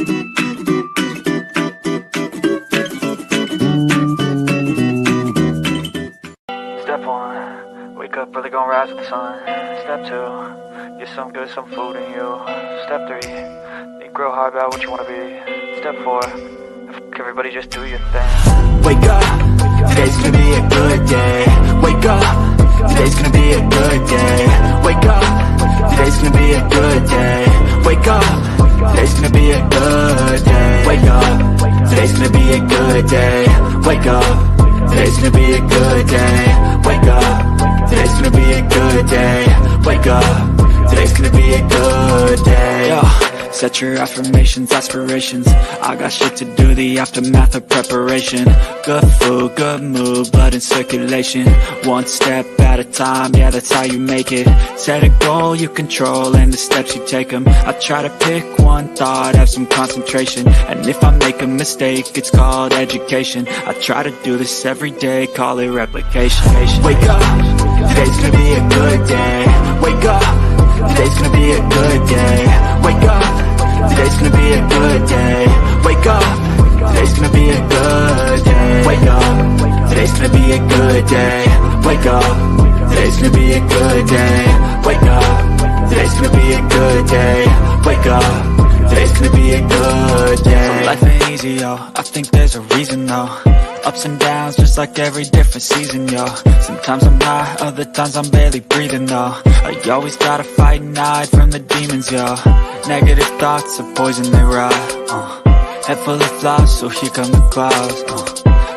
Step one, wake up early, gonna rise with the sun. Step two, get some good, some food in you. Step three, think real hard about what you wanna be. Step four, everybody just do your thing. Wake up, today's gonna be a good day. Wake up, today's gonna be a good day. Wake up, today's gonna be a good day. Wake up, today's gonna be a good day. Wake up, today's gonna be a good day. Wake up, today's gonna be a good day. Wake up, today's gonna be a good day. Wake up, today's gonna be a good day. Yo, set your affirmations, aspirations. I got shit to do, the aftermath of preparation. Good food, good mood, blood in circulation. One step at a time, yeah, that's how you make it. Set a goal you control and the steps you take them. I try to pick one thought, have some concentration. And if I make a mistake, it's called education. I try to do this every day, call it replication. Wake up, today's gonna be a good day. Wake up, today's gonna be a good day. Wake up, today's gonna be a good day. Wake up, today's gonna be a good day. Wake up, today's gonna be a good day. Wake up, today's gonna be a good day. Wake up, today's gonna be a good day. Wake up, today's gonna be a good day. So life ain't easy, yo, I think there's a reason though. Ups and downs, just like every different season, yo. Sometimes I'm high, other times I'm barely breathing, though. I always gotta fight and hide from the demons, yo. Negative thoughts are poison, they rot. Head full of flaws, so here come the clouds.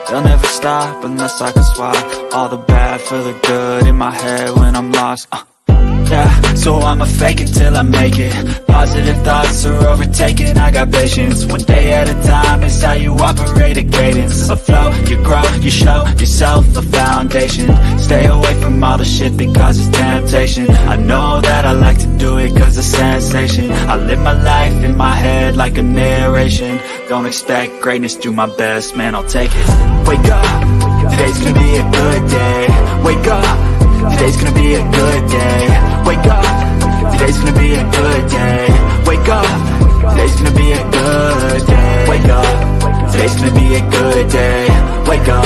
They'll never stop unless I can swap all the bad for the good in my head when I'm lost. Yeah, so I'ma fake it till I make it. Positive thoughts are overtaken, I got patience. One day at a time is how you operate a cadence. A flow, you grow, you show yourself a foundation. Stay away from all the shit that causes temptation. I know that I like to do it cause it's sensation. I live my life in my head like a narration. Don't expect greatness, do my best, man, I'll take it. Wake up, today's gonna be a good day. Wake up, today's gonna be a good day. Wake up, today's gonna be a good day. Wake up, today's gonna be a good day. Wake up, today's gonna be a good day. Wake up,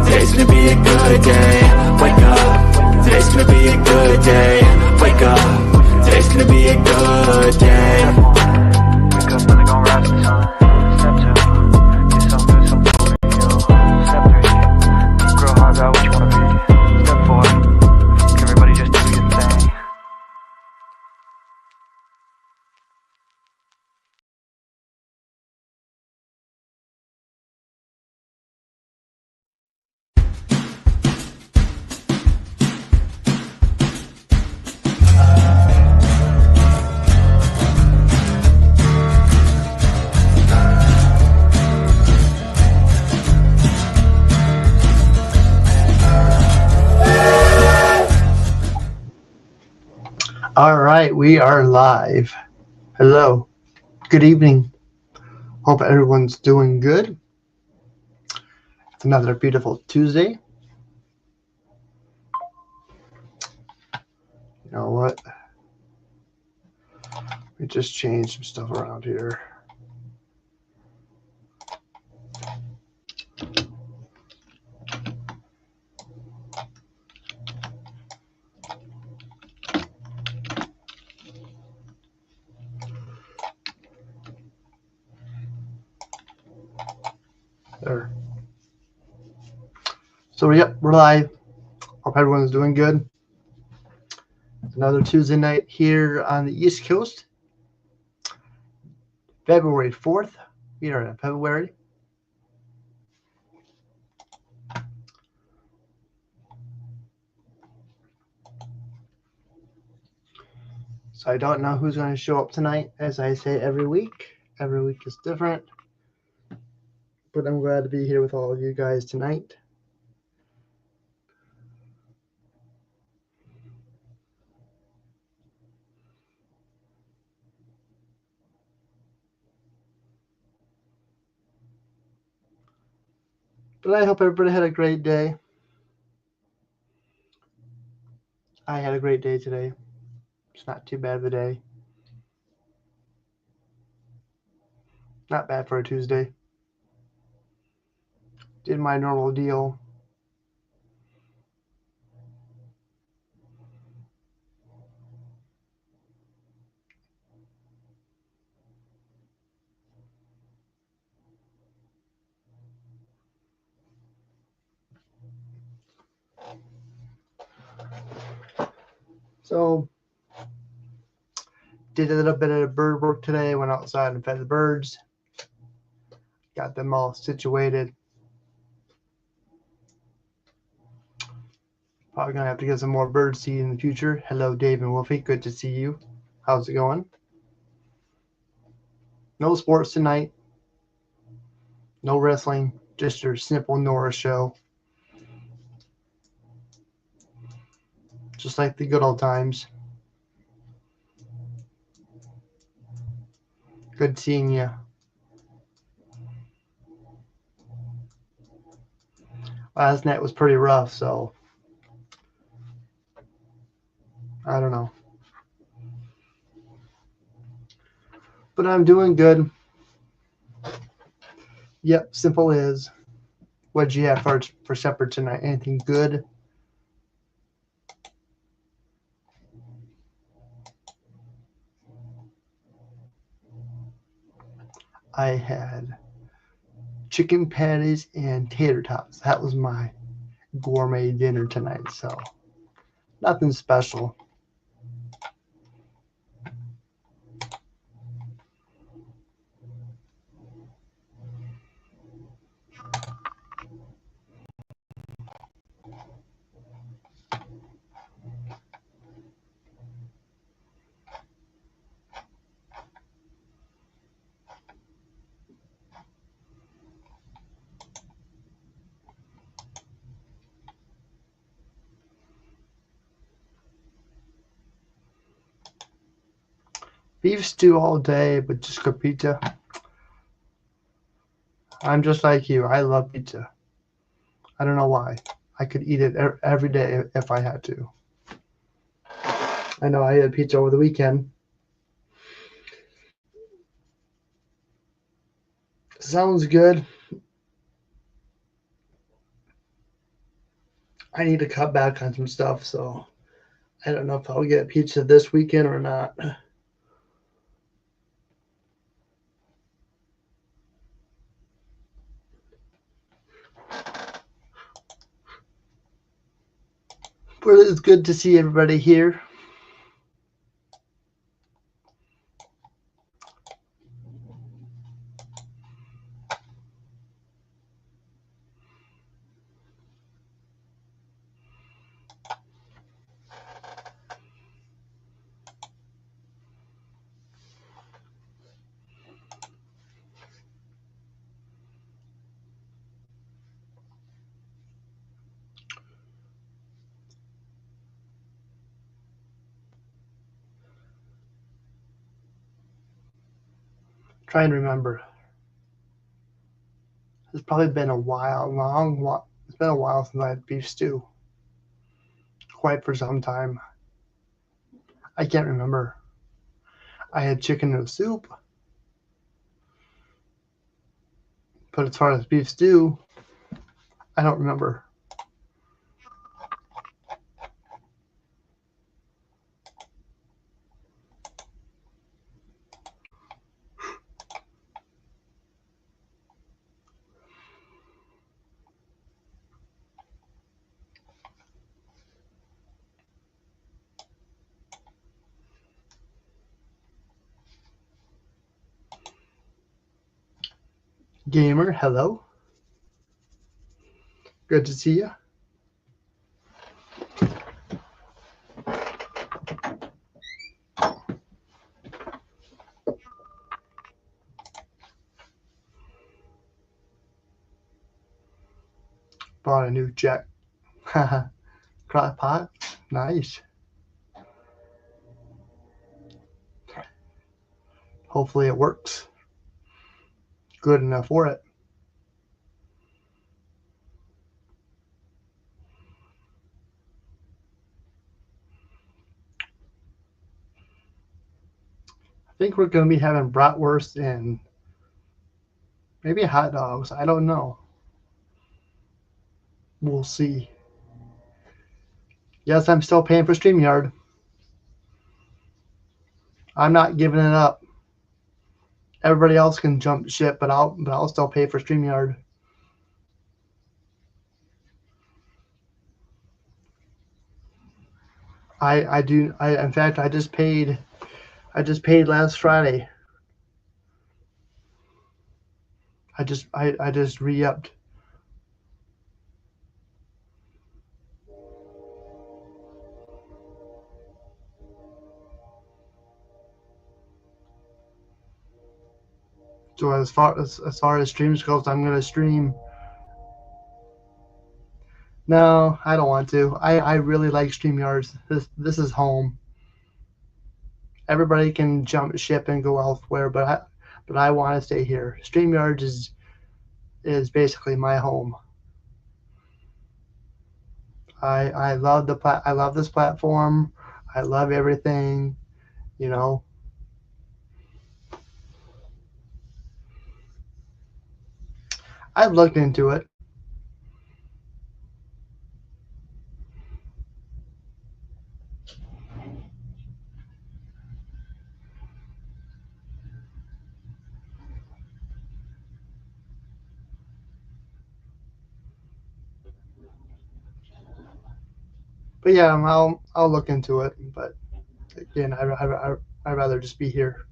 today's gonna be a good day. Wake up, today's gonna be a good day. Wake up, today's gonna be a good day. Wake up early, gonna rise with the sun. Step two, get some good, some food in you. Step three, think real hard about what you wanna be. Step four, everybody just do your thing. All right, we are live. Hello, good evening. Hope everyone's doing good. It's another beautiful Tuesday. You know what? We just changed some stuff around here. There. So yep, we're live. Hope everyone's doing good. It's another Tuesday night here on the East Coast. February 4th. We are in February. So I don't know who's going to show up tonight, as I say every week. Every week is different. But I'm glad to be here with all of you guys tonight. But I hope everybody had a great day. I had a great day today. It's not too bad of a day. Not bad for a Tuesday. Did my normal deal. So, did a little bit of bird work today. Went outside and fed the birds. Got them all situated. Probably gonna have to get some more bird seed in the future. Hello, Dave and Wolfie. Good to see you. How's it going? No sports tonight. No wrestling. Just your simple N.O.R.A show. Just like the good old times. Good seeing you. Last night was pretty rough, so I don't know. But I'm doing good. Yep, simple is. What'd you have for supper tonight? Anything good? I had chicken patties and tater tots. That was my gourmet dinner tonight, so nothing special. Beef stew all day, but just cook pizza. I'm just like you. I love pizza. I don't know why. I could eat it every day if I had to. I know I had pizza over the weekend. Sounds good. I need to cut back on some stuff, so I don't know if I'll get pizza this weekend or not. But it's good to see everybody here. Try and remember. It's probably been a while, It's been a while since I had beef stew. Quite for some time. I can't remember. I had chicken noodle soup. But as far as beef stew, I don't remember. Gamer, hello. Good to see you. Bought a new jet. Haha. Crock pot. Nice. Hopefully it works. Good enough for it. I think we're going to be having bratwurst and Maybe hot dogs. I don't know. We'll see. Yes, I'm still paying for StreamYard. I'm not giving it up. Everybody else can jump ship, but I'll still pay for StreamYard. I do. In fact, I just paid. I just paid last Friday. I just re-upped. So as far as streams goes, I'm gonna stream. No, I don't want to. I really like StreamYards. This is home. Everybody can jump ship and go elsewhere, but I want to stay here. StreamYards is basically my home. I love I love this platform. I love everything. You know, I've looked into it. But yeah, I'll look into it. But again, I'd rather just be here.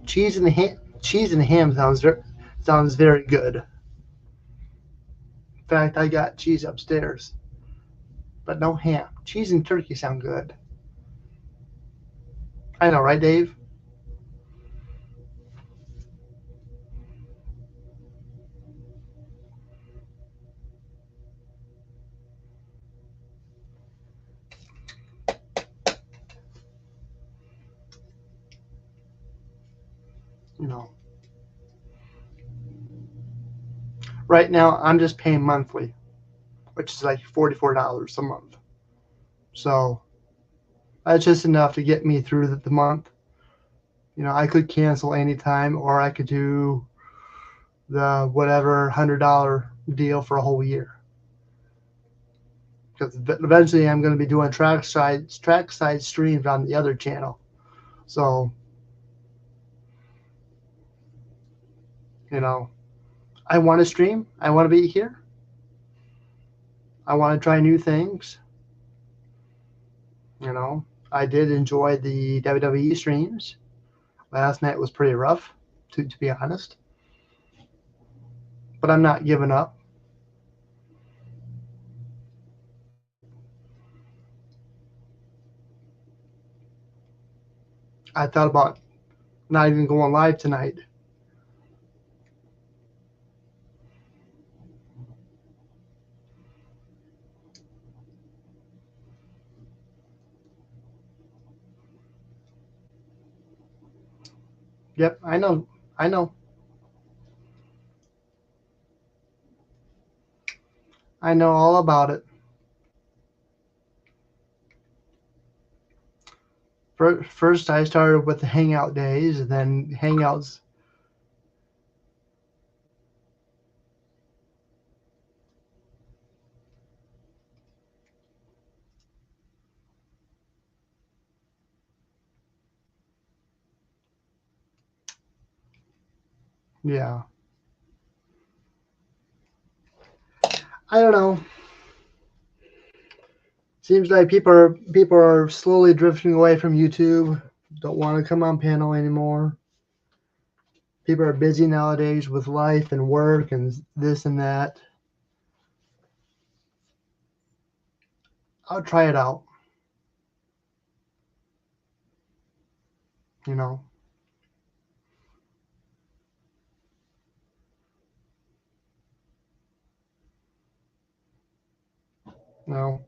Cheese and ham sounds very good. In fact, I got cheese upstairs, but no ham. Cheese and turkey sound good. I know, right, Dave? You know, right now I'm just paying monthly, which is like $44 a month. So that's just enough to get me through the month. I could cancel anytime, or I could do the whatever $100 deal for a whole year. Because eventually I'm going to be doing trackside streams on the other channel. So you know, I want to stream. I want to be here. I want to try new things. I did enjoy the WWE streams. Last night was pretty rough, to be honest. But I'm not giving up. I thought about not even going live tonight. Yep, I know. I know. I know all about it. First, I started with the Hangout days, and then Hangouts. Yeah, I don't know. Seems like people are slowly drifting away from YouTube. Don't want to come on panel anymore. People are busy nowadays with life and work and this and that. I'll try it out. You know. No.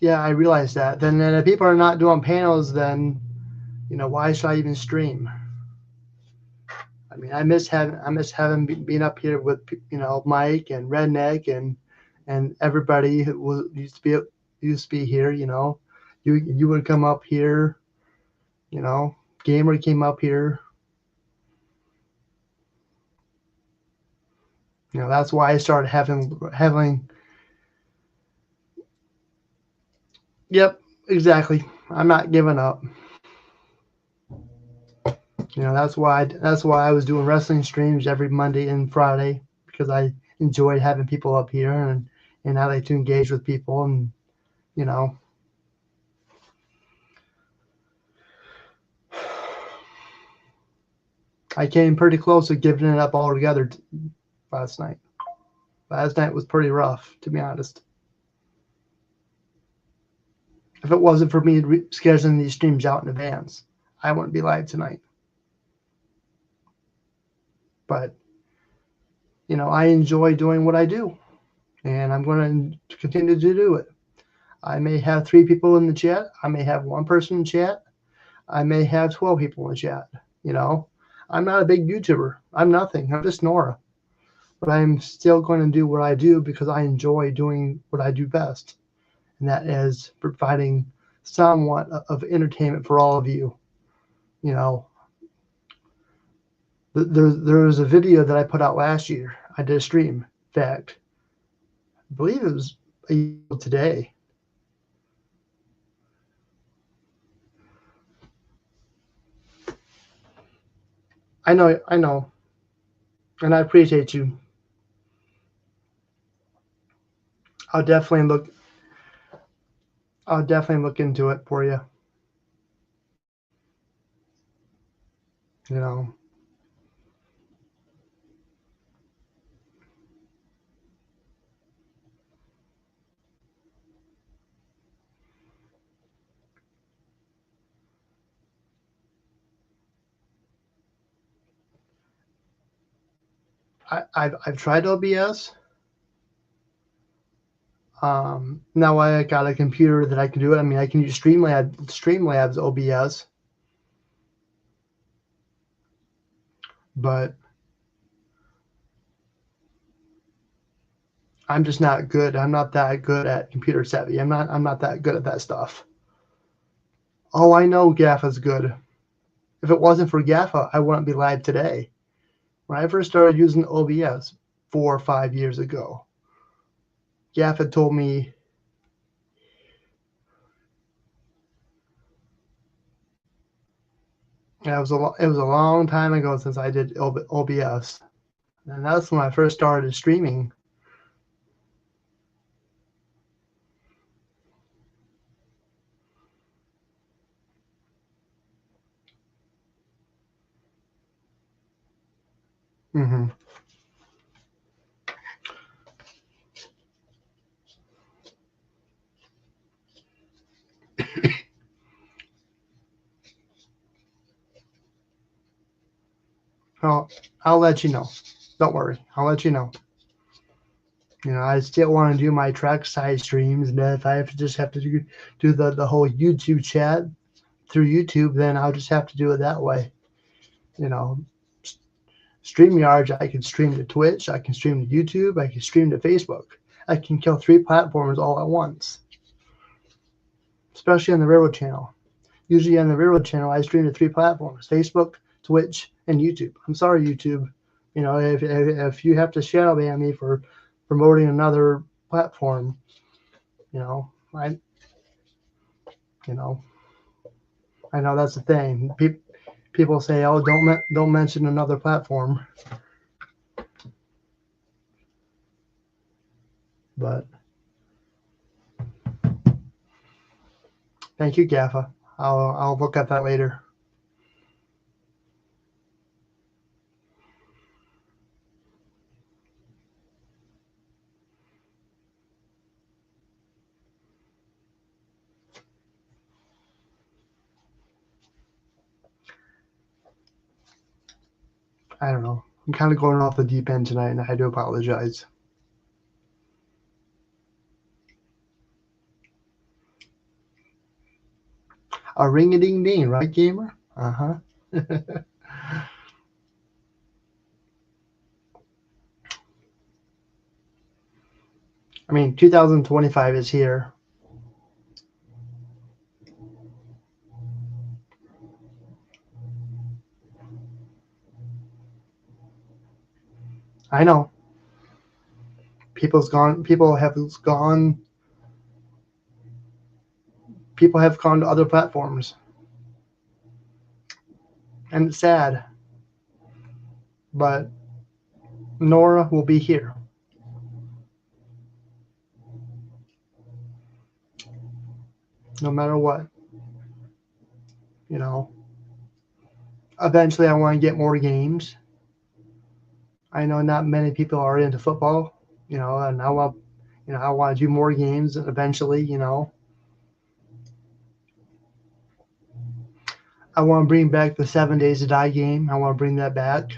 Yeah, I realize that. Then if people are not doing panels, then why should I even stream? I mean, being up here with Mike and Redneck and everybody who used to be here. You would come up here. Gamer came up here. That's why I started having. Yep, exactly. I'm not giving up. That's why I was doing wrestling streams every Monday and Friday, because I enjoyed having people up here, and I like to engage with people, and you know I came pretty close to giving it up altogether last night. Last night was pretty rough, to be honest. If it wasn't for me scheduling these streams out in advance, I wouldn't be live tonight. But I enjoy doing what I do, and I'm going to continue to do it. I may have 3 people in the chat. I may have 1 person in chat. I may have 12 people in the chat. I'm not a big YouTuber. I'm nothing. I'm just N.O.R.A. But I'm still going to do what I do because I enjoy doing what I do best, and that is providing somewhat of entertainment for all of you. There was a video that I put out last year. I did a stream. In fact, I believe it was today. I know, and I appreciate you. I'll definitely look into it for you. I've tried OBS. Now I got a computer that I can do it. I mean, I can use Streamlabs OBS, but I'm just not good. I'm not that good at computer savvy. I'm not that good at that stuff. Oh, I know GAFA's good. If it wasn't for GAFA, I wouldn't be live today. When I first started using OBS 4 or 5 years ago, GAFA told me it was a long time ago since I did OBS, and that's when I first started streaming. Mm-hmm. I'll let you know. Don't worry. I'll let you know. I still want to do my track size streams, and if I have to do the whole YouTube chat through YouTube, then I'll just have to do it that way. StreamYard, I can stream to Twitch, I can stream to YouTube, I can stream to Facebook. I can kill 3 platforms all at once, especially on the Railroad channel. Usually on the Railroad channel, I stream to 3 platforms: Facebook, Twitch, and YouTube. I'm sorry, YouTube. If you have to shadow ban me for promoting another platform, I know that's the thing. People say, "Oh, don't mention another platform," but thank you, GAFA. I'll look at that later. I don't know. I'm kind of going off the deep end tonight, and I do apologize. A ring-a-ding-ding, right, gamer? Uh-huh. I mean, 2025 is here. I know. People have gone to other platforms. And it's sad. But N.O.R.A. will be here. No matter what. You know. Eventually I want to get more games. I know not many people are into football, you know, and I want to do more games eventually, you know. I want to bring back the 7 Days to Die game. I want to bring that back.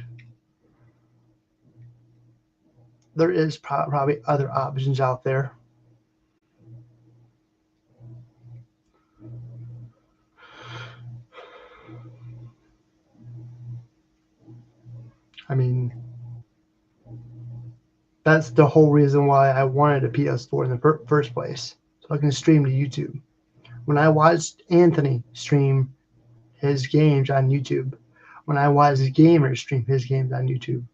There is probably other options out there. I mean, that's the whole reason why I wanted a PS4 in the first place, so I can stream to YouTube. When I watched Anthony stream his games on YouTube, when I watched gamers stream his games on YouTube,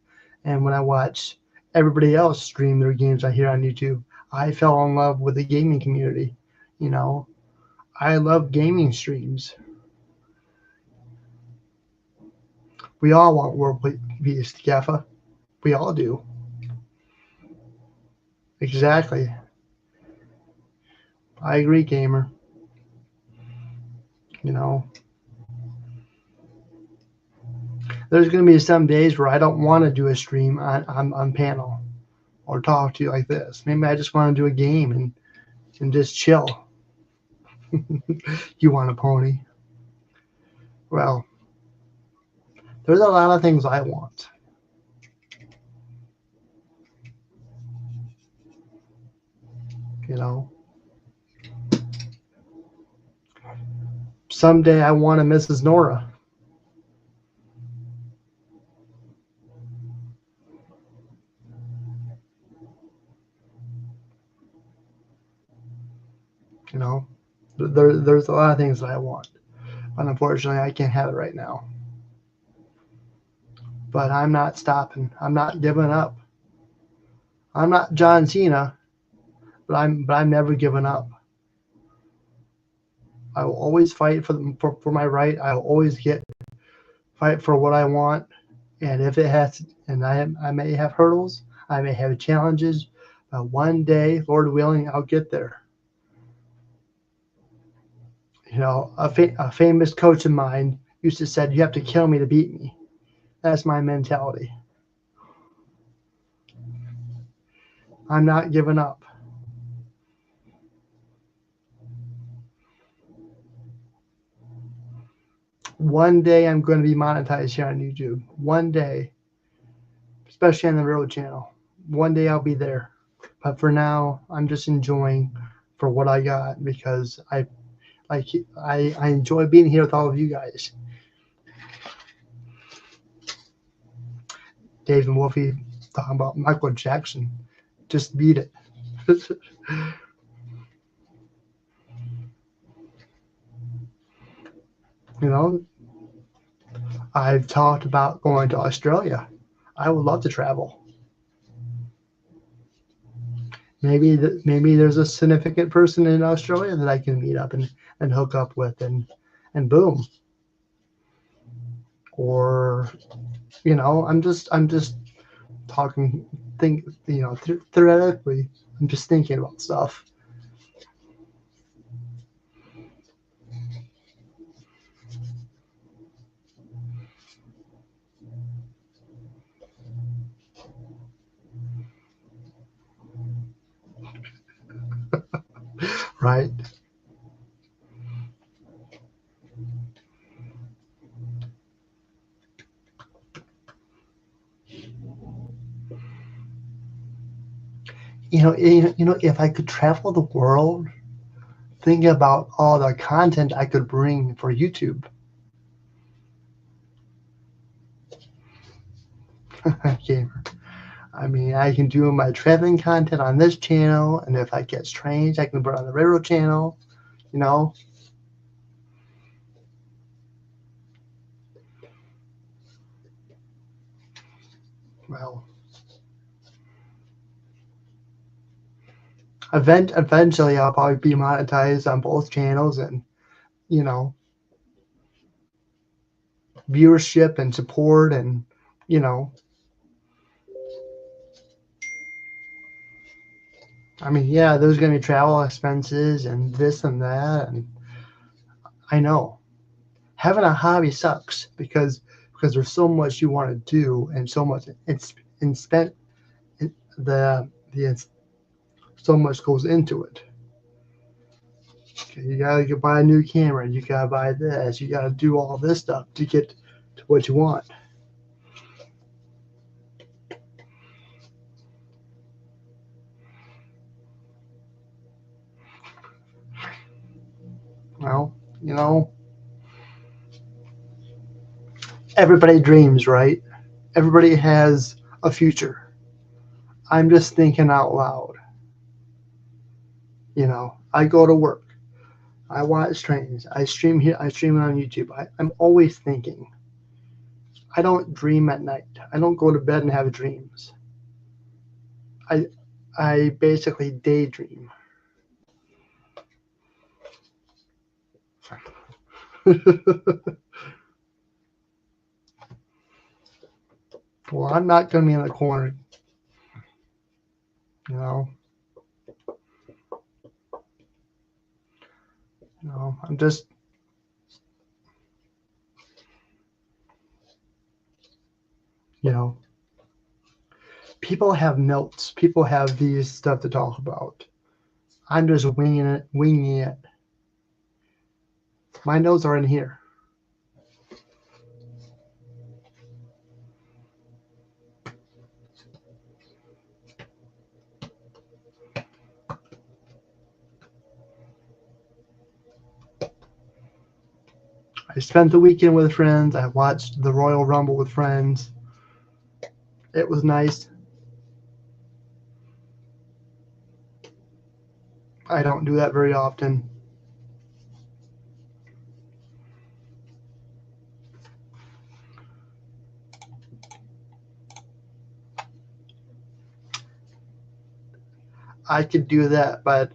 and when I watched everybody else stream their games I hear on YouTube, I fell in love with the gaming community. You know, I love gaming streams. We all want world peace, Gaffa. We all do. Exactly. I agree, gamer. You know, there's going to be some days where I don't want to do a stream on panel or talk to you like this. Maybe I just want to do a game and just chill. You want a pony? Well, there's a lot of things I want. You know, someday I want a Mrs. N.O.R.A. You know, there's a lot of things that I want, but unfortunately I can't have it right now. But I'm not stopping. I'm not giving up. I'm not John Cena, but I'm never giving up. I will always fight for my right. I will always fight for what I want. And if it has, and I may have hurdles, I may have challenges, but one day, Lord willing, I'll get there. You know, a famous coach of mine used to say, "You have to kill me to beat me." That's my mentality. I'm not giving up. One day I'm going to be monetized here on YouTube. One day, especially on the Road channel. One day I'll be there. But for now, I'm just enjoying for what I got because I enjoy being here with all of you guys. Dave and Wolfie talking about Michael Jackson. Just beat it. You know, I've talked about going to Australia. I would love to travel. Maybe there's a significant person in Australia that I can meet up and hook up with and boom. Or, you know, I'm just talking, theoretically, I'm just thinking about stuff. Right? You know, if I could travel the world, think about all the content I could bring for YouTube. Gamer. I mean, I can do my traveling content on this channel, and if I catch trains, I can put it on the railroad channel, you know. Well, eventually I'll probably be monetized on both channels, and, you know, viewership and support, and, you know, I mean, yeah, there's going to be travel expenses and this and that, and I know having a hobby sucks because there's so much you want to do and so much it's spent the so much goes into it. Okay, you gotta buy a new camera, you gotta buy this, you gotta do all this stuff to get to what you want. Well, you know, everybody dreams, right? Everybody has a future. I'm just thinking out loud. You know, I go to work. I watch trains. I stream here. I stream it on YouTube. I'm always thinking. I don't dream at night. I don't go to bed and have dreams. I basically daydream. Well, I'm not going to be in the corner. You know. I'm just. You know. People have notes. People have these stuff to talk about. I'm just winging it. My notes are in here. I spent the weekend with friends. I watched the Royal Rumble with friends. It was nice. I don't do that very often. I could do that, but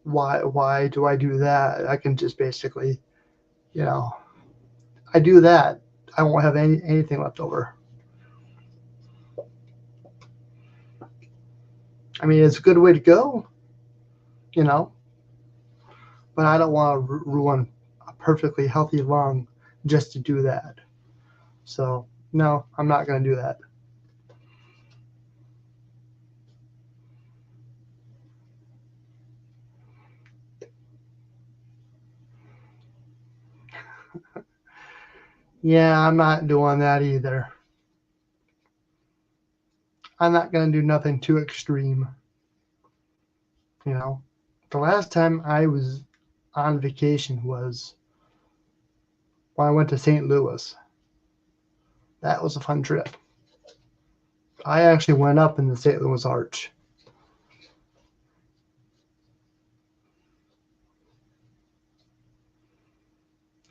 why do I do that? I can just basically, I do that. I won't have anything left over. I mean, it's a good way to go, but I don't want to ruin a perfectly healthy lung just to do that. So, no, I'm not going to do that. Yeah, I'm not doing that either. I'm not going to do nothing too extreme. The last time I was on vacation was when I went to St. Louis. That was a fun trip. I actually went up in the St. Louis Arch.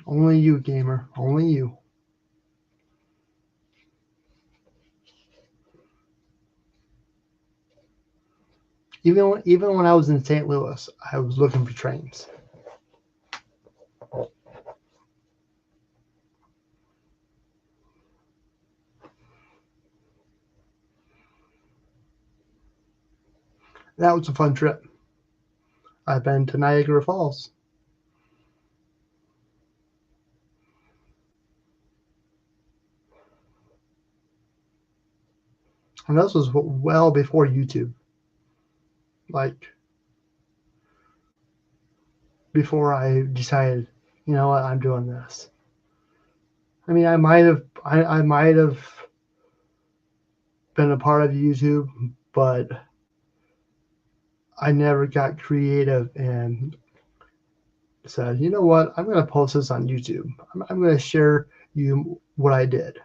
Only you, gamer. Only you. Even when I was in St. Louis, I was looking for trains. That was a fun trip. I've been to Niagara Falls. And this was well before YouTube. Like, before I decided, you know what, I'm doing this. I mean, I might have been a part of YouTube, but I never got creative and said, you know what, I'm going to post this on YouTube. I'm going to share you what I did.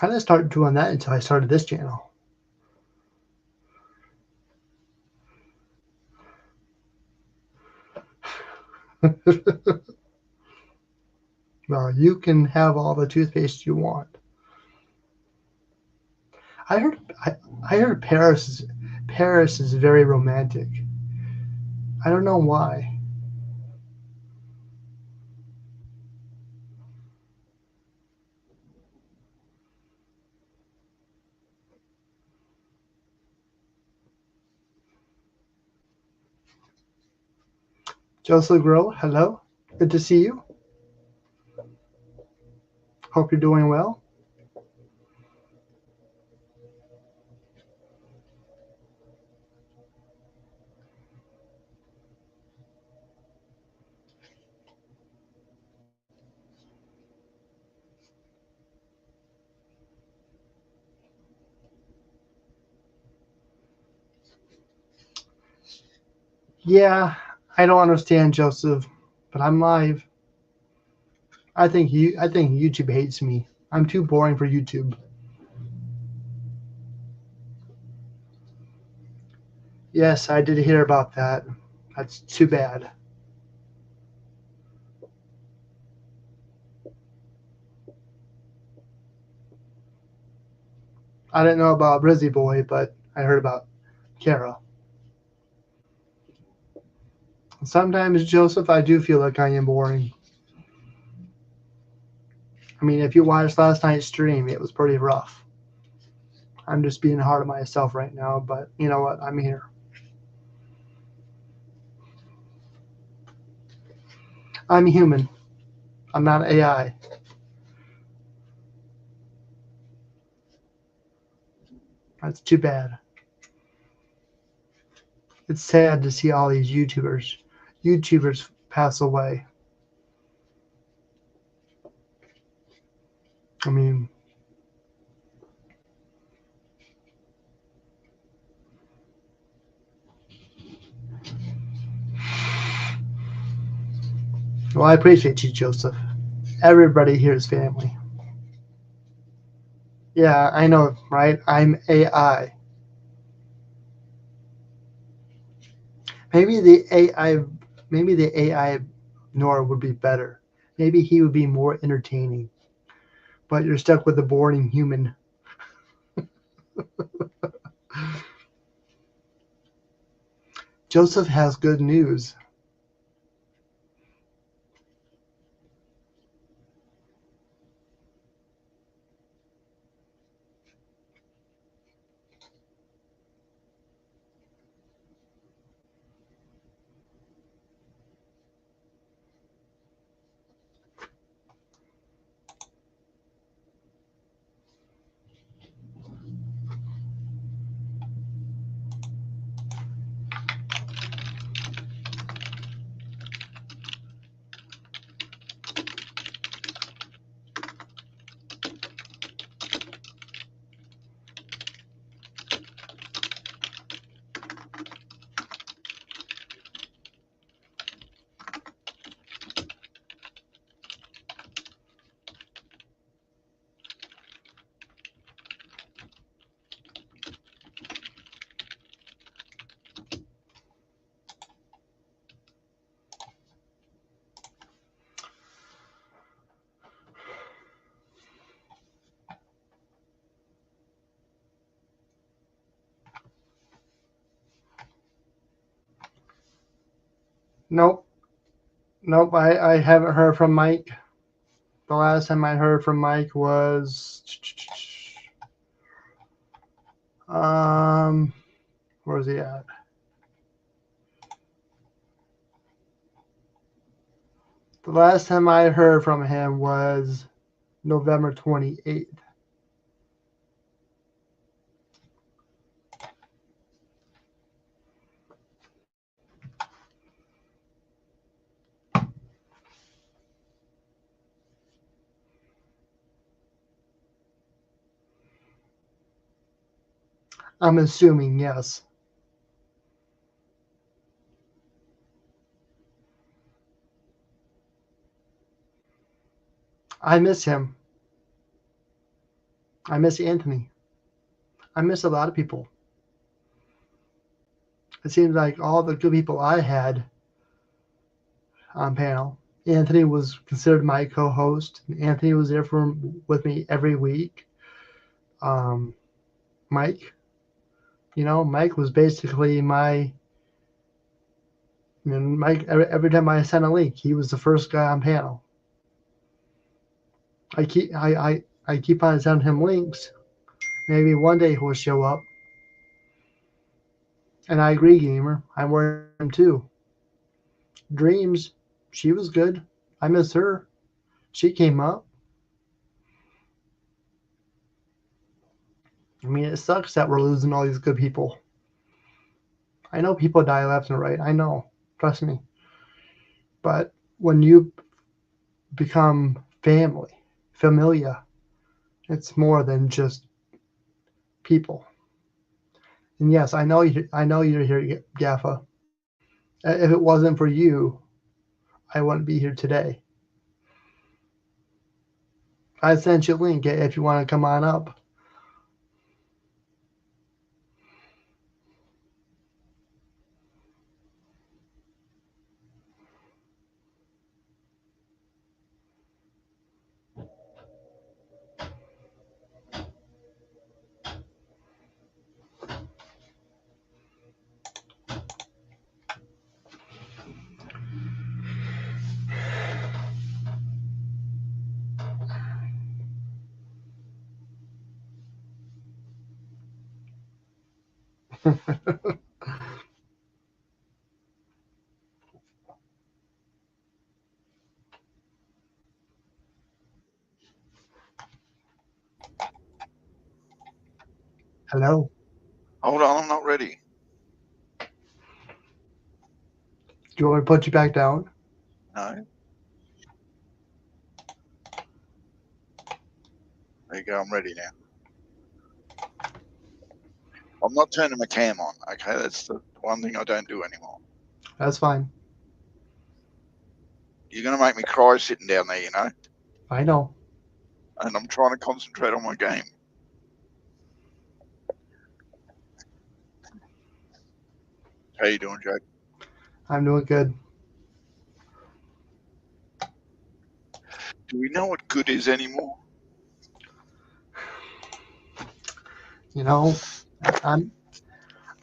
I didn't start doing that until I started this channel. Well, you can have all the toothpaste you want. I heard Paris is very romantic. I don't know why. Joseph Grow, hello. Good to see you. Hope you're doing well. Yeah, I don't understand, Joseph, but I'm live. I think YouTube hates me. I'm too boring for YouTube. Yes, I did hear about that. That's too bad. I didn't know about Brizzy Boy, but I heard about Kara. Sometimes, Joseph, I do feel like I am boring. I mean, if you watched last night's stream, it was pretty rough. I'm just being hard on myself right now, but you know what? I'm here. I'm human. I'm not AI. That's too bad. It's sad to see all these YouTubers pass away. I mean, well, I appreciate you, Joseph. Everybody here is family. Yeah, I know, right? I'm AI. Maybe the AI, maybe the AI N.O.R.A would be better. Maybe he would be more entertaining. But you're stuck with a boring human. Joseph has good news. Nope. Nope. I haven't heard from Mike. The last time I heard from Mike was um where's he at? The last time I heard from him was November 28th. I'm assuming, yes. I miss him. I miss Anthony. I miss a lot of people. It seems like all the good people I had on panel. Anthony was considered my co-host. Anthony was there with me every week. Um, Mike, Mike was basically my. Mike. Every time I sent a link, he was the first guy on panel. I keep on sending him links. Maybe one day he'll show up. And I agree, gamer. I'm worried him too. Dreams, she was good. I miss her. She came up. I mean, it sucks that we're losing all these good people. I know people die left and right. I know. Trust me. But when you become family, familia, it's more than just people. And yes, I know you're here, Gaffa. If it wasn't for you, I wouldn't be here today. I sent you a link if you want to come on up. Hello. Hold on, I'm not ready. Do you want me to put you back down? No. There you go, I'm ready now. I'm not turning my cam on, okay? That's the one thing I don't do anymore. That's fine. You're going to make me cry sitting down there, I know. and I'm trying to concentrate on my game. How you doing, Jake? I'm doing good. Do we know what good is anymore?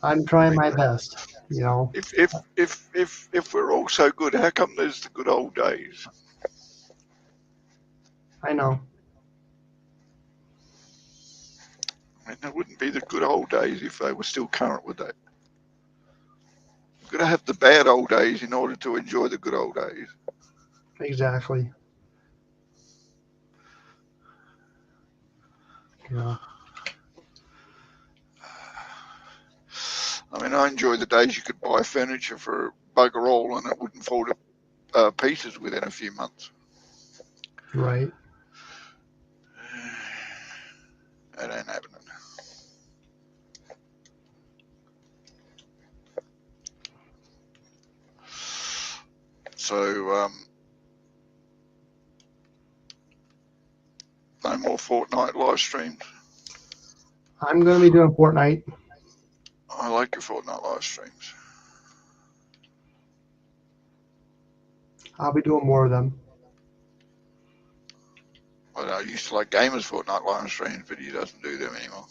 I'm trying my best. If we're all so good, how come there's the good old days? I know. I mean, there wouldn't be the good old days if they were still current with that. You've got to have the bad old days in order to enjoy the good old days. Exactly. Yeah. I mean, I enjoy the days you could buy furniture for bugger all and it wouldn't fall to pieces within a few months. Right. That ain't happening. So, no more Fortnite live streams. I'm going to be doing Fortnite. I like your Fortnite live streams. I'll be doing more of them. I used to like Gamers Fortnite live streams, but he doesn't do them anymore.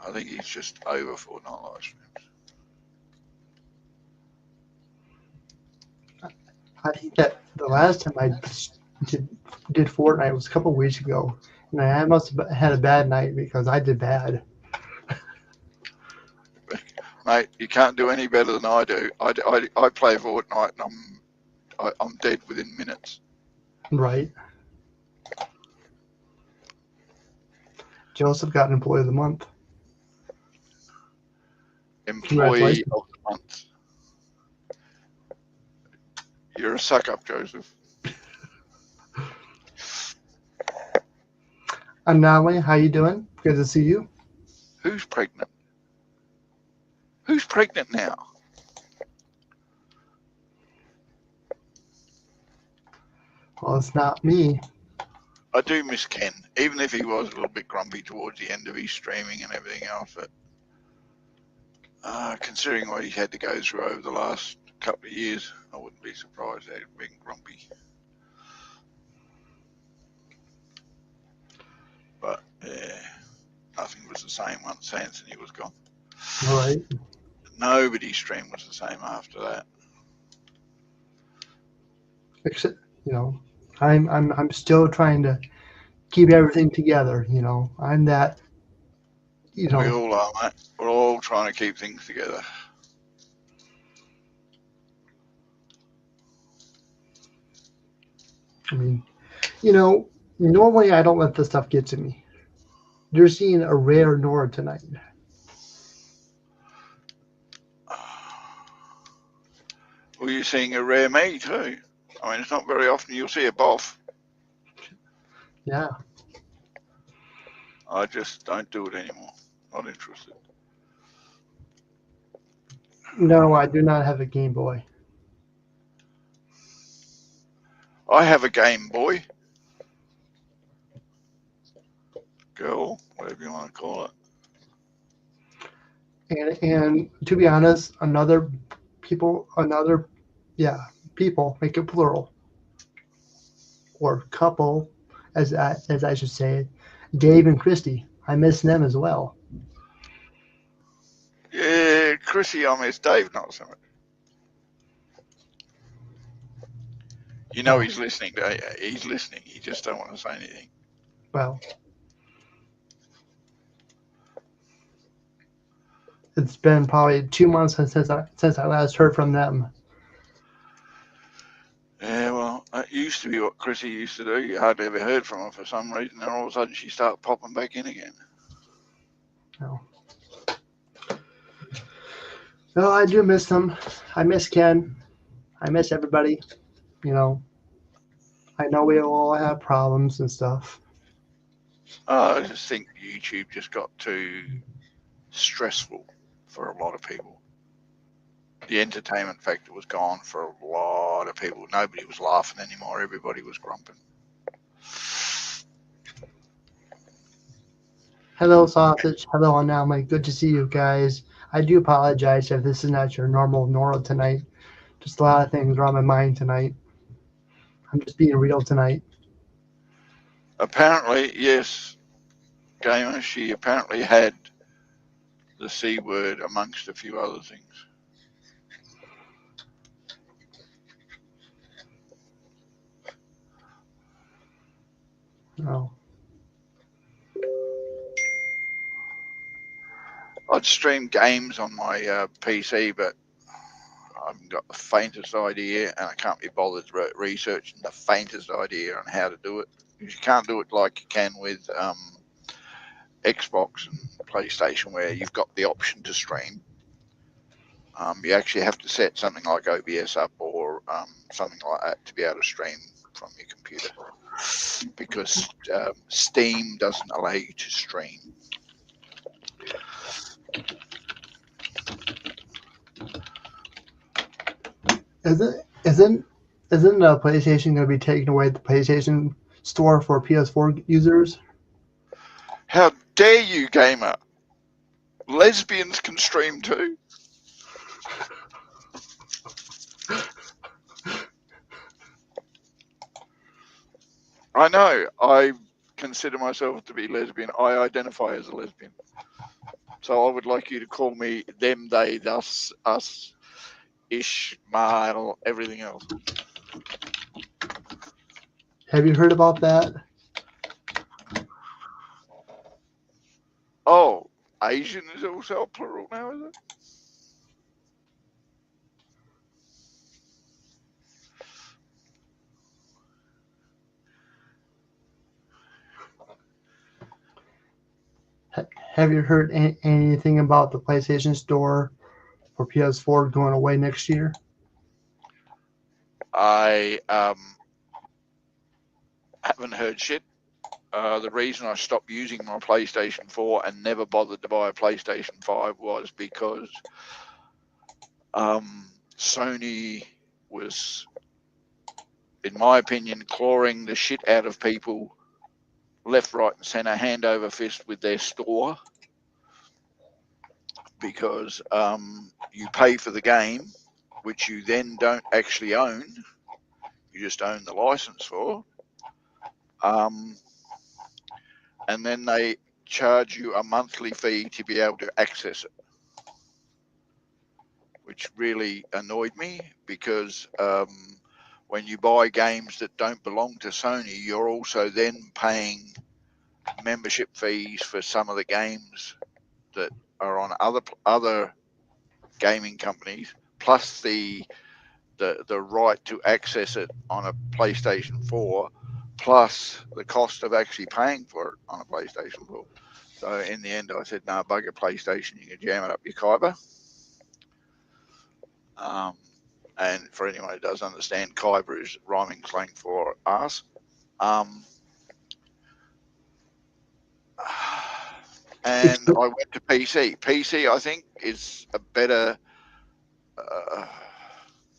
I think he's just over Fortnite live streams. I think that the last time I did Fortnite was a couple of weeks ago, and I must have had a bad night because I did bad. Mate, you can't do any better than I do. I play Fortnite and I'm dead within minutes. Right. Joseph got Employee of the Month. Employee of the month. You're a suck up, Joseph. N.O.R.A, how you doing? Good to see you. Who's pregnant? Who's pregnant now? Well, it's not me. I do miss Ken, even if he was a little bit grumpy towards the end of his streaming and everything else. But considering what he had to go through over the last couple of years, I wouldn't be surprised at him being grumpy. But yeah, nothing was the same once Anthony was gone. All right. Nobody's stream was the same after that. Except, I'm still trying to keep everything together. I'm that. We all are, mate. We're all trying to keep things together. I mean, normally I don't let this stuff get to me. You're seeing a rare N.O.R.A tonight. Well, you're seeing a rare me too. I mean, it's not very often you'll see a boff. Yeah. I just don't do it anymore. Not interested. No, I do not have a Game Boy. I have a Game Boy. Girl, whatever you want to call it. And to be honest, people, make it plural. Or couple, as I should say, Dave and Christy. I miss them as well. Yeah, Chrissy, I miss Dave not so much. You know he's listening. He's listening. He just don't want to say anything. Well, it's been probably 2 months since I last heard from them. Yeah, well, that used to be what Chrissy used to do. You hardly ever heard from her for some reason, and all of a sudden she started popping back in again. No. Well, I do miss them. I miss Ken. I miss everybody. I know we all have problems and stuff. I just think YouTube just got too stressful for a lot of people. The entertainment factor was gone for a lot of people. Nobody was laughing anymore. Everybody was grumping. Hello, Sausage. Hello, Anomaly. Good to see you guys. I do apologize if this is not your normal N.O.R.A tonight. Just a lot of things are on my mind tonight. I'm just being real tonight. Apparently, yes, Gamer, she apparently had the C word amongst a few other things. Oh. I'd stream games on my PC, but I haven't got the faintest idea, and I can't be bothered researching the faintest idea on how to do it. Because you can't do it like you can with Xbox and PlayStation, where you've got the option to stream. You actually have to set something like OBS up or something like that to be able to stream from your computer, because Steam doesn't allow you to stream. Isn't PlayStation going to be taking away the PlayStation Store for PS4 users? How dare you, Gamer? Lesbians can stream too. I know. I consider myself to be lesbian. I identify as a lesbian. So I would like you to call me them, they, thus, us, ish, mile, everything else. Have you heard about that? Oh, Asian is also a plural now, is it? Have you heard anything about the PlayStation Store for PS4 going away next year? I haven't heard shit. The reason I stopped using my PlayStation 4 and never bothered to buy a PlayStation 5 was because Sony was in my opinion, clawing the shit out of people left, right, and centre, hand over fist with their store, because you pay for the game, which you then don't actually own. You just own the license for. And then they charge you a monthly fee to be able to access it, which really annoyed me, because when you buy games that don't belong to Sony, you're also then paying membership fees for some of the games that are on other gaming companies, plus the right to access it on a PlayStation 4, plus the cost of actually paying for it on a PlayStation 4. So in the end, I said, no, bugger PlayStation, you can jam it up your Kyber. And for anyone who does understand, Kyber is rhyming slang for arse. And I went to PC. PC, I think, is a better...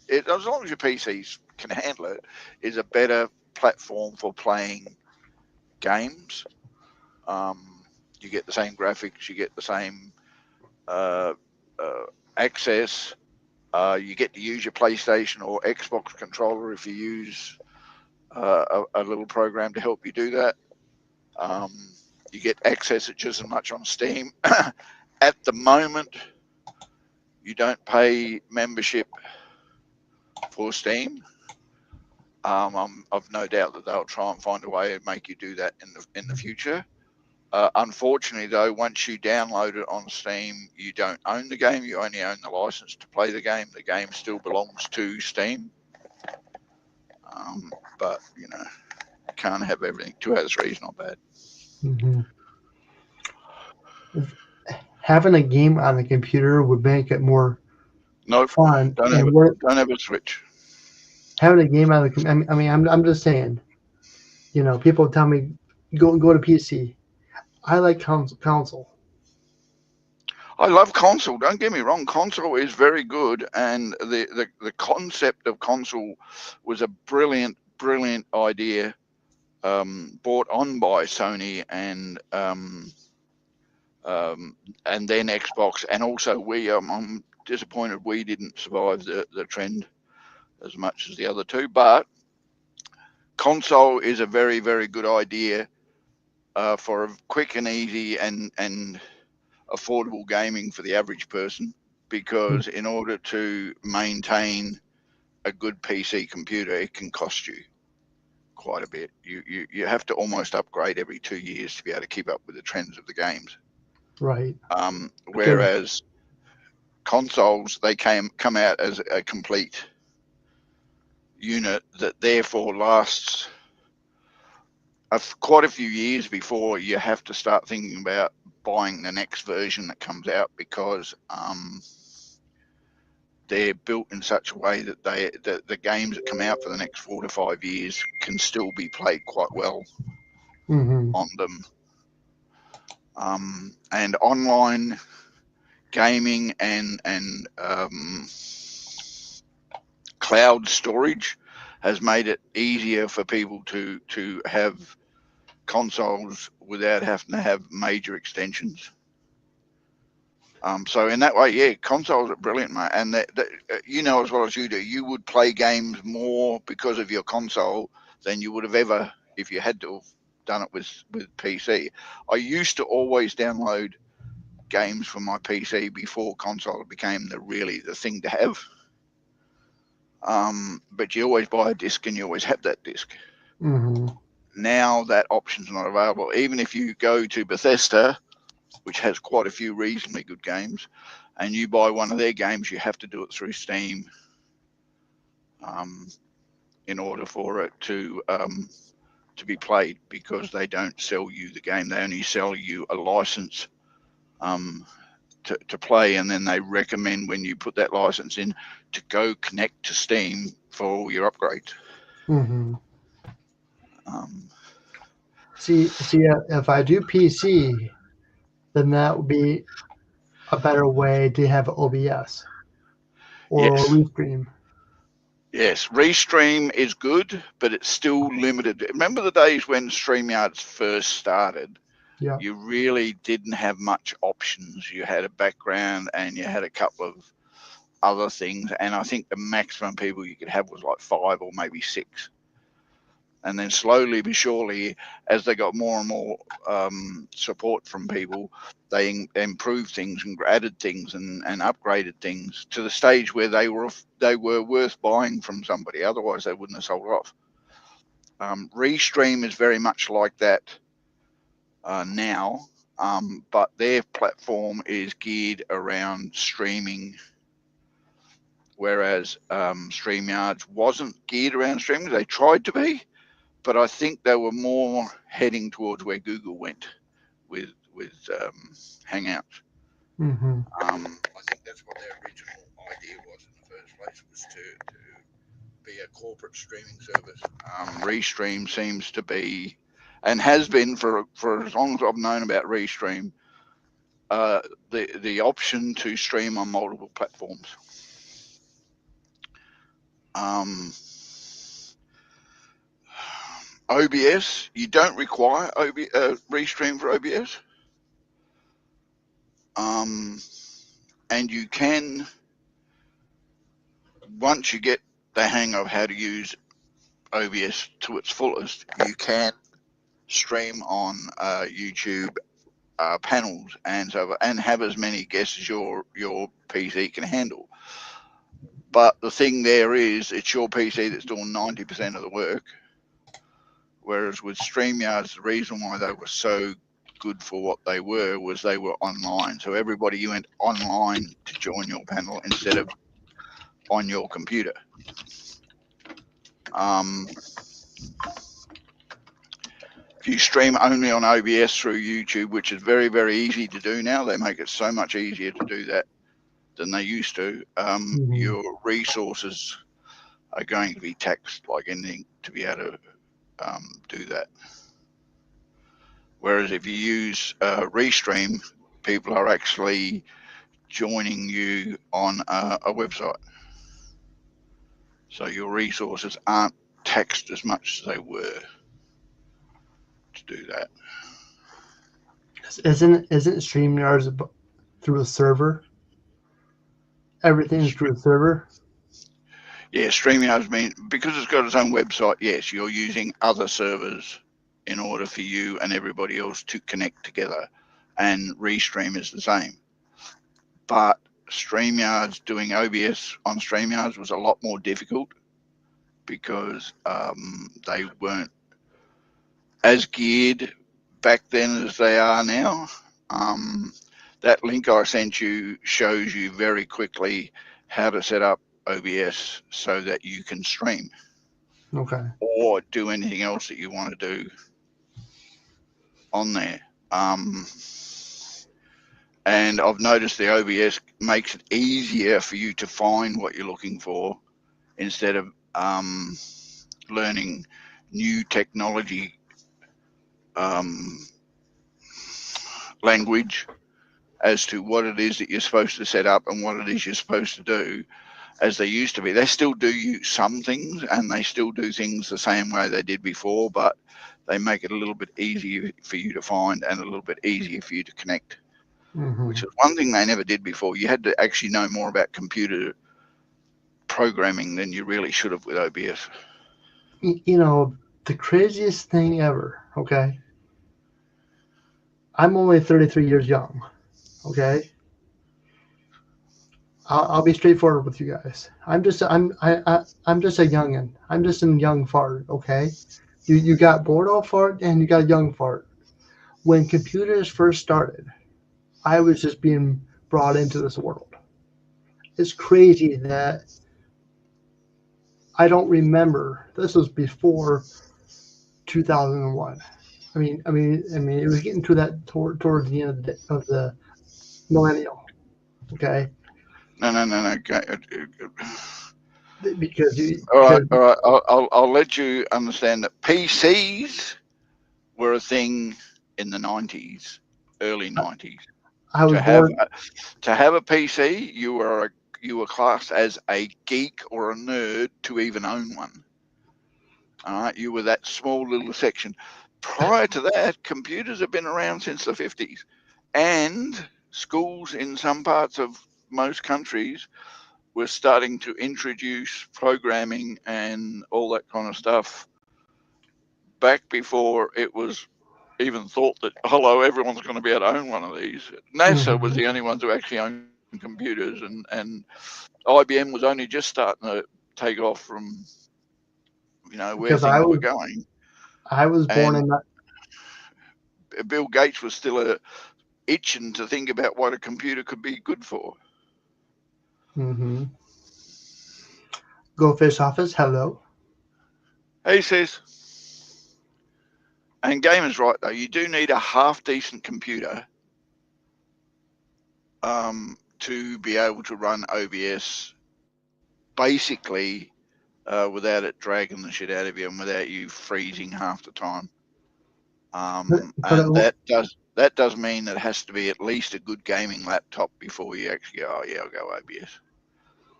as long as your PCs can handle it, is a better platform for playing games. You get the same graphics, you get the same access. You get to use your PlayStation or Xbox controller if you use a little program to help you do that. You get access just as much on Steam. At the moment, you don't pay membership for Steam. I've no doubt that they'll try and find a way to make you do that in the future. Unfortunately, though, once you download it on Steam, you don't own the game. You only own the license to play the game. The game still belongs to Steam. But, you can't have everything. 2 out of 3 is not bad. Mm-hmm. Having a game on the computer would make it more fun. Don't have a Switch. Having a game on the computer, I mean, I'm just saying, people tell me, go to PC. I like console. I love console. Don't get me wrong. Console is very good, and the concept of console was a brilliant idea, brought on by Sony and then Xbox, and also Wii. I'm disappointed Wii didn't survive the trend as much as the other two, but console is a very, very good idea for a quick and easy and affordable gaming for the average person, because in order to maintain a good PC computer, it can cost you quite a bit. You have to almost upgrade every 2 years to be able to keep up with the trends of the games. Right. Whereas consoles, they come out as a complete unit that therefore lasts quite a few years before you have to start thinking about buying the next version that comes out, because they're built in such a way that the games that come out for the next 4 to 5 years can still be played quite well on them. And online gaming and cloud storage has made it easier for people to have consoles without having to have major extensions. So in that way, yeah, consoles are brilliant, mate. And you know as well as you do, you would play games more because of your console than you would have ever if you had to have done it with PC. I used to always download games from my PC before console became the thing to have. But you always buy a disc and you always have that disc. Now that option's not available. Even if you go to Bethesda, which has quite a few reasonably good games, and you buy one of their games, you have to do it through Steam in order for it to be played, because they don't sell you the game. They only sell you a license to play, and then they recommend when you put that license in to go connect to Steam for all your upgrades. See, if I do PC, then that would be a better way to have OBS or Restream. Yes, Restream is good, but it's still limited. Remember the days when StreamYards first started? Yeah. You really didn't have much options. You had a background and you had a couple of other things, and I think the maximum people you could have was like 5 or maybe 6. And then slowly but surely, as they got more and more support from people, they improved things and added things and upgraded things to the stage where they were worth buying from somebody. Otherwise, they wouldn't have sold off. Restream is very much like that now, but their platform is geared around streaming, whereas StreamYards wasn't geared around streaming. They tried to be, but I think they were more heading towards where Google went with Hangout. Mm-hmm. I think that's what their original idea was in the first place, was to be a corporate streaming service. Restream seems to be, and has been for as long as I've known about Restream, the option to stream on multiple platforms. OBS, you don't require Restream for OBS. And you can, once you get the hang of how to use OBS to its fullest, you can stream on YouTube panels and have as many guests as your PC can handle. But the thing there is, it's your PC that's doing 90% of the work. Whereas with StreamYards, the reason why they were so good for what they were was they were online. So everybody, you went online to join your panel instead of on your computer. If you stream only on OBS through YouTube, which is very, very easy to do now, they make it so much easier to do that than they used to. Your resources are going to be taxed like anything to be able to do that. Whereas if you use Restream, people are actually joining you on a website. So your resources aren't taxed as much as they were to do that. Isn't StreamYards through a server? Everything's through a server. Yeah, StreamYards mean because it's got its own website. Yes, you're using other servers in order for you and everybody else to connect together, and Restream is the same. But StreamYards, doing OBS on StreamYards was a lot more difficult because they weren't as geared back then as they are now. That link I sent you shows you very quickly how to set up OBS so that you can stream. Okay. Or do anything else that you want to do on there. And I've noticed the OBS makes it easier for you to find what you're looking for instead of learning new technology language as to what it is that you're supposed to set up and what it is you're supposed to do as they used to be. They still do use some things and they still do things the same way they did before, but they make it a little bit easier for you to find and a little bit easier for you to connect, which is one thing they never did before. You had to actually know more about computer programming than you really should have with OBS. You know, the craziest thing ever, okay? I'm only 33 years young, okay? I'll be straightforward with you guys. I'm just a youngin. I'm just a young fart, okay? You got bored old fart and you got young fart. When computers first started, I was just being brought into this world. It's crazy that I don't remember. This was before 2001. I mean, it was getting to that towards the end of the millennial. Okay. No. Because All right. I'll let you understand that PCs were a thing in the 90s, early 90s. I was born. To have a PC, you were you were classed as a geek or a nerd to even own one. All right, you were that small little section. Prior to that, computers have been around since the 50s, and schools in some parts of most countries were starting to introduce programming and all that kind of stuff back before it was even thought that, hello, everyone's going to be able to own one of these. NASA was the only ones who actually owned computers, and IBM was only just starting to take off from, where Because things were going. I was born And in that. Bill Gates was still itching to think about what a computer could be good for. Mm-hmm. Go Fish Office, hello. He says, and Gamer's right though, you do need a half decent computer to be able to run OBS basically without it dragging the shit out of you and without you freezing half the time. And that does mean that it has to be at least a good gaming laptop before you actually go, oh yeah, I'll go OBS.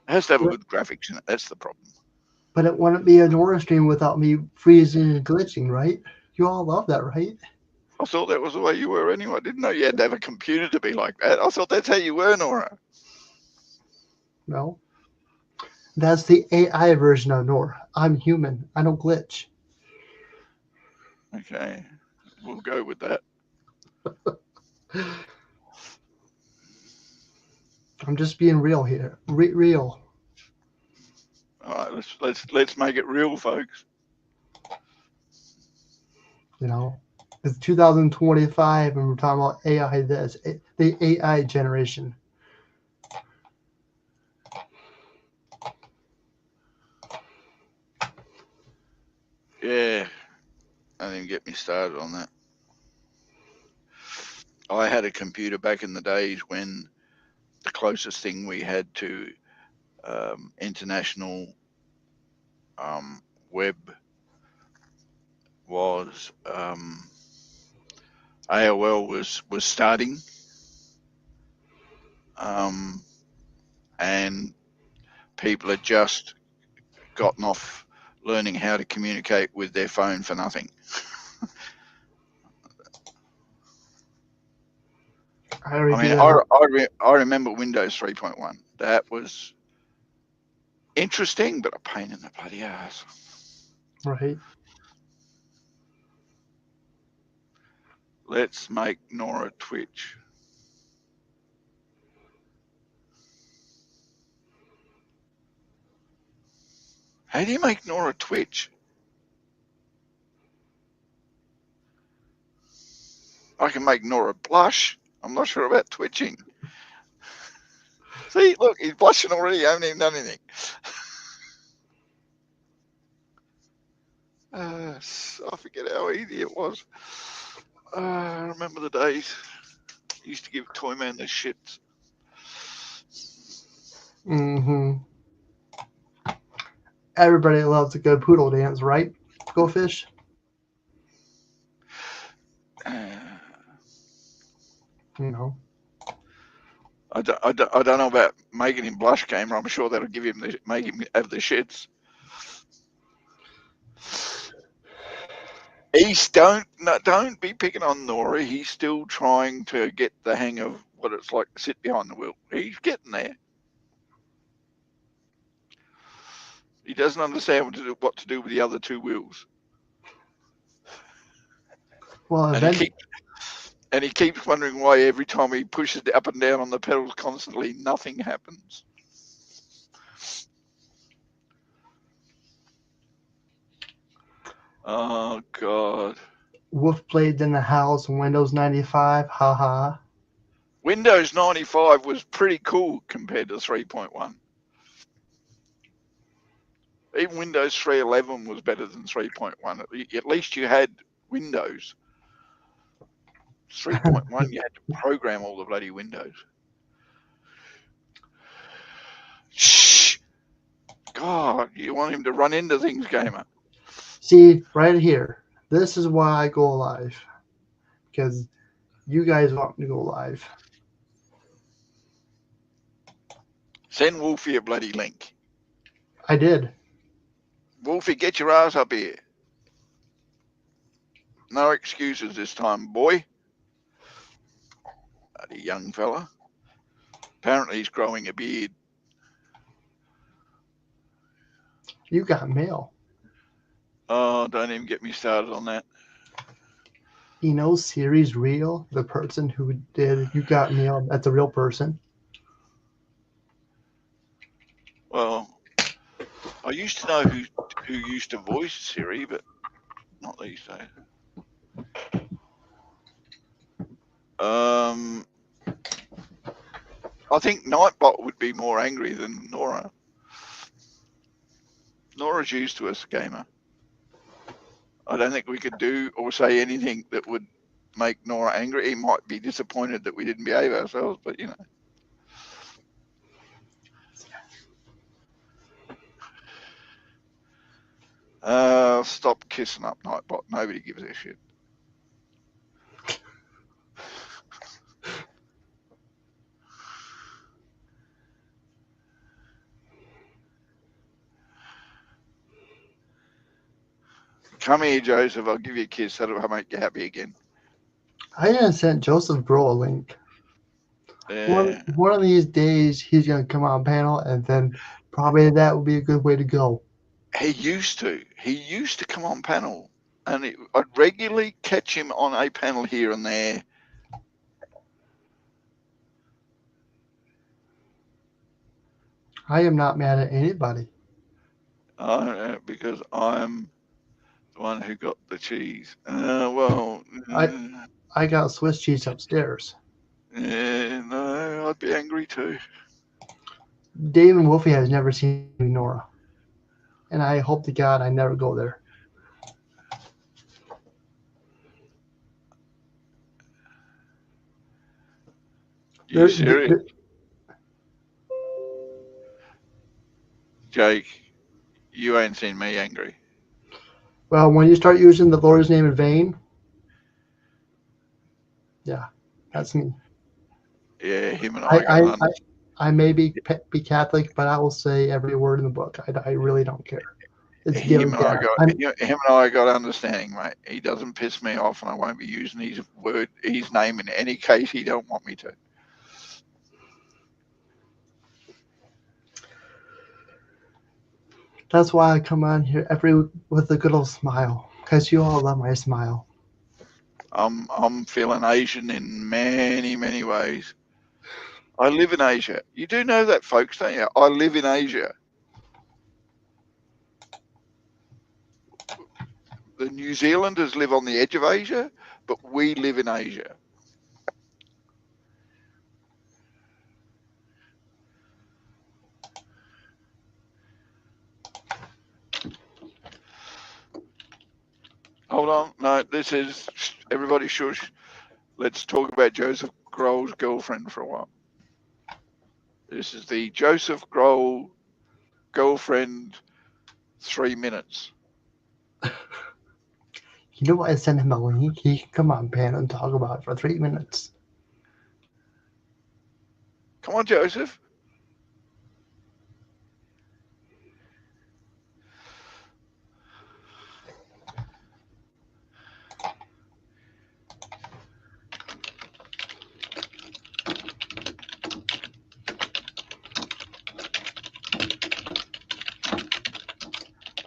It has to have a good graphics in it. That's the problem. But it wouldn't be a N.O.R.A stream without me freezing and glitching, right? You all love that, right? I thought that was the way you were anyway. I didn't know you had to have a computer to be like that. I thought that's how you were, N.O.R.A. No. That's the AI version of N.O.R.A. I'm human. I don't glitch. Okay. We'll go with that. I'm just being real here. Real. All right, let's make it real, folks. It's 2025 and we're talking about AI the AI generation. Yeah. Don't even get me started on that. I had a computer back in the days when the closest thing we had to international web was AOL was starting, and people had just gotten off learning how to communicate with their phone for nothing. I remember Windows 3.1. That was interesting, but a pain in the bloody ass. Right. Let's make N.O.R.A Twitch. How do you make N.O.R.A Twitch? I can make N.O.R.A blush. I'm not sure about twitching. See, look, he's blushing already. I haven't even done anything. I forget how easy it was. I remember the days. Used to give Toyman the shits. Mm-hmm. Everybody loves a good poodle dance, right? Go Fish. I don't know about making him blush, Gamer. I'm sure that'll make him have the shits. Don't be picking on N.O.R.A. He's still trying to get the hang of what it's like to sit behind the wheel. He's getting there. He doesn't understand what to do with the other two wheels. Well, and he keeps wondering why every time he pushes up and down on the pedals constantly, nothing happens. Oh, God. Wolf played in the house, Windows 95, haha. Windows 95 was pretty cool compared to 3.1. Even Windows 3.11 was better than 3.1. At least you had Windows. 3.1, you had to program all the bloody Windows. Shh! God, you want him to run into things, Gamer. See, right here. This is why I go live. Because you guys want me to go live. Send Wolfie a bloody link. I did. Wolfie, get your ass up here. No excuses this time, boy. Bloody young fella. Apparently he's growing a beard. You got mail. Oh, don't even get me started on that. You know Siri's real? The person who did You Got Mail, that's a real person. Well, I used to know who used to voice Siri, but not these days. I think Nightbot would be more angry than N.O.R.A. N.O.R.A's used to us, gamer. I don't think we could do or say anything that would make N.O.R.A angry. He might be disappointed that we didn't behave ourselves, but you know. Stop kissing up, Nightbot. Nobody gives a shit. Come here, Joseph. I'll give you a kiss. That'll make you happy again. I didn't send Joseph Grohl a link. Yeah. One of these days, he's going to come on panel, and then probably that would be a good way to go. He used to come on panel, and I'd regularly catch him on a panel here and there. I am not mad at anybody. Because I'm the one who got the cheese. Well, I got Swiss cheese upstairs. No, I'd be angry too. Dave and Wolfie has never seen N.O.R.A. And I hope to God I never go there. You serious? Jake, you ain't seen me angry. Well, when you start using the Lord's name in vain, yeah, that's me. Yeah, him and I I may be Catholic, but I will say every word in the book. I really don't care. It's him and I got understanding, mate. He doesn't piss me off, and I won't be using his name in any case he don't want me to. That's why I come on here with a good old smile, because you all love my smile. I'm feeling Asian in many, many ways. I live in Asia. You do know that, folks, don't you? I live in Asia. The New Zealanders live on the edge of Asia, but we live in Asia. Hold on. No, this is everybody shush. Let's talk about Joseph Grohl's girlfriend for a while. This is the Joseph Grohl girlfriend 3 minutes. You know what? I sent him a link. He can come on panel and talk about it for 3 minutes. Come on, Joseph.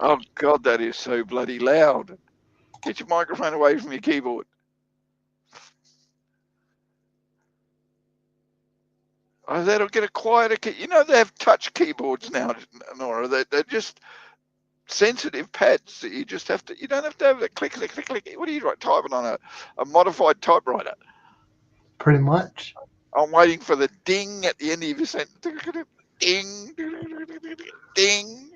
Oh, God, that is so bloody loud. Get your microphone away from your keyboard. Oh, that'll get a quieter key. You know, they have touch keyboards now, N.O.R.A. They're just sensitive pads that you just have to, you don't have to have the click, click, click, click. What are you typing on a modified typewriter? Pretty much. I'm waiting for the ding at the end of your sentence. Ding, ding.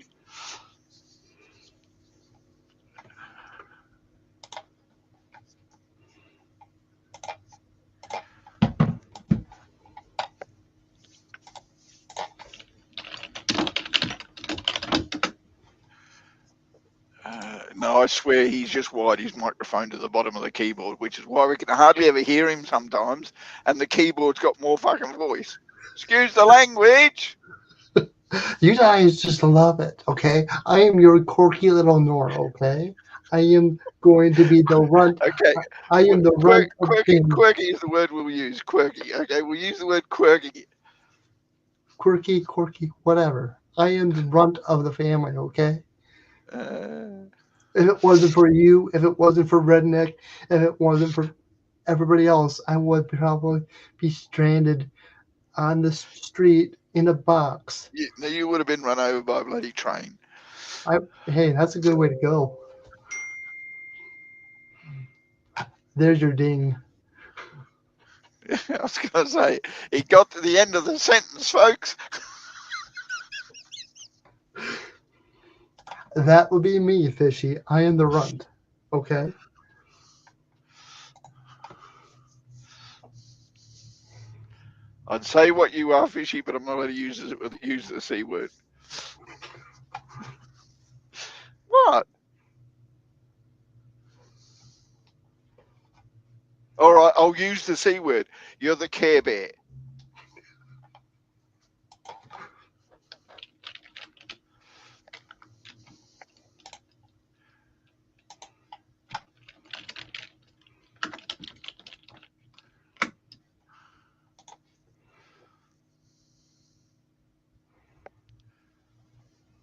No, I swear he's just wired his microphone to the bottom of the keyboard, which is why we can hardly ever hear him sometimes, and the keyboard's got more fucking voice. Excuse the language. You guys just love it, okay? I am your quirky little N.O.R.A, okay? I am going to be the runt. Okay, I am the runt of the family. quirky is the word we'll use. Quirky. Okay, we'll use the word quirky. Quirky, whatever. I am the runt of the family, okay? Uh, If it wasn't for you, if it wasn't for Redneck, if it wasn't for everybody else, I would probably be stranded on the street in a box. you would have been run over by a bloody train. Hey, that's a good way to go. There's your ding. I was going to say, he got to the end of the sentence, folks. That would be me, Fishy. I am the runt. Okay? I'd say what you are, Fishy, but I'm not going to use the C word. What? All right, I'll use the C word. You're the Care Bear.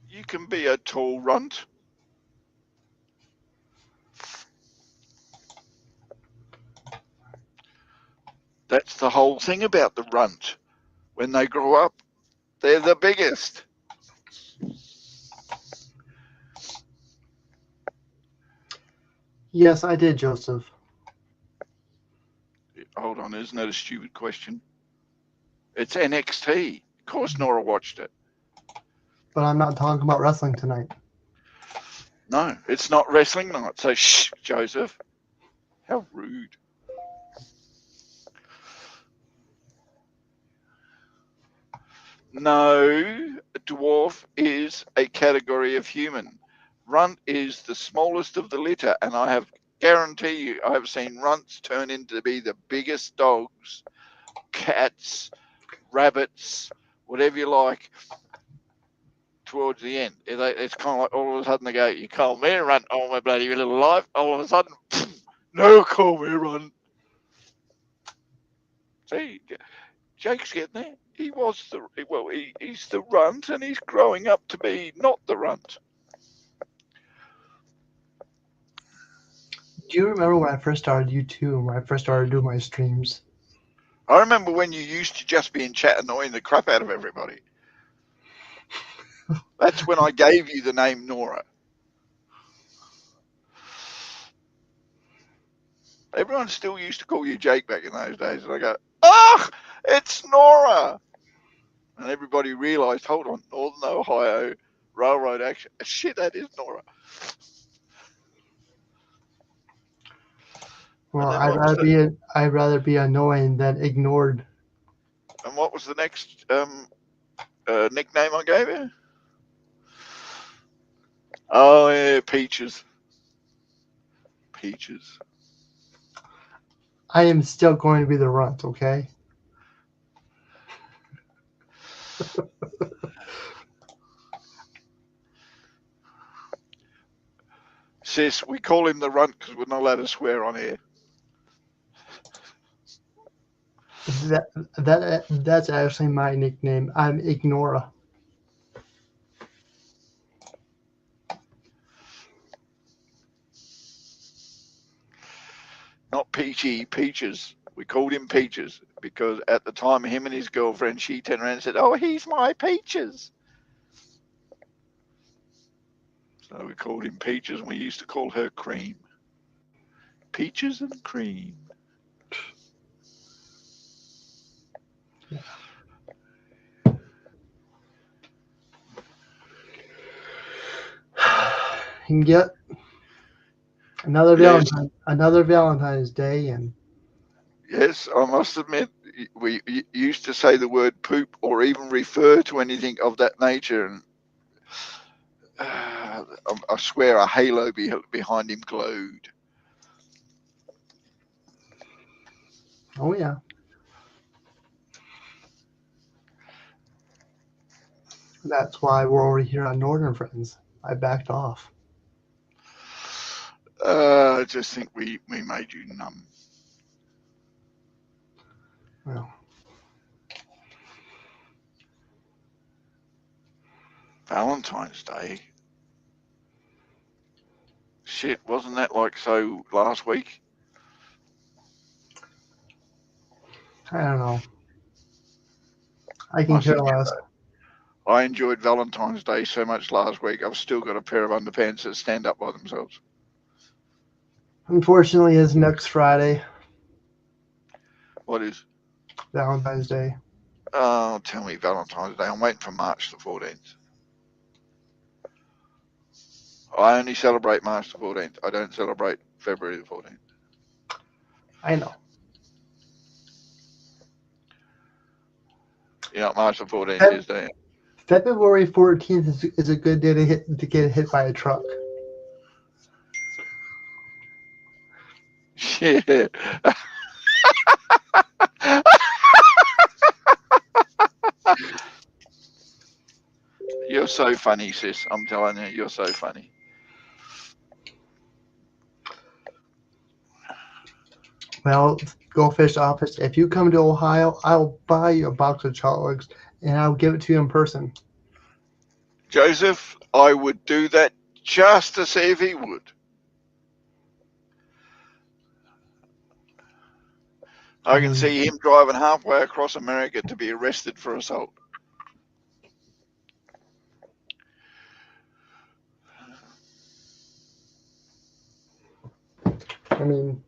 You can be a tall runt. That's the whole thing about the runt. When they grow up, they're the biggest. Yes, I did, Joseph. Hold on, isn't that a stupid question? It's NXT. Of course N.O.R.A watched it. But I'm not talking about wrestling tonight. No, it's not wrestling night. So shh, Joseph. How rude. No, dwarf is a category of human. Runt is the smallest of the litter, and I have guarantee you I have seen runts turn into be the biggest dogs, cats, rabbits, whatever you like, towards the end. It's kind of like all of a sudden they go, you call me a runt all my bloody little life. All of a sudden, no, call me a runt. See, Jake's getting there. He's the runt, and he's growing up to be not the runt. Do you remember when I first started YouTube, when I first started doing my streams? I remember when you used to just be in chat annoying the crap out of everybody. That's when I gave you the name N.O.R.A. Everyone still used to call you Jake back in those days, and I go, "Ah, it's N.O.R.A." And everybody realised, hold on, Northern Ohio Railroad Action. Shit, that is N.O.R.A. Well, And then what was I'd rather be annoying than ignored. and what was the next nickname I gave you? Oh yeah, Peaches. Peaches. I am still going to be the runt, okay? Sis, we call him the runt because we're not allowed to swear on here. That's actually my nickname. I'm Ignora. Not Peachy, Peaches. We called him Peaches because at the time, him and his girlfriend, she turned around and said, "Oh, he's my Peaches." So we called him Peaches, and we used to call her Cream. Peaches and Cream. Yep. Yes, Another Valentine's Day, and yes, I must admit, we used to say the word poop or even refer to anything of that nature, and I swear a halo behind him glowed. oh yeah. That's why we're over here on Northern Friends. I backed off. I just think we made you numb. Well, Valentine's Day. Shit, wasn't that like so last week? I don't know. I I can care think less. I enjoyed Valentine's Day so much last week. I've still got a pair of underpants that stand up by themselves. Unfortunately, it's next Friday, What is? Valentine's Day. Oh, tell me Valentine's Day. I'm waiting for March the 14th. I only celebrate March the 14th. I don't celebrate February the 14th. I know. You know what March the 14th is, don't you? February 14th is a good day to get hit by a truck. Yeah. You're so funny, sis. I'm telling you, you're so funny. Well, Goldfish Office, if you come to Ohio, I'll buy you a box of chocolates and I'll give it to you in person. Joseph, I would do that just to see if he would. I can see him driving halfway across America to be arrested for assault. I mean,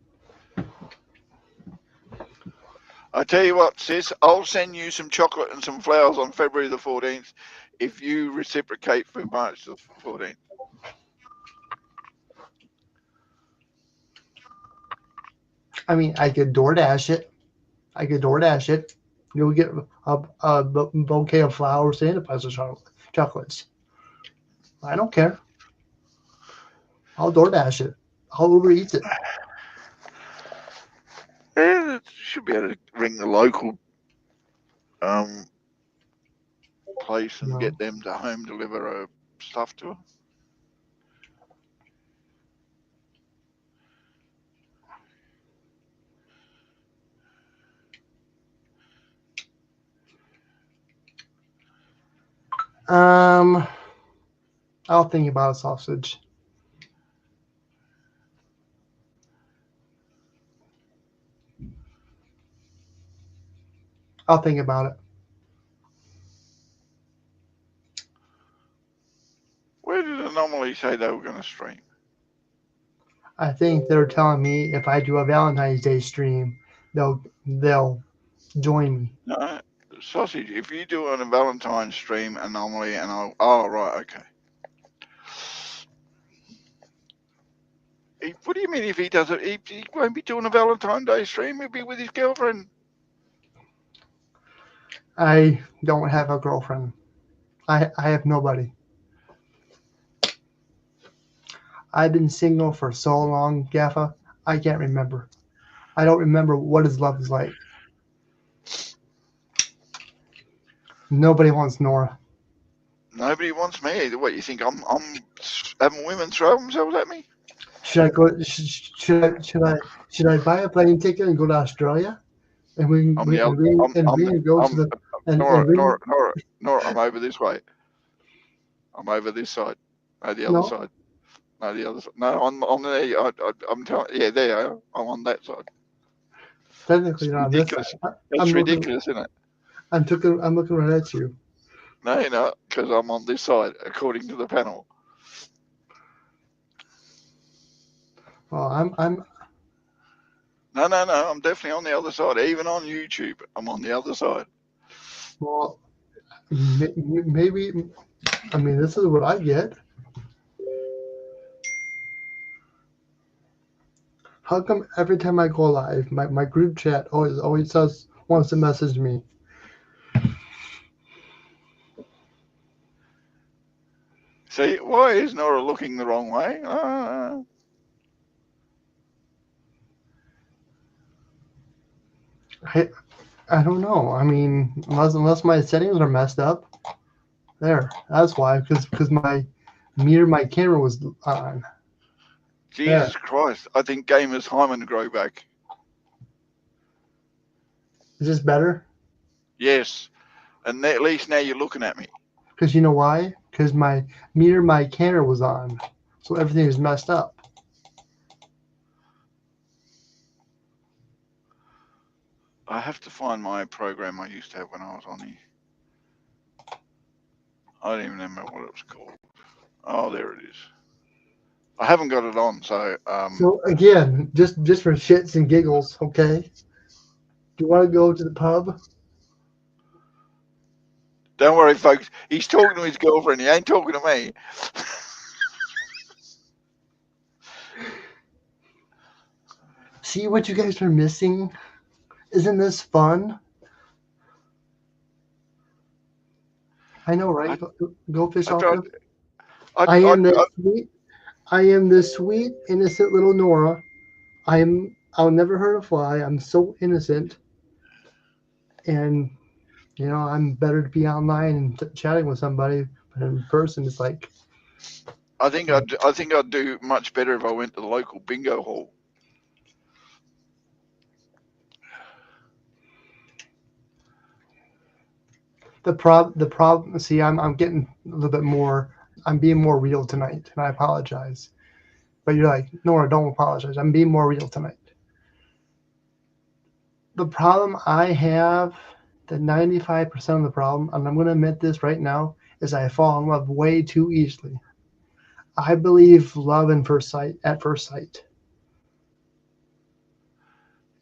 I tell you what, sis, I'll send you some chocolate and some flowers on February the 14th if you reciprocate for March the 14th. I could DoorDash it. You'll get a bouquet of flowers and a bunch of chocolates. I don't care. I'll DoorDash it. I'll Uber Eats it. Yeah, should be able to ring the local um, place and No. get them to home deliver stuff to her. Um, I'll think about a sausage. I'll think about it. Where did Anomaly say they were going to stream? I think they're telling me if I do a Valentine's Day stream, they'll join me. No, Sausage, if you do it on a Valentine's stream, Anomaly, and I'll. Oh, right, okay. What do you mean if he does it? He won't be doing a Valentine's Day stream. He'll be with his girlfriend. I don't have a girlfriend. I have nobody. I've been single for so long, Gaffa. I can't remember. I don't remember what his love is like. Nobody wants N.O.R.A. Nobody wants me either. What, you think I'm having women throw themselves at me? Should I go? Should I buy a plane ticket and go to Australia? And I'm the other. we can go to I'm the and Nora, we Nora, Nora, Nora. I'm over this way. I'm over this side. No, the other no side. No, the other side. No, I'm there. I'm telling. Yeah, there you are. I'm on that side. technically It's not on this side. ridiculous. It's ridiculous, isn't it? I'm looking right at you. No, you're not, because I'm on this side, according to the panel. Well, I'm No, I'm definitely on the other side. Even on YouTube, I'm on the other side. well. Maybe this is what I get. How come every time I go live, my group chat always wants to message me? See, why is Nora looking the wrong way? I don't know. Unless my settings are messed up. There. That's why. Because my camera was on. There. Jesus Christ! I think gamers hymen grow back. Is this better? Yes, and at least now you're looking at me. Because you know why? Because my camera was on, so everything was messed up. I have to find my program I used to have when I was on here. I don't even remember what it was called. Oh, there it is. I haven't got it on, so So again, just for shits and giggles, okay? Do you want to go to the pub? don't worry, folks. He's talking to his girlfriend. He ain't talking to me. See what you guys are missing? Isn't this fun? I know, right? Go fish I off tried. the. I am this sweet, innocent little Nora. I'll never hurt a fly. I'm so innocent, and I'm better to be online and chatting with somebody, but in person, it's like I think I'd do much better if I went to the local bingo hall. the problem. See, I'm getting a little bit more. I'm being more real tonight, and I apologize. But you're like, Nora, don't apologize. I'm being more real tonight. The problem I have, the 95% of the problem, and I'm going to admit this right now, is I fall in love way too easily. I believe love at first sight.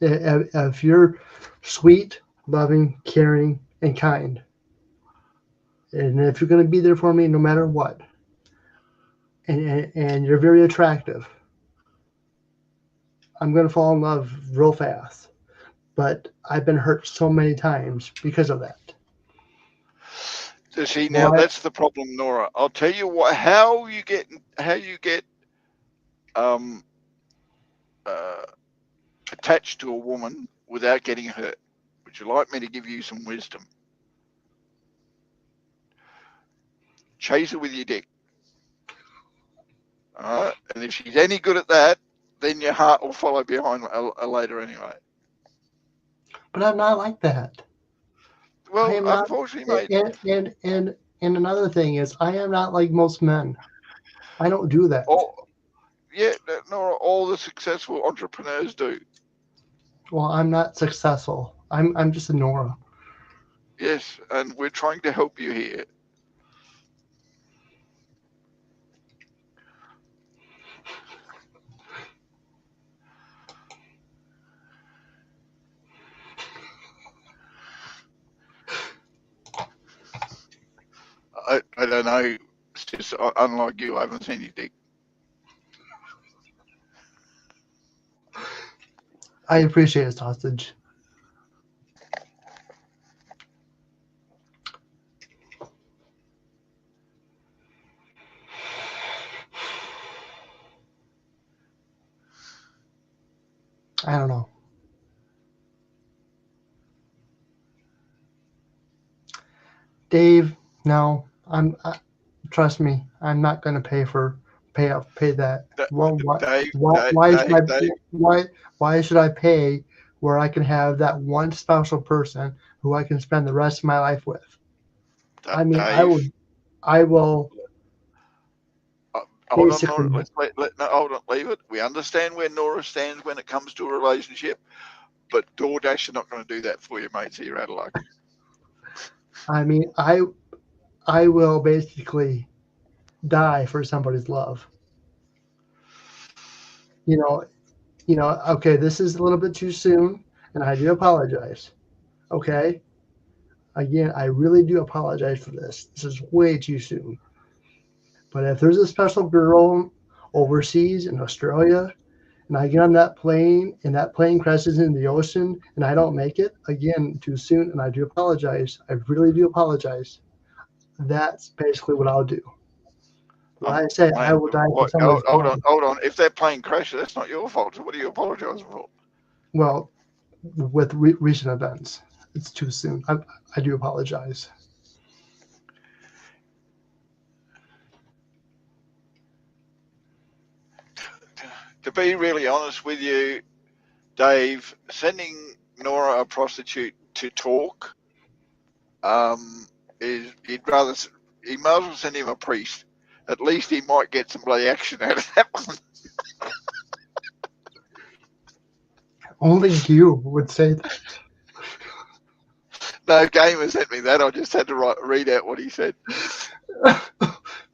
If you're sweet, loving, caring, and kind, and if you're going to be there for me no matter what, and you're very attractive, I'm going to fall in love real fast. But I've been hurt so many times because of that. So see, now Why? that's the problem, Nora. I'll tell you what. How you get um, uh, attached to a woman without getting hurt. Would you like me to give you some wisdom? Chase her with your dick. All right? And if she's any good at that, then your heart will follow behind later anyway. But I'm not like that. I Well, am not. unfortunately, mate. And another thing is, I am not like most men. I don't do that. Yeah, Nora, all the successful entrepreneurs do. Well, I'm not successful. I'm just a Nora. Yes, and we're trying to help you here. I don't know. Sis, unlike you, I haven't seen your dick. I appreciate it, sausage. I don't know. Dave, no, trust me, I'm not going to pay that. Well, Dave, why should I Dave, why should I pay where I can have that one special person who I can spend the rest of my life with? I mean, Dave. I will Hold on, basically. Nora. No, hold on, leave it. We understand where Nora stands when it comes to a relationship, but DoorDash are not going to do that for you, mate. So you're out of luck. I mean, I will basically die for somebody's love. You know. Okay, this is a little bit too soon, and I do apologize. Okay, again, I really do apologize for this. This is way too soon. But if there's a special girl overseas in Australia, and I get on that plane, and that plane crashes into the ocean, and I don't make it, again, too soon, and I do apologize. I really do apologize. That's basically what I'll do. When I say I Mate, will die for somebody's love, hold on. If that plane crashes, that's not your fault. So what are you apologising for? well, with recent events, it's too soon. I do apologize. To be really honest with you, Dave, sending N.O.R.A, a prostitute, to talk is he might as well send him a priest. At least he might get some bloody action out of that one. Only you would say that. No, Gamer sent me that. I just had to read out what he said.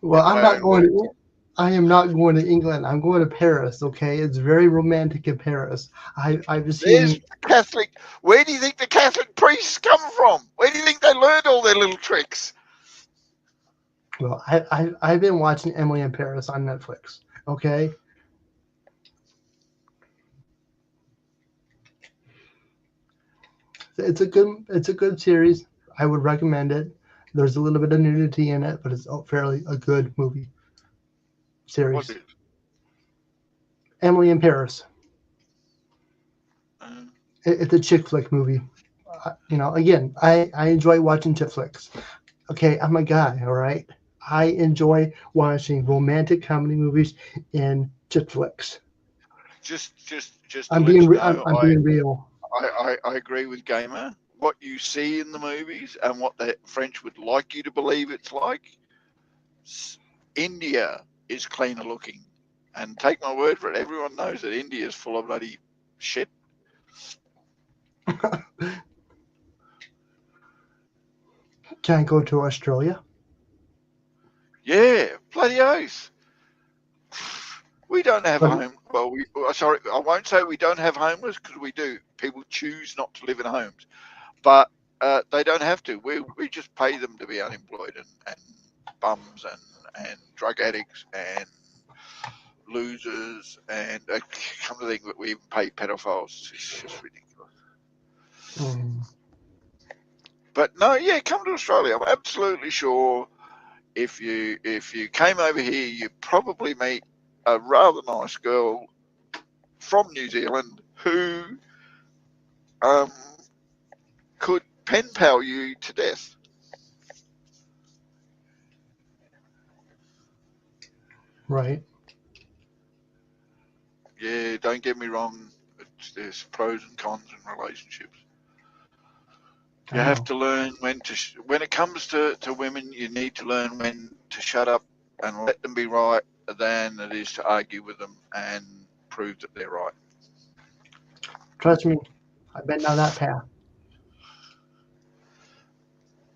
Well, in I'm my not own going words. to. I am not going to England. I'm going to Paris. Okay, it's very romantic in Paris. I've There's seen. Catholic. Where do you think the Catholic priests come from? Where do you think they learned all their little tricks? Well, I've been watching Emily in Paris on Netflix. Okay. It's a good series. I would recommend it. There's a little bit of nudity in it, but it's fairly a good movie What series. is? Emily in Paris. Uh, It's a chick flick movie. Again, I enjoy watching chick flicks. Okay, I'm a guy, all right? I enjoy watching romantic comedy movies and chick flicks. just to I'm let being you I'm, know, I'm being real. I agree with Gamer. What you see in the movies and what the French would like you to believe it's like, India is cleaner looking. And take my word for it, everyone knows that India is full of bloody shit. Can't go to Australia. Yeah, bloody oath. We don't have But home. Well, sorry, I won't say we don't have homeless because we do. People choose not to live in homes, but they don't have to. We just pay them to be unemployed and bums and drug addicts and losers and come to think that we even pay pedophiles. It's just ridiculous. But no, yeah, come to Australia. I'm absolutely sure if you came over here, you'd probably meet a rather nice girl from New Zealand who um, could pen pal you to death. right. Yeah, don't get me wrong. There's pros and cons in relationships. You I have know. to learn when to. When it comes to women, you need to learn when to shut up and let them be right, than it is to argue with them and prove that they're right. Trust me, I've been down that path.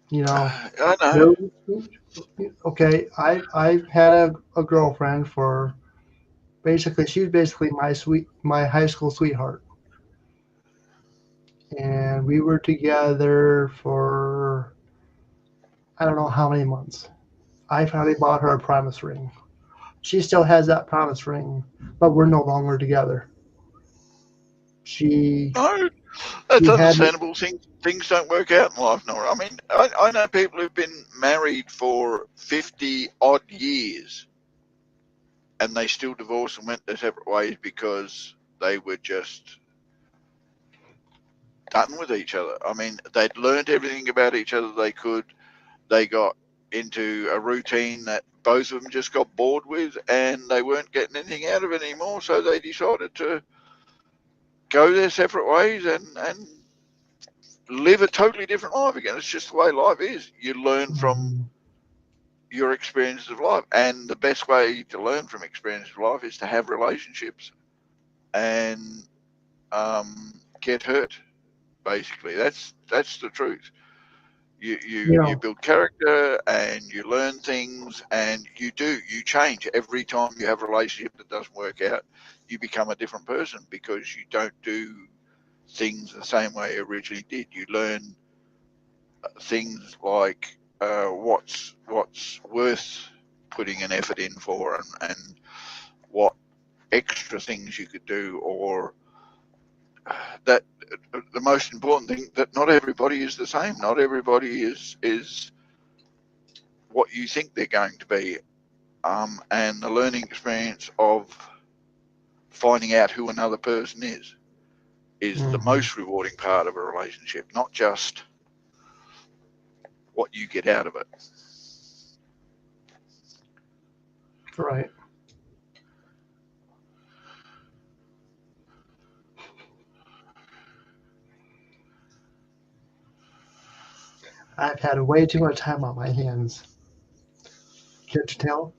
You know, I know. there, okay. I've had a girlfriend for basically she was basically my high school sweetheart, and we were together for I don't know how many months. I finally bought her a promise ring. She still has that promise ring, but we're no longer together. She No, she that's had understandable. Things don't work out in life, Nora. I mean, I know people who've been married for 50 odd years and they still divorced and went their separate ways because they were just done with each other. I mean, they'd learned everything about each other they could. They got into a routine that both of them just got bored with and they weren't getting anything out of it anymore. So they decided to go their separate ways and live a totally different life again. It's just the way life is. You learn from your experiences of life, and the best way to learn from experiences of life is to have relationships and get hurt. Basically, that's the truth. you You know build character and you learn things, and you change every time you have a relationship that doesn't work out. You become a different person because you don't do things the same way you originally did. You learn things like what's worth putting an effort in for, and what extra things you could do, or that the most important thing, that not everybody is the same. Not everybody is what you think they're going to be, and the learning experience of finding out who another person is the mhm, most rewarding part of a relationship, not just what you get out of it. right. I've had way too much time on my hands. Can't you tell?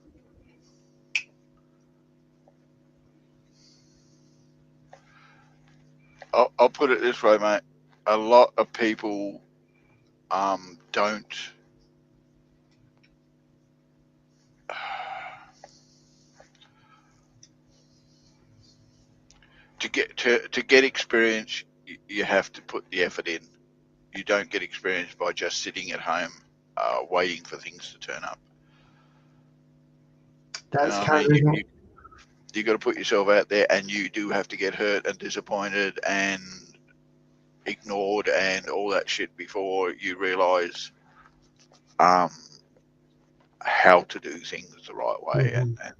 I'll put it this way, mate. A lot of people don't to get experience. You have to put the effort in. You don't get experience by just sitting at home waiting for things to turn up. You That's know what kind I of mean? reason. You got to put yourself out there, and you do have to get hurt and disappointed and ignored and all that shit before you realise how to do things the right way Mhm. and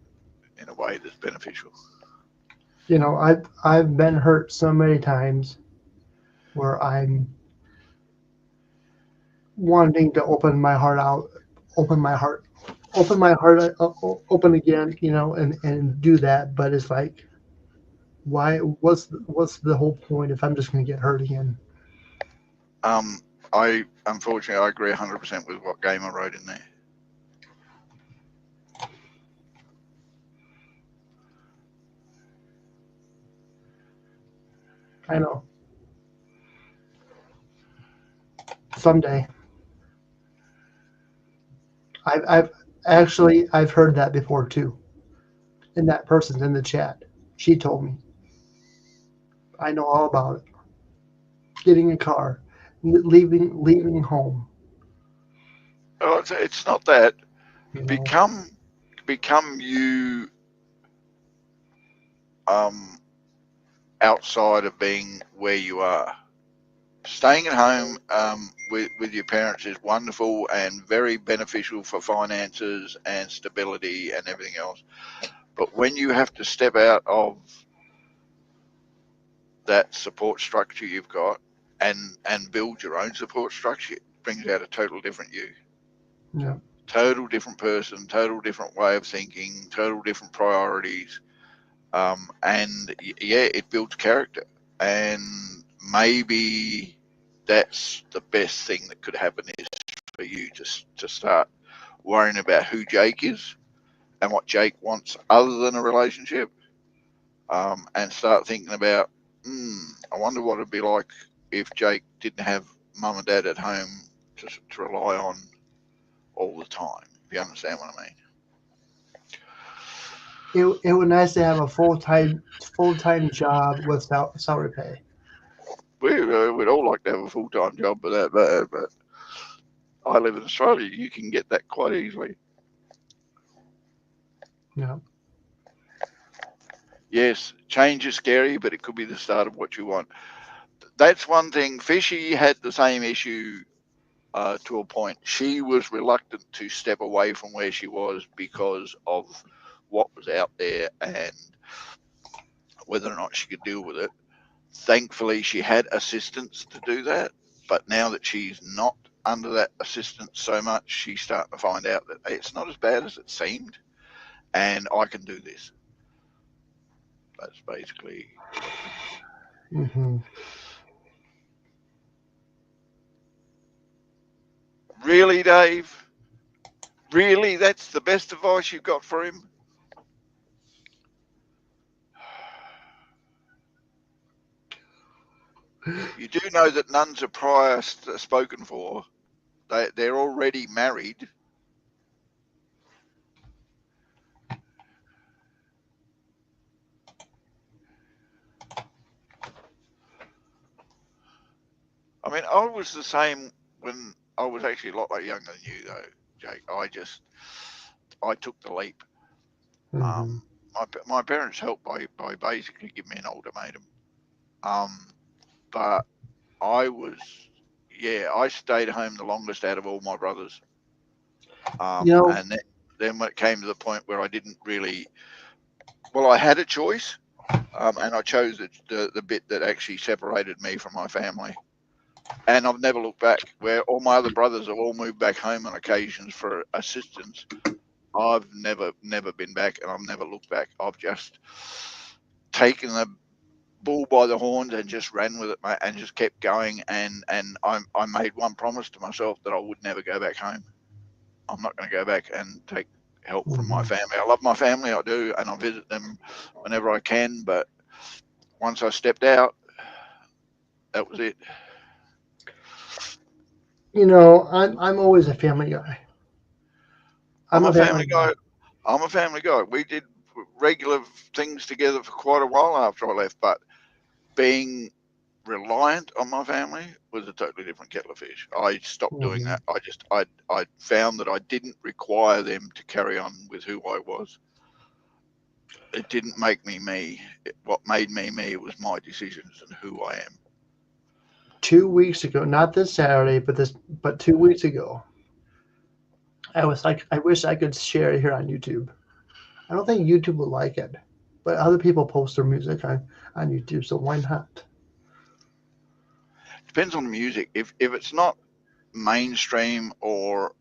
in a way that's beneficial. You know, I've been hurt so many times where I'm wanting to open my heart out, open my heart, open my heart open again, you know, and do that. But it's like, why? What's the whole point if I'm just going to get hurt again? Um, I unfortunately I agree 100% with what Gamer wrote in there. I know. Someday, I've actually I've heard that before too. And that person's in the chat. She told me. I know all about it. Getting a car, leaving home. Oh, it's not that. You know. Become you um, outside of being where you are. Staying at home with your parents is wonderful and very beneficial for finances and stability and everything else. But when you have to step out of that support structure you've got and build your own support structure, it brings out a total different you. Yeah. Total different person, total different way of thinking, total different priorities. And yeah, it builds character. And maybe that's the best thing that could happen is for you to start worrying about who Jake is and what Jake wants other than a relationship, and start thinking about, I wonder what it'd be like if Jake didn't have mum and dad at home to rely on all the time. If you understand what I mean. It would nice to have a full time job without salary pay. We'd all like to have a full time job, but that bad. But I live in Australia. You can get that quite easily. Yeah. Yes, change is scary, but it could be the start of what you want. That's one thing. Fishy had the same issue to a point. She was reluctant to step away from where she was because of what was out there and whether or not she could deal with it. Thankfully, she had assistance to do that. But now that she's not under that assistance so much, she's starting to find out that hey, it's not as bad as it seemed, and I can do this. That's basically what it is. Hmm. Really, Dave? Really? That's the best advice you've got for him? You do know that nuns are prior spoken for. They're already married. I mean, I was the same when I was actually a lot younger than you, though, Jake. I took the leap. Hmm. My parents helped by basically giving me an ultimatum. Um, but I was, yeah, I stayed home the longest out of all my brothers. You know. And then when it came to the point where I didn't really, well, I had a choice, and I chose the bit that actually separated me from my family. And I've never looked back. Where all my other brothers have all moved back home on occasions for assistance, I've never been back, and I've never looked back. I've just taken the bull by the horns and just ran with it, mate, and just kept going. And I made one promise to myself that I would never go back home. I'm not going to go back and take help from my Mhm. family. I love my family, I do, and I visit them whenever I can. But once I stepped out, that was it. You know, I'm always a family guy. I'm I'm a a family family guy. guy. I'm a family guy. We did regular things together for quite a while after I left, but being reliant on my family was a totally different kettle of fish. I stopped doing Hmm. that. I found that I didn't require them to carry on with who I was. It didn't make me me. What made me me was my decisions and who I am. 2 weeks ago, not this Saturday, but 2 weeks ago, I was like, I wish I could share it here on YouTube. I don't think YouTube would like it, but other people post their music on YouTube, so why not? Depends on the music. If it's not mainstream or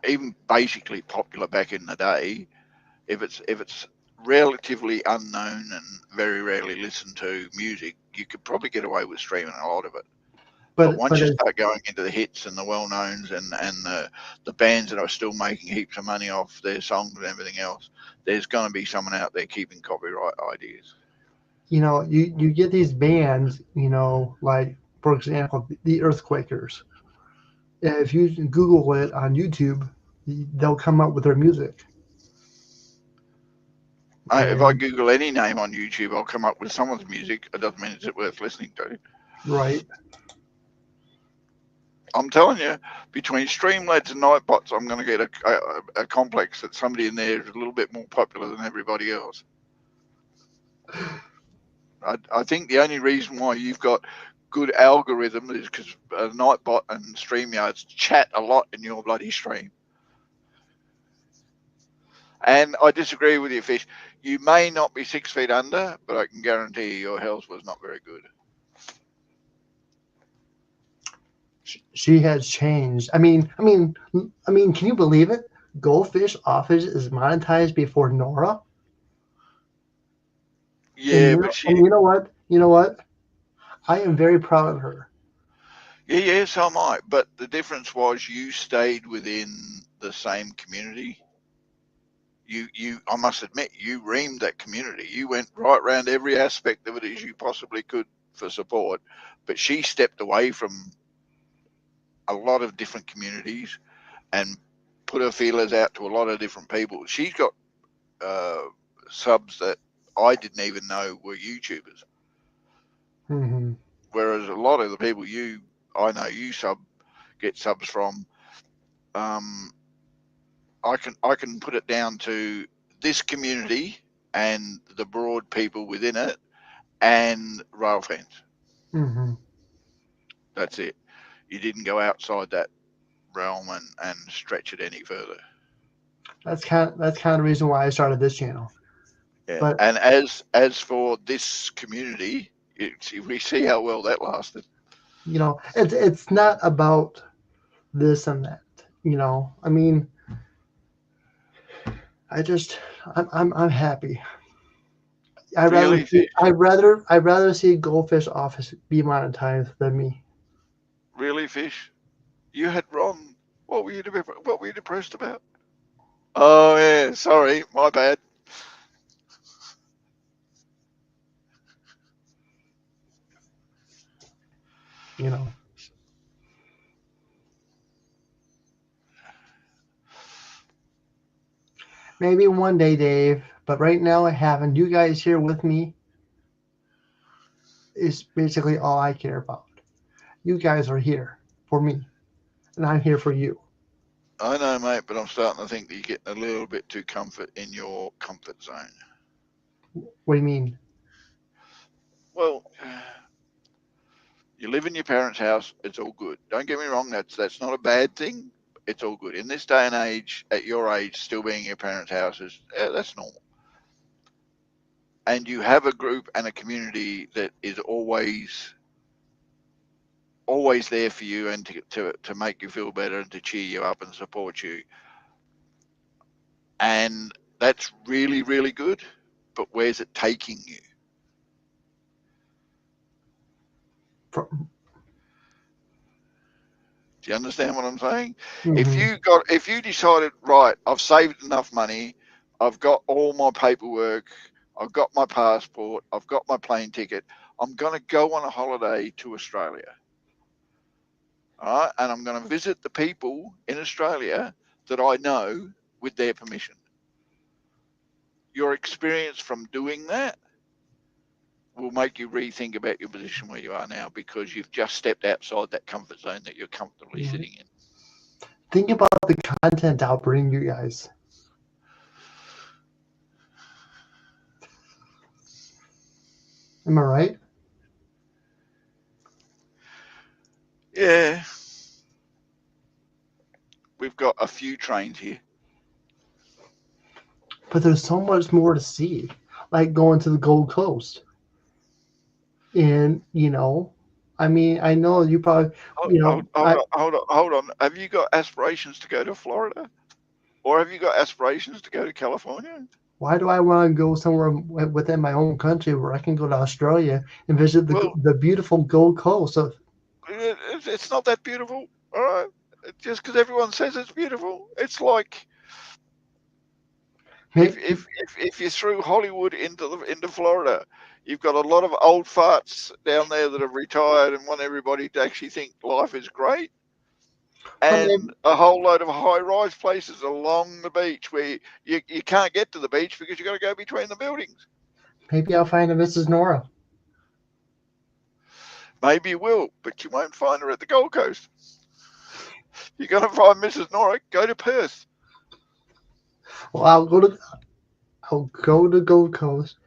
even basically popular back in the day, if it's relatively unknown and very rarely listened to music, you could probably get away with streaming a lot of it. But But once but you it's, start going into the hits and the well knowns and the bands that are still making heaps of money off their songs and everything else, there's going to be someone out there keeping copyright ideas. you get these bands, like for example, the Earthquakers. If you Google it on YouTube, they'll come up with their music. If I And Google any name on YouTube, I'll come up with someone's music. It doesn't mean it's worth listening to. right, I'm telling you, between Streamlabs and Nightbots, I'm going to get a complex that somebody in there is a little bit more popular than everybody else. I think the only reason why you've got good algorithm is because Nightbot and StreamYards chat a lot in your bloody stream. And I disagree with you, Fish. You may not be 6 feet under, but I can guarantee you your health was not very good. she has changed. I mean, can you believe it? Goldfish Office is monetized before Nora, and Yeah, but and you know what? You know what? I am very proud of her. yeah, so am I. But the difference was you stayed within the same community. I must admit, you reamed that community. You went right around every aspect of it as you possibly could for support. But she stepped away from a lot of different communities and put her feelers out to a lot of different people. She's got uh, subs that I didn't even know were YouTubers, Hmm. whereas a lot of the people I know you get subs from. Um, I can put it down to this community and the broad people within it and rail fans. Hmm. That's it. You didn't go outside that realm and stretch it any further. That's kind of the reason why I started this channel. Yeah. But And as for this community, we see how well that lasted. it's not about this and that. I mean, I'm happy. Really, Fish? I'd rather see Goldfish Office be monetized than me. Really, Fish? You had Ron. What were you depressed about? Oh yeah, sorry, my bad. You know, maybe one day, Dave. But right now, having you guys here with me is basically all I care about. You guys are here for me, and I'm here for you. I know, mate, but I'm starting to think that you're getting a little bit too comfort in your comfort zone. What do you mean? Well, you live in your parents' house. It's all good. Don't get me wrong. That's not a bad thing. It's all good in this day and age. At your age, still being in your parents' house that's normal. And you have a group and a community that is always there for you and to make you feel better and to cheer you up and support you. And that's really, really good. but where's it taking you? Do you understand what I'm saying? Mm-hmm. If you decided, right, I've saved enough money, I've got all my paperwork, I've got my passport, I've got my plane ticket, I'm going to go on a holiday to Australia. All right, and I'm going to visit the people in Australia that I know with their permission. Your experience from doing that will make you rethink about your position where you are now, because you've just stepped outside that comfort zone that you're comfortably sitting in. Think about the content I'll bring you guys. Am I right? Yeah. We've got a few trains here. But there's so much more to see, like going to the Gold Coast. And, I mean, I know you probably, Hold on. Have you got aspirations to go to Florida? Or have you got aspirations to go to California? why do I want to go somewhere within my own country where I can go to Australia and visit Well, the beautiful Gold Coast? So it's not that beautiful, all right? Just because everyone says it's beautiful. It's like if you threw Hollywood into Florida, you've got a lot of old farts down there that have retired and want everybody to actually think life is great, and a whole load of high-rise places along the beach where you can't get to the beach because you've got to go between the buildings. maybe I'll find a Mrs. N.O.R.A. Maybe you will, but you won't find her at the Gold Coast. You're going to find Mrs. N.O.R.A, go to Perth. Well, I'll go to Gold Coast.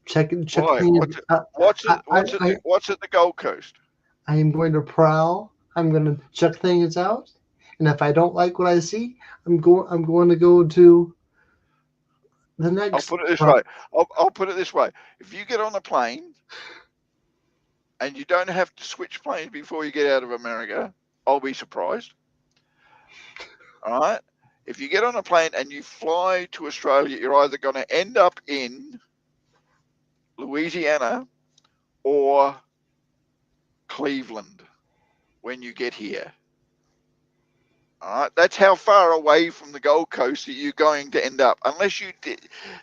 Check Why? things. What's I at the Gold Coast? I am going to prowl. I'm going to check things out, and if I don't like what I see, I'm going to go to the I'll next. put it this way. I'll put it this way. If you get on a plane and you don't have to switch planes before you get out of America, I'll be surprised. All right? If you get on a plane and you fly to Australia, you're either going to end up in Louisiana or Cleveland when you get here. All right, that's how far away from the Gold Coast that you're going to end up, unless you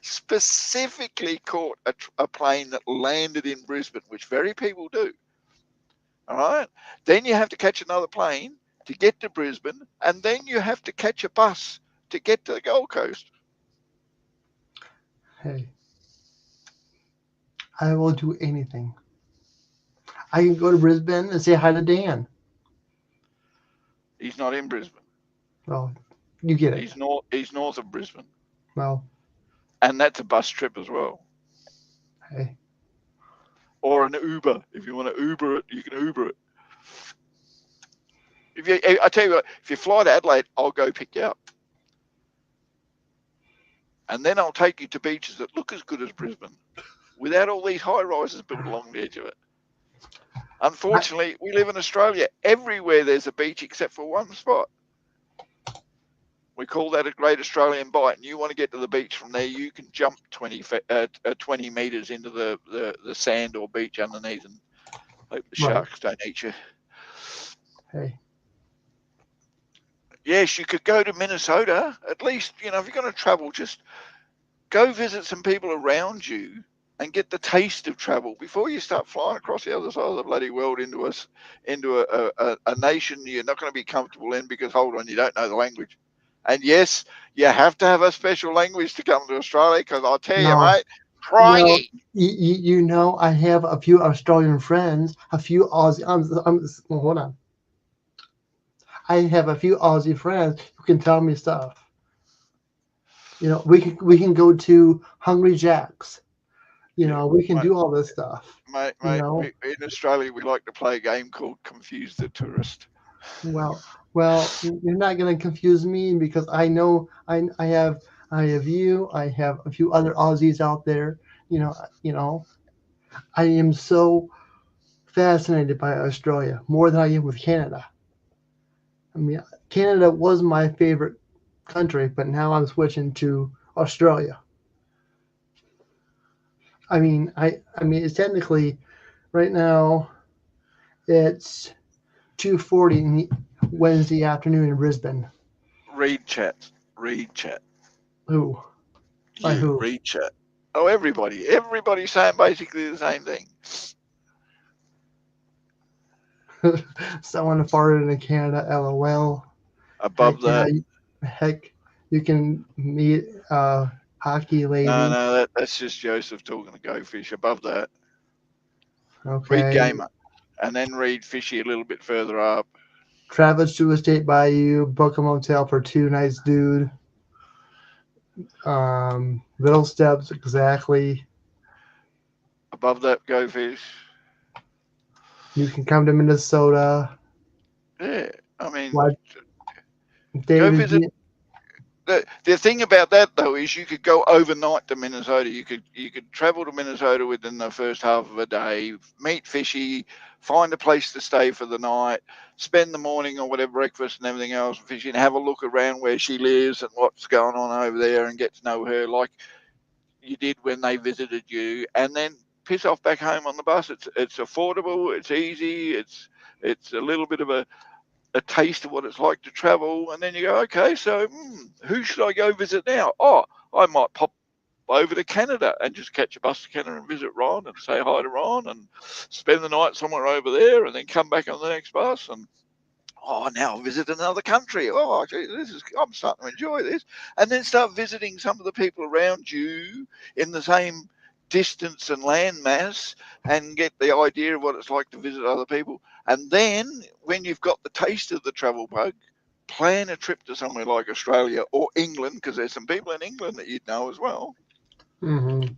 specifically caught a plane that landed in Brisbane, which very people do. All right, then you have to catch another plane to get to Brisbane, and then you have to catch a bus to get to the Gold Coast. Hey, I will do anything. I can go to Brisbane and say hi to Dan. He's not in Brisbane. Well, you get it. He's north of Brisbane. Well, and that's a bus trip as well. hey. Or an Uber. If you want to Uber it, you can Uber it. I tell you what, if you fly to Adelaide, I'll go pick you up. And then I'll take you to beaches that look as good as Brisbane, without all these high rises built along the edge of it. Unfortunately, we live in Australia. Everywhere there's a beach except for one spot. We call that a Great Australian Bight. And you want to get to the beach from there, you can jump 20 meters into the sand or beach underneath and hope the sharks don't eat you. Hey. Yes, you could go to Minnesota. At least, if you're going to travel, just go visit some people around you and get the taste of travel before you start flying across the other side of the bloody world into a nation you're not going to be comfortable in because, hold on, you don't know the language. And yes, you have to have a special language to come to Australia because I'll tell you, mate, try it. I have a few Australian friends, a few Aussie. Hold on. I have a few Aussie friends who can tell me stuff. We can go to Hungry Jack's. We can do all this stuff. Mate, in Australia, we like to play a game called Confuse the Tourist. Well, you're not going to confuse me because I know I have you. I have a few other Aussies out there. I am so fascinated by Australia more than I am with Canada. I mean, Canada was my favorite country, but now I'm switching to Australia. I mean, it's technically right now it's 2:40 Wednesday afternoon in Brisbane. Read chat. Read chat. Who? By You who? read chat. Oh, everybody. Everybody's saying basically the same thing. Someone farted in Canada. LOL. Above Heck yeah. that. Heck, you can meet hockey No, lady. no, that's just Joseph talking to Go Fish. Above that. Read Okay. Gamer. And then read Fishy a little bit further up. Travis to a state bayou. Book a motel for 2 nights, dude. Little steps exactly. Above that, Go Fish. You can come to Minnesota. Yeah. I mean, What go David? visit. The thing about that though is you could go overnight to Minnesota. You could travel to Minnesota within the first half of a day, meet Fishy, find a place to stay for the night, spend the morning or whatever breakfast and everything else with Fishy, and have a look around where she lives and what's going on over there, and get to know her like you did when they visited you, and then piss off back home on the bus. It's affordable, it's easy, it's a little bit of a taste of what it's like to travel, and then you go, okay, so who should I go visit now? Oh, I might pop over to Canada and just catch a bus to Canada and visit Ron and say hi to Ron and spend the night somewhere over there, and then come back on the next bus and now I'll visit another country. Oh, gee, I'm starting to enjoy this, and then start visiting some of the people around you in the same distance and landmass, and get the idea of what it's like to visit other people. And then when you've got the taste of the travel bug, plan a trip to somewhere like Australia or England, because there's some people in England that you'd know as well. Mm-hmm.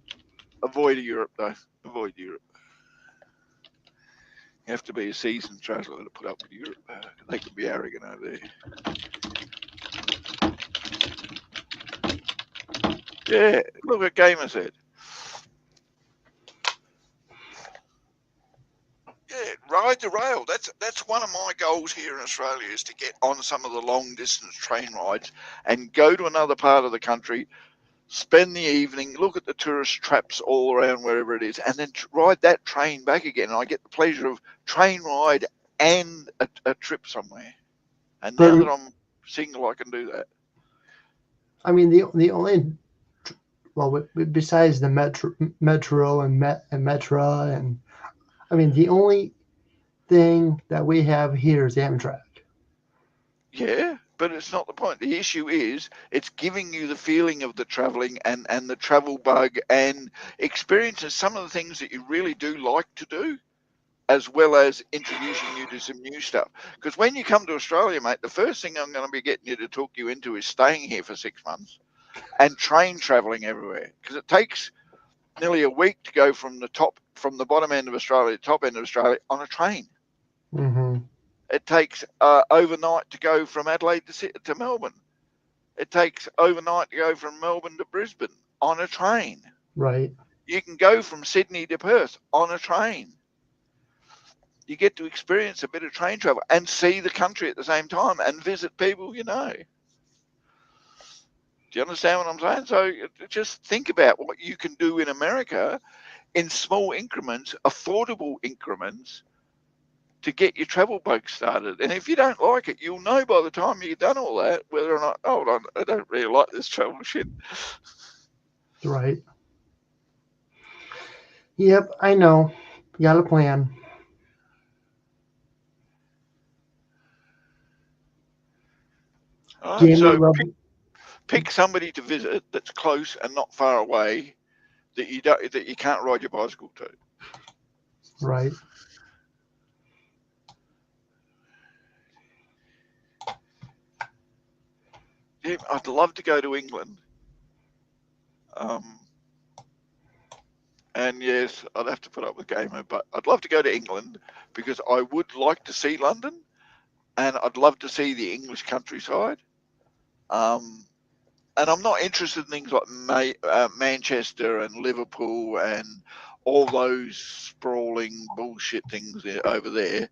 Avoid Europe though. Avoid Europe. You have to be a seasoned traveller to put up with Europe. They can be arrogant over there. Yeah, look what Gamer said. Yeah, ride the rail. That's one of my goals here in Australia, is to get on some of the long distance train rides and go to another part of the country, spend the evening, look at the tourist traps all around wherever it is, and then ride that train back again. And I get the pleasure of train ride and a trip somewhere. And now that But I'm single, I can do that. I mean, the only besides the metro and Metra, and I mean the only thing that we have here is Amtrak. Yeah, but it's not the point. The issue is it's giving you the feeling of the traveling and the travel bug, and experiences some of the things that you really do like to do, as well as introducing you to some new stuff. Because when you come to Australia, mate, the first thing I'm going to be getting you to talk you into is staying here for 6 months and train traveling everywhere. Because it takes nearly a week to go from the bottom end of Australia to top end of Australia on a train. Mm-hmm. It takes overnight to go from Adelaide to Melbourne. It takes overnight to go from Melbourne to Brisbane on a train. Right. You can go from Sydney to Perth on a train. You get to experience a bit of train travel and see the country at the same time and visit people you know. Do you understand what I'm saying? So just think about what you can do in America in small increments, affordable increments, to get your travel bug started. And if you don't like it, you'll know by the time you've done all that whether or not, hold on, I don't really like this travel shit. Right. Yep, I know. You got a plan. All right, Gamer so love. pick somebody to visit that's close and not far away, that you can't ride your bicycle to. Right. Yeah, I'd love to go to England. And yes, I'd have to put up with Gamer, but I'd love to go to England because I would like to see London, and I'd love to see the English countryside. And I'm not interested in things like Manchester and Liverpool and all those sprawling bullshit things over there.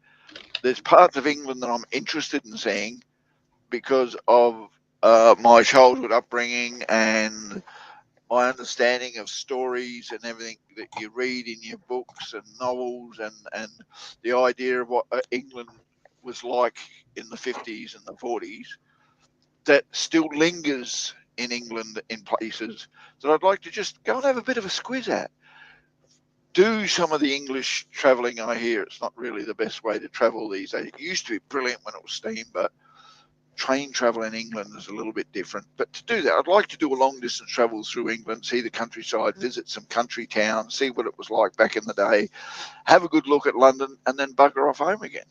There's parts of England that I'm interested in seeing because of my childhood upbringing and my understanding of stories and everything that you read in your books and novels, and the idea of what England was like in the 50s and the 40s, that still lingers in England in places that I'd like to just go and have a bit of a squiz at. Do some of the English travelling. I hear it's not really the best way to travel these days. It used to be brilliant when it was steam, but train travel in England is a little bit different. But to do that, I'd like to do a long distance travel through England, see the countryside, visit some country towns, see what it was like back in the day, have a good look at London, and then bugger off home again.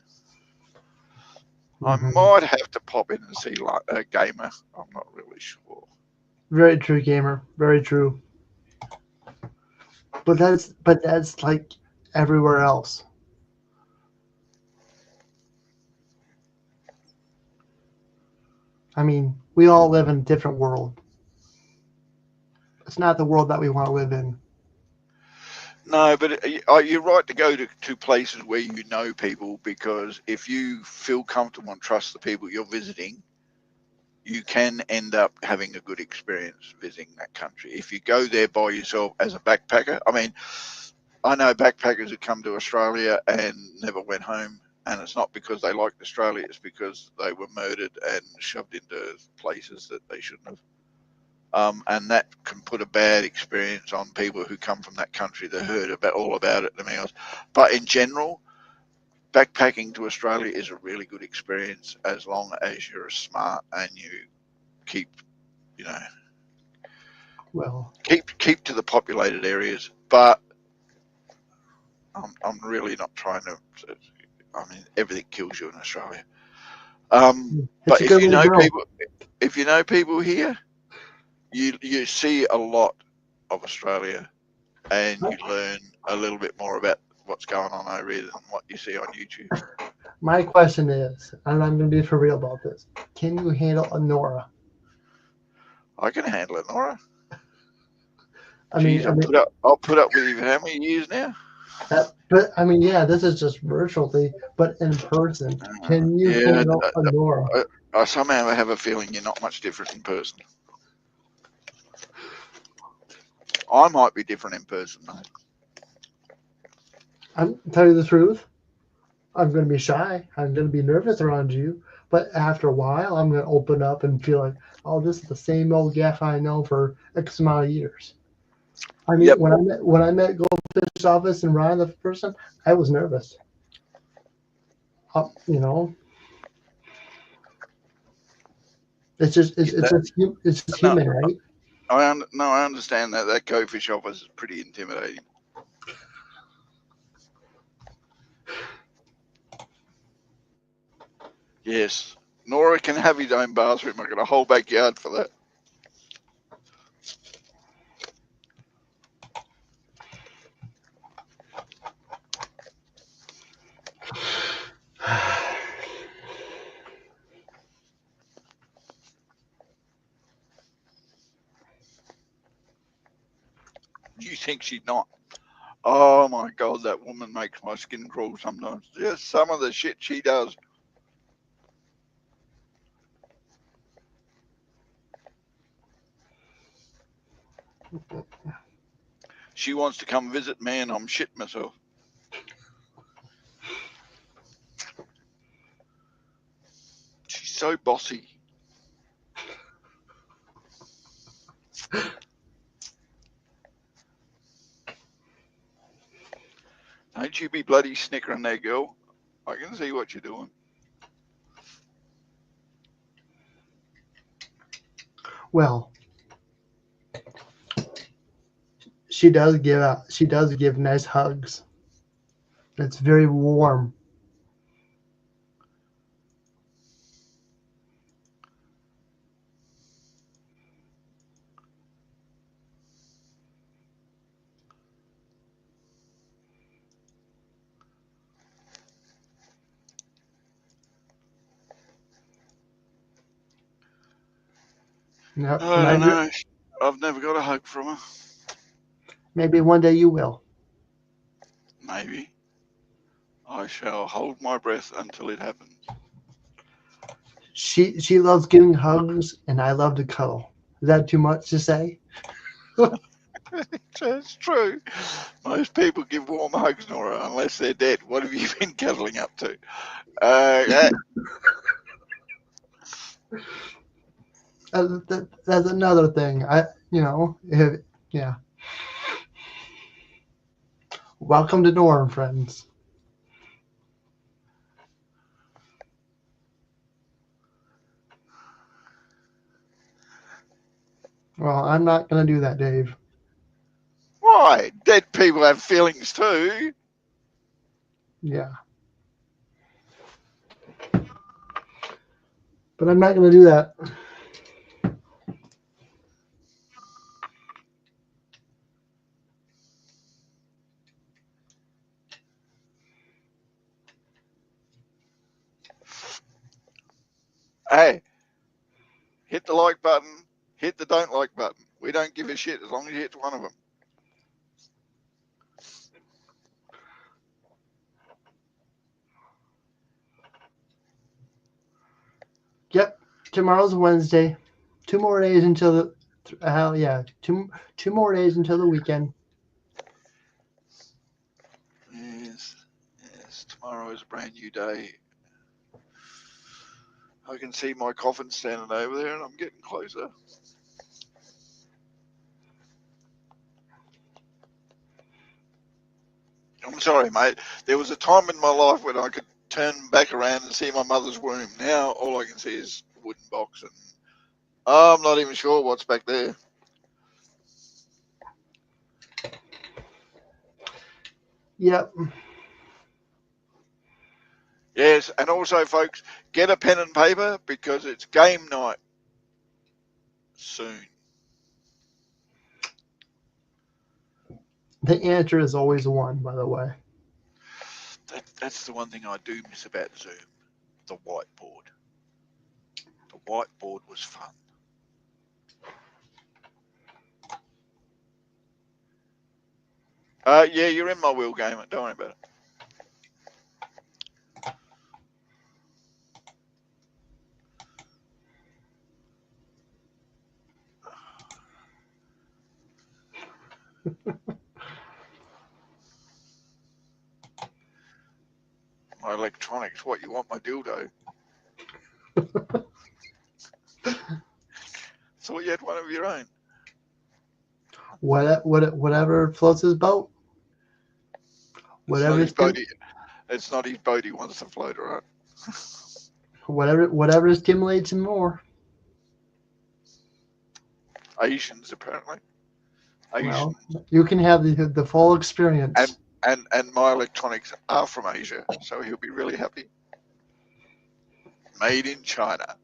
I might have to pop in and see a Gamer. I'm not really sure. Very true, Gamer. Very true. But that's like everywhere else. I mean, we all live in a different world. It's not the world that we want to live in. No, but you're right to go to places where you know people, because if you feel comfortable and trust the people you're visiting, you can end up having a good experience visiting that country. If you go there by yourself as a backpacker, I mean, I know backpackers who come to Australia and never went home, and it's not because they liked Australia, it's because they were murdered and shoved into places that they shouldn't have. And that can put a bad experience on people who come from that country that heard all about it and everything else. But in general, backpacking to Australia is a really good experience as long as you're smart and you keep to the populated areas. But I'm really not trying to. I mean, everything kills you in Australia. But if you know people here, you see a lot of Australia, and you learn a little bit more about what's going on over here than what you see on YouTube. My question is, and I'm going to be for real about this: can you handle a N.O.R.A? I can handle a N.O.R.A. I'll put up with you for how many years now? But I mean, yeah, this is just virtually, but in person, can you handle a N.O.R.A? I somehow have a feeling you're not much different in person. I might be different in person, though. I'm tell you the truth. I'm going to be shy. I'm going to be nervous around you. But after a while, I'm going to open up and feel like, oh, this is the same old gaff I know for X amount of years. I mean, when I met Goldfish Office and Ryan the person, I was nervous. It's just human, right? I understand that. That Goldfish Office is pretty intimidating. Yes, N.O.R.A can have his own bathroom. I've got a whole backyard for that. You think she's not? Oh my God, that woman makes my skin crawl sometimes. Just some of the shit she does. She wants to come visit me and I'm shitting myself. She's so bossy. Don't you be bloody snickering there, girl. I can see what you're doing. Well, she does give nice hugs. It's very warm. I don't know. I've never got a hug from her. Maybe one day you will. Maybe. I shall hold my breath until it happens. She loves giving hugs, and I love to cuddle. Is that too much to say? It's true. Most people give warm hugs, N.O.R.A, unless they're dead. What have you been cuddling up to? That's another thing. Yeah. Welcome to N.O.R.A, friends. Well, I'm not going to do that, Dave. Why? Dead people have feelings too. Yeah. But I'm not going to do that. Hey, hit the like button, hit the don't like button. We don't give a shit as long as you hit one of them. Yep. Tomorrow's Wednesday. 2 more days until the hell yeah. Two more days until the weekend. Yes. Tomorrow is a brand new day. I can see my coffin standing over there, and I'm getting closer. I'm sorry, mate. There was a time in my life when I could turn back around and see my mother's womb. Now all I can see is a wooden box, and I'm not even sure what's back there. Yep. Yes, and also, folks, get a pen and paper because it's game night soon. The answer is always one, by the way. That's the one thing I do miss about Zoom, the whiteboard. The whiteboard was fun. Yeah, you're in my wheel game. Don't worry about it. My electronics. What, you want my dildo? Thought you had one of your own. Whatever floats his boat. Whatever It's not his boat he wants to float, right? whatever stimulates him more. Asians, apparently. Well, you can have the full experience. And my electronics are from Asia, so he'll be really happy. Made in China.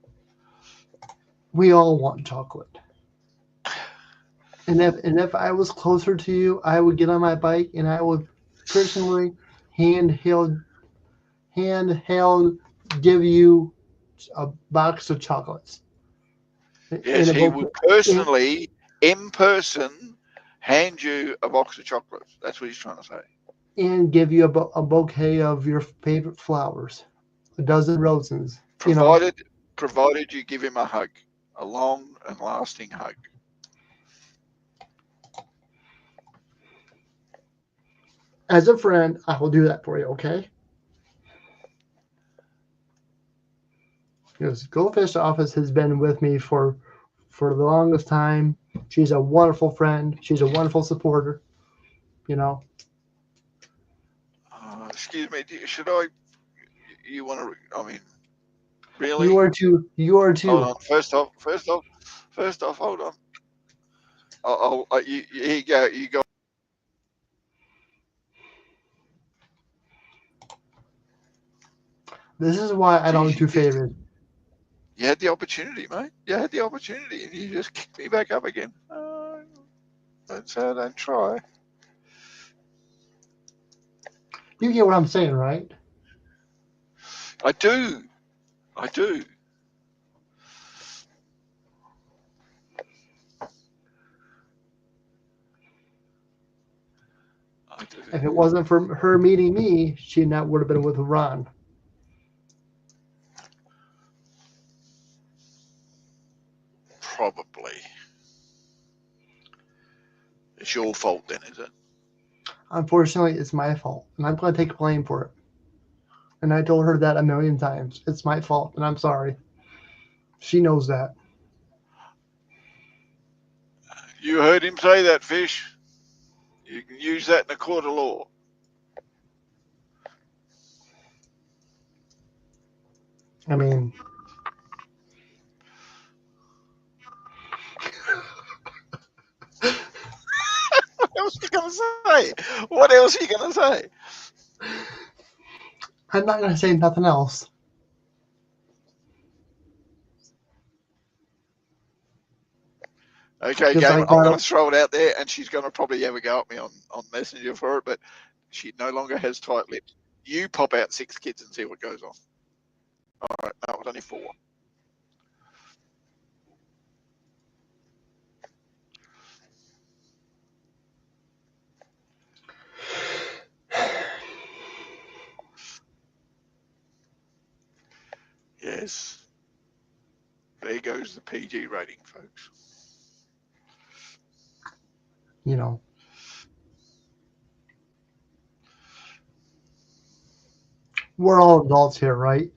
We all want chocolate. And if I was closer to you, I would get on my bike and I would personally handheld give you a box of chocolates. Yes, he would personally, in person, hand you a box of chocolates. That's what he's trying to say. And give you a bouquet of your favorite flowers, a dozen roses. Provided you give him a hug, a long and lasting hug. As a friend, I will do that for you, okay? Because Goldfish Office has been with me for the longest time. She's a wonderful friend. She's a wonderful supporter. You know. Excuse me. Should I? You want to? I mean, really? You are too. Hold on. First off, hold on. Here you go. You go. This is why I don't do favors. You had the opportunity, mate. You had the opportunity, and you just kicked me back up again. Don't try. You get what I'm saying, right? I do. If it wasn't for her meeting me, she not would have been with Ron. Probably. It's your fault then, is it? Unfortunately, it's my fault, and I'm going to take blame for it. And I told her that a million times. It's my fault, and I'm sorry. She knows that. You heard him say that, Fish. You can use that in a court of law. I mean, What else are you going to say? What else are you going to say? I'm not going to say nothing else. Okay, Because Game, I I'm got going it. to throw it out there, and she's going to probably have a go at me on Messenger for it, but she no longer has tight lips. You pop out 6 kids and see what goes on. All right, no, it was only 4. Yes. There goes the PG rating, folks. You know. We're all adults here, right?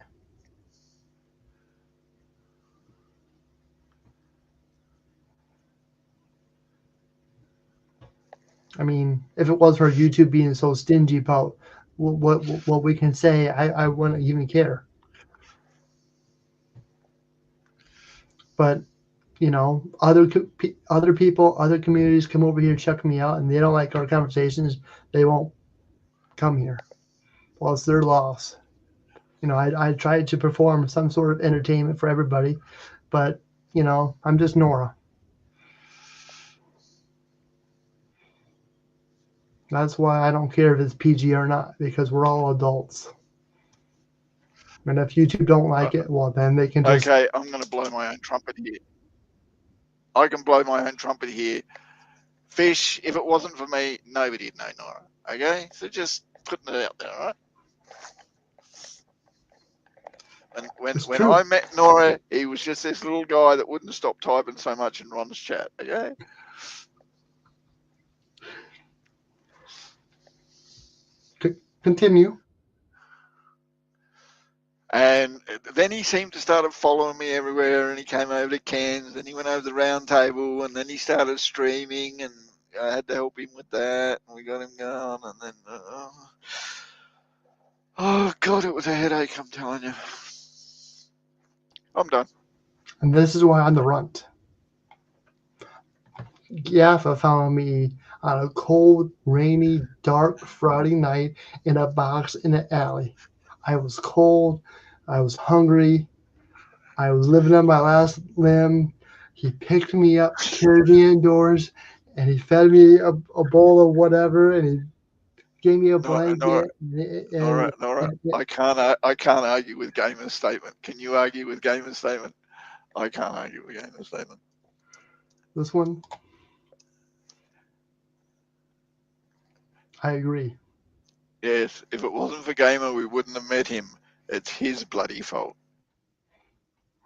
I mean, if it was for YouTube being so stingy about what we can say, I wouldn't even care. But you know, other people, other communities come over here, check me out, and they don't like our conversations. They won't come here. Well, it's their loss. You know, I tried to perform some sort of entertainment for everybody, but you know, I'm just N.O.R.A. That's why I don't care if it's PG or not, because we're all adults. And if YouTube don't like it, well, then they can just. Okay, I'm going to blow my own trumpet here. I can blow my own trumpet here. Fish, if it wasn't for me, nobody'd know N.O.R.A. Okay? So just putting it out there, all right? And when I met N.O.R.A, he was just this little guy that wouldn't stop typing so much in Ron's chat, okay? Continue. And then he seemed to start following me everywhere, and he came over to Cairns, and he went over to the round table, and then he started streaming, and I had to help him with that, and we got him going, and then, oh, God, it was a headache, I'm telling you. I'm done. And this is why I'm the runt. Gaffa found me on a cold, rainy, dark Friday night in a box in an alley. I was cold. I was hungry. I was living on my last limb. He picked me up, carried me indoors, and he fed me a bowl of whatever, and he gave me a blanket. N.O.R.A, I can't argue with Gamer's statement. Can you argue with Gamer's statement? I can't argue with Gamer's statement. This one, I agree. Yes, if it wasn't for Gamer, we wouldn't have met him. It's his bloody fault.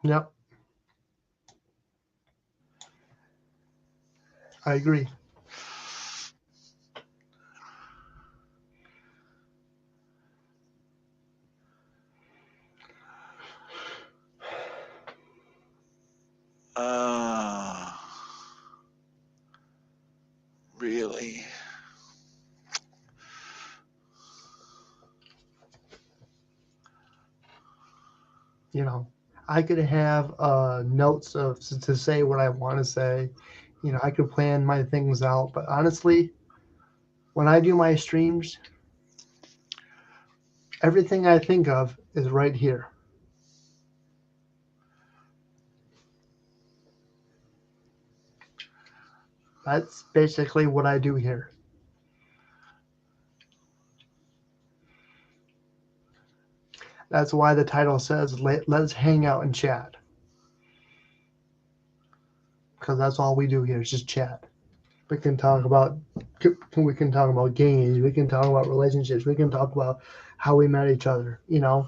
Yep. I agree. Really? You know, I could have notes to say what I want to say. You know, I could plan my things out. But honestly, when I do my streams, everything I think of is right here. That's basically what I do here. That's why the title says, let's hang out and chat. Because that's all we do here is just chat. We can talk about games. We can talk about relationships. We can talk about how we met each other. You know,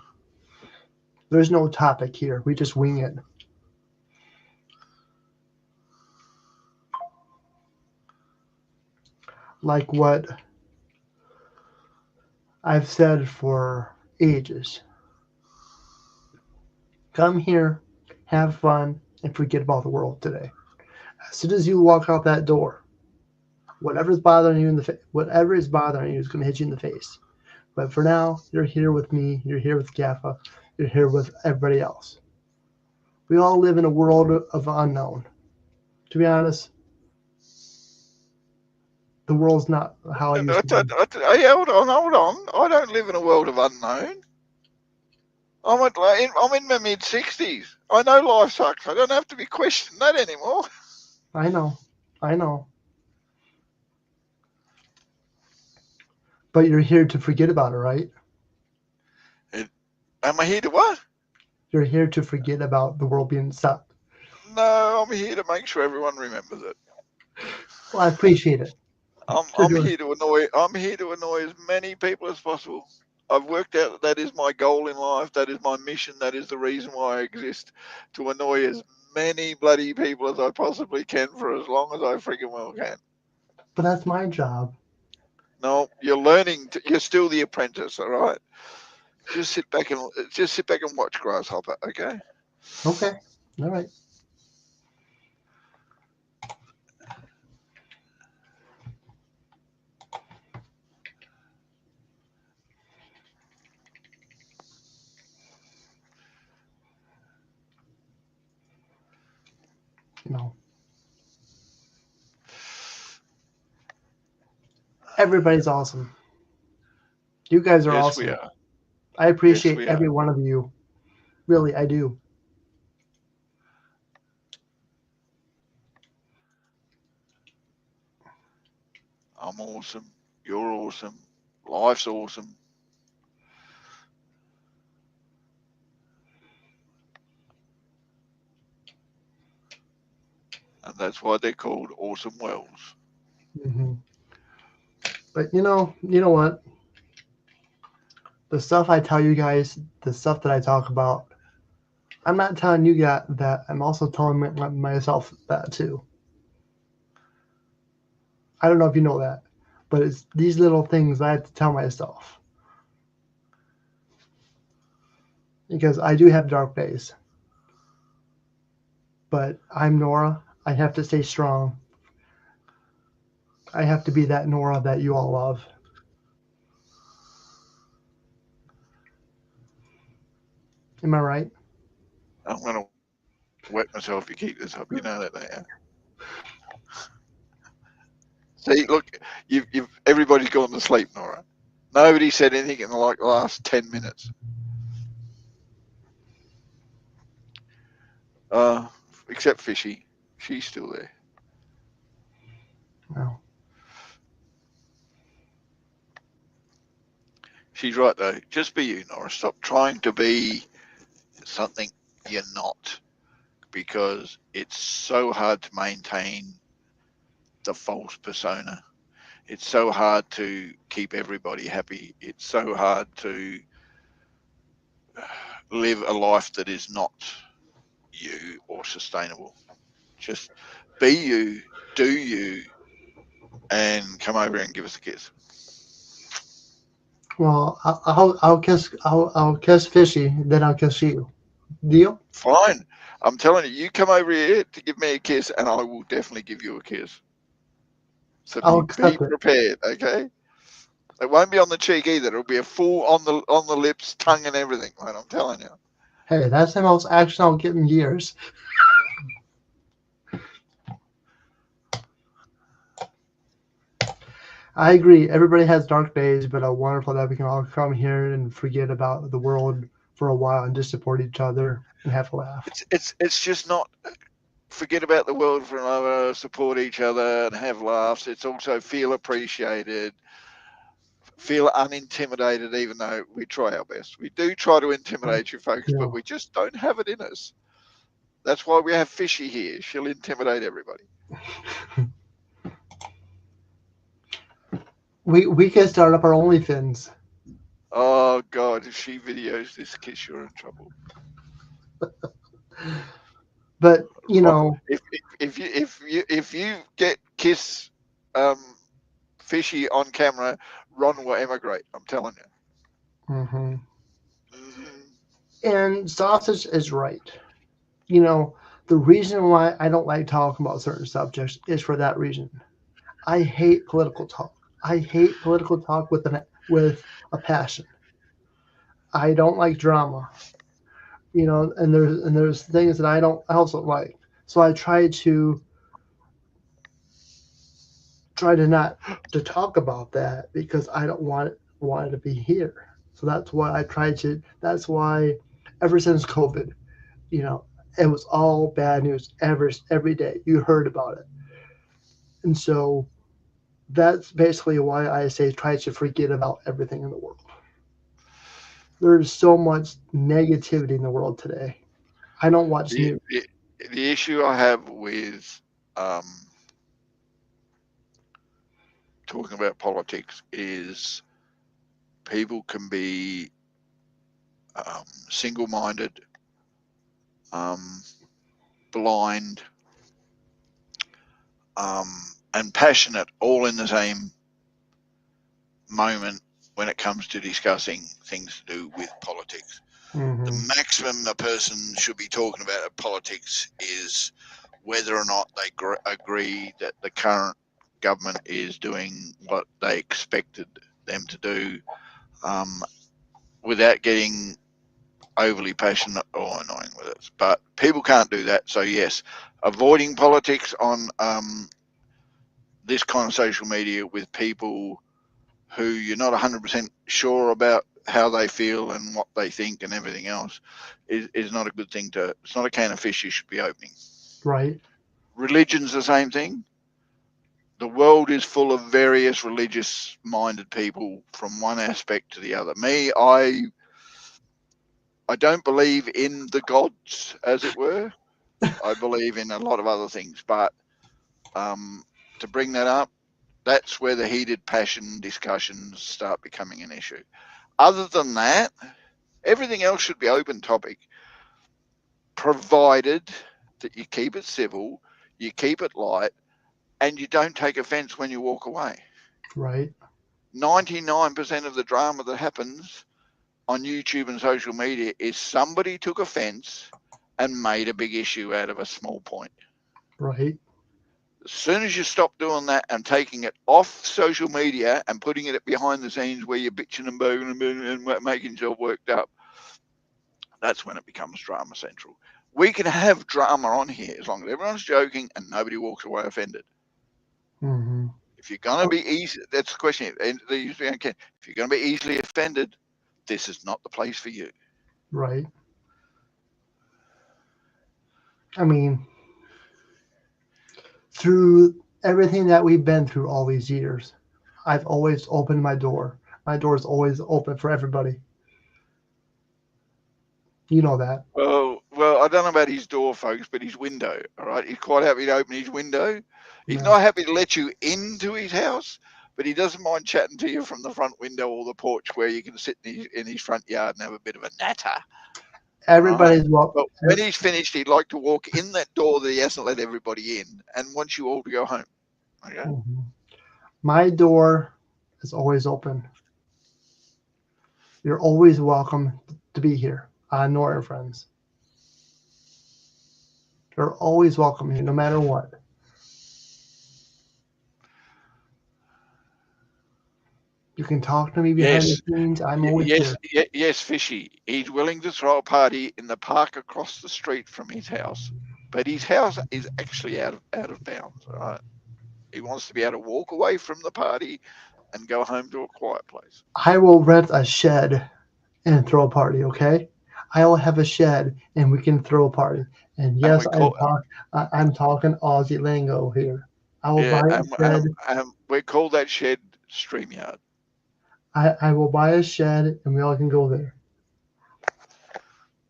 there's no topic here. We just wing it. like what I've said for ages. Come here, have fun, and forget about the world today. As soon as you walk out that door, whatever's bothering you whatever is bothering you is going to hit you in the face. But for now, you're here with me. You're here with Gaffa. You're here with everybody else. We all live in a world of unknown. To be honest, the world's not how it used to be. Hey, hold on, hold on. I don't live in a world of unknown. I'm in my mid-60s. I know life sucks. I don't have to be questioning that anymore. I know. I know. But you're here to forget about it, right? Am I here to what? You're here to forget about the world being sucked. No, I'm here to make sure everyone remembers it. Well, I appreciate it. I'm here to annoy as many people as possible. I've worked out that is my goal in life. That is my mission. That is the reason why I exist, to annoy as many bloody people as I possibly can for as long as I freaking well can. But that's my job. No, you're learning. You're still the apprentice. All right. Just sit back and watch, grasshopper. Okay. Okay. All right. No. Everybody's awesome. You guys are Yes, awesome. we are. I Yes, appreciate we every are. one of you. Really, I do. I'm awesome. You're awesome. Life's awesome. And that's why they're called awesome wells. Hmm. But you know what? The stuff I tell you guys, the stuff that I talk about, I'm not telling you that. I'm also telling myself that too. I don't know if you know that, but it's these little things I have to tell myself because I do have dark days. But I'm N.O.R.A. I have to stay strong. I have to be that N.O.R.A. that you all love. Am I right? I'm going to wet myself if you keep this up. You know that, don't you? See, look, everybody's gone to sleep, Nora. Nobody said anything in the last 10 minutes. Except Fishy. She's still there. No. She's right, though. Just be you, Nora. Stop trying to be something you're not, because it's so hard to maintain the false persona. It's so hard to keep everybody happy. It's so hard to live a life that is not you or sustainable. Just be you, do you, and come over and give us a kiss. Well, I'll kiss Fishy, then I'll kiss you. Deal? Fine. I'm telling you, you come over here to give me a kiss, and I will definitely give you a kiss. So I'll be accept it. prepared, okay? It won't be on the cheek either. It'll be a full on the lips, tongue, and everything, man. I'm telling you. Hey, that's the most action I'll get in years. I agree. Everybody has dark days, but it's wonderful that we can all come here and forget about the world for a while and just support each other and have a laugh. It's just not forget about the world for another, support each other, and have laughs. It's also feel appreciated, feel unintimidated, even though we try our best. We do try to intimidate you folks, You but know, we just don't have it in us. That's why we have Fishy here. She'll intimidate everybody. we can start up our OnlyFans. Oh God, if she videos this kiss, you're in trouble. But If you get kiss fishy on camera, Ron will emigrate. I'm telling you. Mm-hmm. Mm-hmm. And Sausage is right. You know, the reason why I don't like talking about certain subjects is for that reason. I hate political talk. I hate political talk with a passion. I don't like drama. You know, and there's things that I also like. So I try to not to talk about that because I don't want it to be here. So that's why I try to. That's why ever since COVID, you know, it was all bad news every day. You heard about it, and so that's basically why I say try to forget about everything in the world. There's so much negativity in the world today. I don't watch The, news. the, the issue I have with um, talking about politics is people can be single minded, um, blind, um, and passionate all in the same moment when it comes to discussing things to do with politics. The Hmm. maximum a person should be talking about politics is whether or not they agree that the current government is doing what they expected them to do, um, without getting overly passionate or annoying with it. But people can't do that. So yes, avoiding politics on this kind of social media with people who you're not 100% sure about how they feel and what they think and everything else is not a good thing to. It's not a can of fish you should be opening. Right. Religion's the same thing. The world is full of various religious minded people from one aspect to the other. I don't believe in the gods, as it were. I believe in a lot of other things, but um, to bring that up, that's where the heated passion discussions start becoming an issue. Other than that, everything else should be open topic, provided that you keep it civil, you keep it light, and you don't take offence when you walk away. Right. 99% of the drama that happens on YouTube and social media is somebody took offence and made a big issue out of a small point. Right. As soon as you stop doing that and taking it off social media and putting it behind the scenes where you're bitching and bogging and making yourself worked up, that's when it becomes drama central. We can have drama on here as long as everyone's joking and nobody walks away offended. Hmm. If you're going to be easy, that's the question. If you're going to be easily offended, this is not the place for you. Right. I mean, through everything that we've been through all these years, I've always opened my door. My door is always open for everybody. You know that. Well, I don't know about his door, folks, but his window. All right, he's quite happy to open his window. He's No. not happy to let you into his house, but he doesn't mind chatting to you from the front window or the porch where you can sit in his front yard and have a bit of a natter. All right. Everybody's well. But when he's finished, he'd like to walk in that door that he hasn't let everybody in and wants you all to go home. Okay. Mhm. My door is always open. You're always welcome to be here on N.O.R.A, friends. You're always welcome here, no matter what. You can talk to me behind the Yes. scenes. I'm always here. Yes, Fishy. He's willing to throw a party in the park across the street from his house, but his house is actually out of bounds. All right. He wants to be able to walk away from the party and go home to a quiet place. I will rent a shed and throw a party, okay? I will have a shed and we can throw a party. And And yes, we call I'm talking Aussie lingo here. I will yeah, buy a shed. we call that shed StreamYard. I will buy a shed and we all can go there.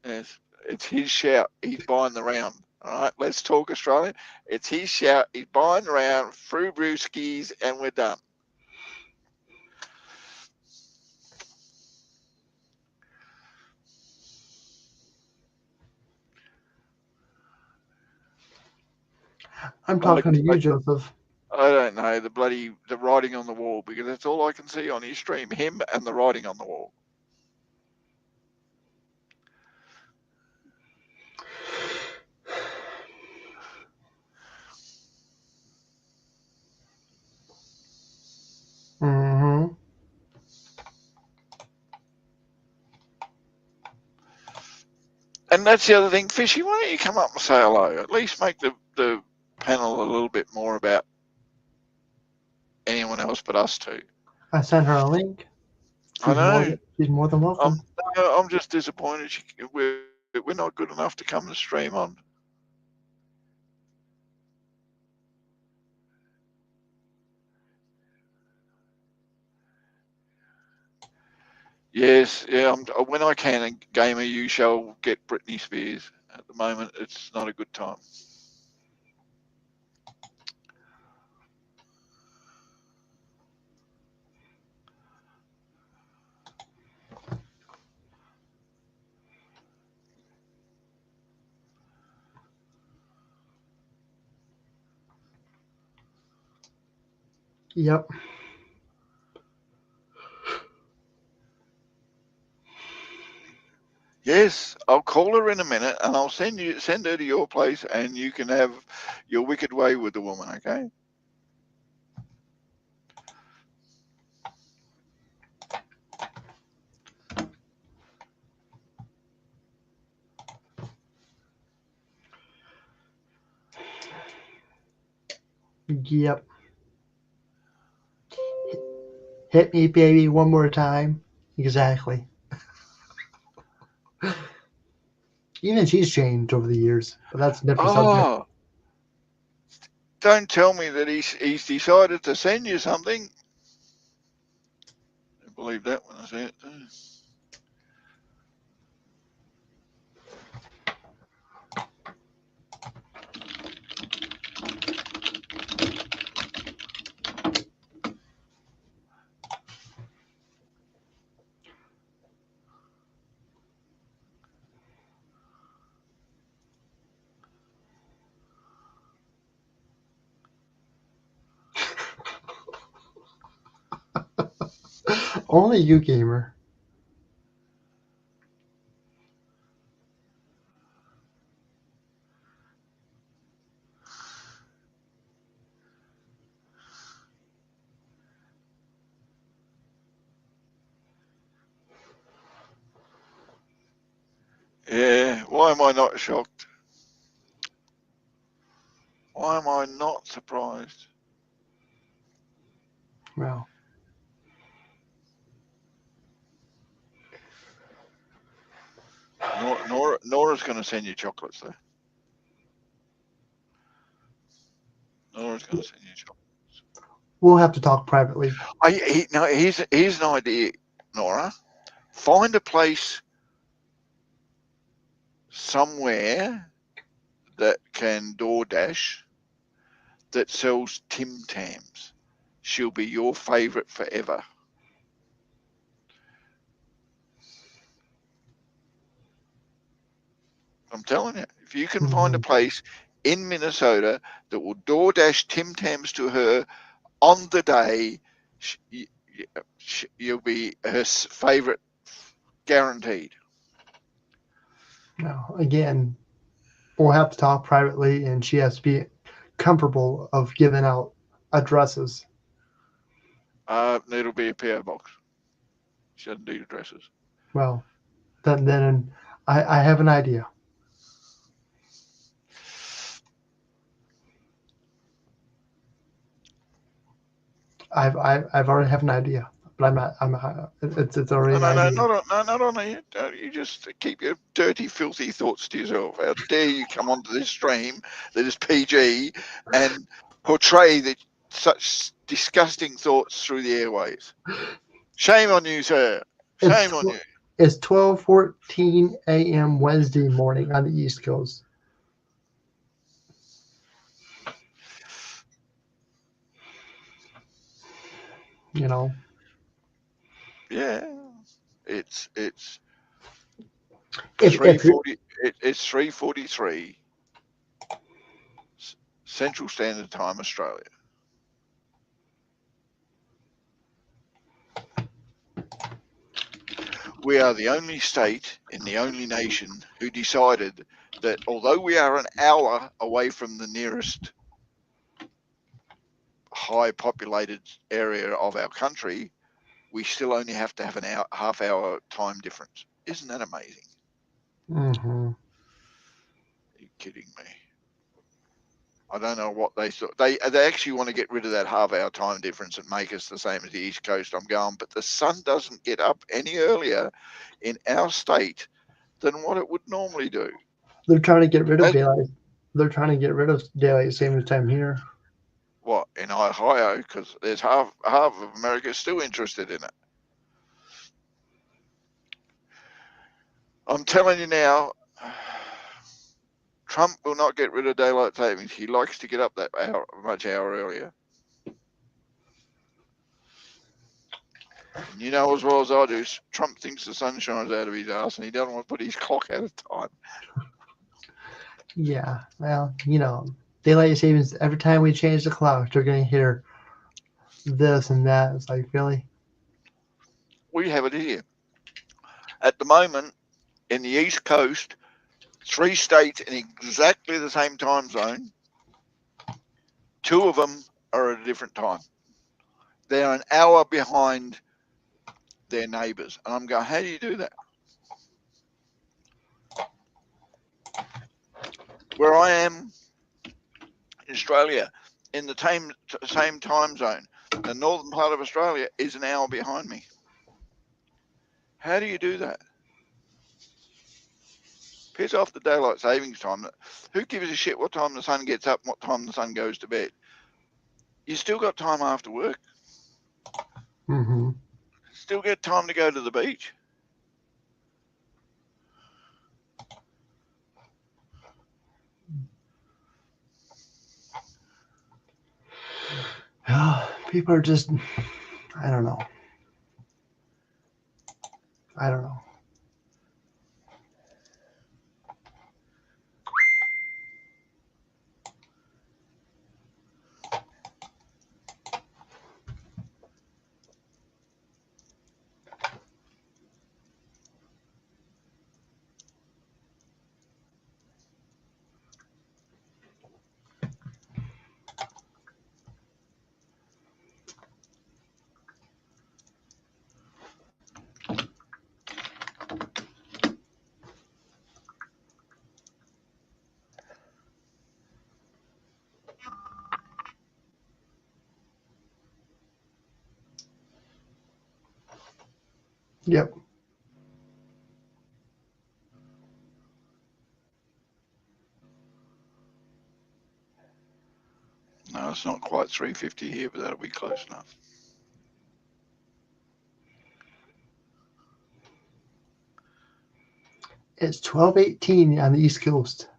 Yes, it's his shout. He's buying the round. All right, let's talk Australian. It's his shout. He's buying the round through brewskis, and we're done. I'm I, talking to I you, Joseph. I don't know, the writing on the wall, because that's all I can see on his stream, him and the writing on the wall. Mm-hmm. And that's the other thing, Fishy, why don't you come up and say hello? At least make the panel a little bit more about anyone else but us two. I sent her a link. I know. She's more than welcome. I'm just disappointed we're not good enough to come and stream on. Yes, yeah. When I can, gamer, you shall get Britney Spears. At the moment, it's not a good time. Yep. Yes, I'll call her in a minute, and I'll send her to your place, and you can have your wicked way with the woman. Okay? Yep. Hit me, baby, one more time. Exactly. Even she's changed over the years, but that's a different subject. Oh, don't tell me that he's decided to send you something. I believe that when I see it. Only you, gamer. Yeah. Why am I not shocked? Why am I not surprised? Well, Nora's going to send you chocolates, though. Nora's going to send you chocolates. we'll have to talk privately. Now, here's an idea, Nora. Find a place somewhere that can DoorDash that sells Tim Tams. She'll be your favourite forever. I'm telling you, if you can find a place in Minnesota that will DoorDash Tim Tams to her on the day, you'll be her favourite, guaranteed. Now, again, we'll have to talk privately, and she has to be comfortable of giving out addresses. It'll be a PO box. She doesn't need addresses. Well, then I have an idea. I've already have an idea, but I'm not. It's already an idea. Not on me. You just keep your dirty, filthy thoughts to yourself. How dare you come onto this stream that is PG and portray such disgusting thoughts through the airways? Shame on you, sir. Shame on you. It's 12:14 a.m. Wednesday morning on the East Coast. You know. Yeah, it's If 3:40. It's 3:43 Central Standard Time, Australia. we are the only state in the only nation who decided that although we are an hour away from the nearest high populated area of our country, we still only have to have an hour, half-hour time difference. Isn't that amazing? Mm-hmm. Are you kidding me? I don't know what they thought. They actually want to get rid of that half-hour time difference and make us the same as the East Coast. I'm going, but the sun doesn't get up any earlier in our state than what it would normally do. They're trying to get rid of As- daylight. They're trying to get rid of daylight savings time here. What, in Ohio? Because there's half of America still interested in it. I'm telling you now, Trump will not get rid of daylight savings. He likes to get up that much hour earlier. And you know as well as I do, Trump thinks the sun shines out of his ass and he doesn't want to put his clock out of time. Yeah, well, daylight savings. Every time we change the clock, they're gonna hear this and that. It's like, really? We have it here. At the moment, in the East Coast, 3 states in exactly the same time zone, 2 of them are at a different time. They're an hour behind their neighbours. And I'm going, how do you do that? Where I am in Australia, in the same time zone, the northern part of Australia is an hour behind me. How do you do that? Piss off the daylight savings time. Who gives a shit what time the sun gets up and what time the sun goes to bed? You still got time after work. Mm-hmm. Still get time to go to the beach. People are just, I don't know. I don't know. Yep. No, it's not quite 3:50 here, but that'll be close enough. It's 12:18 on the East Coast,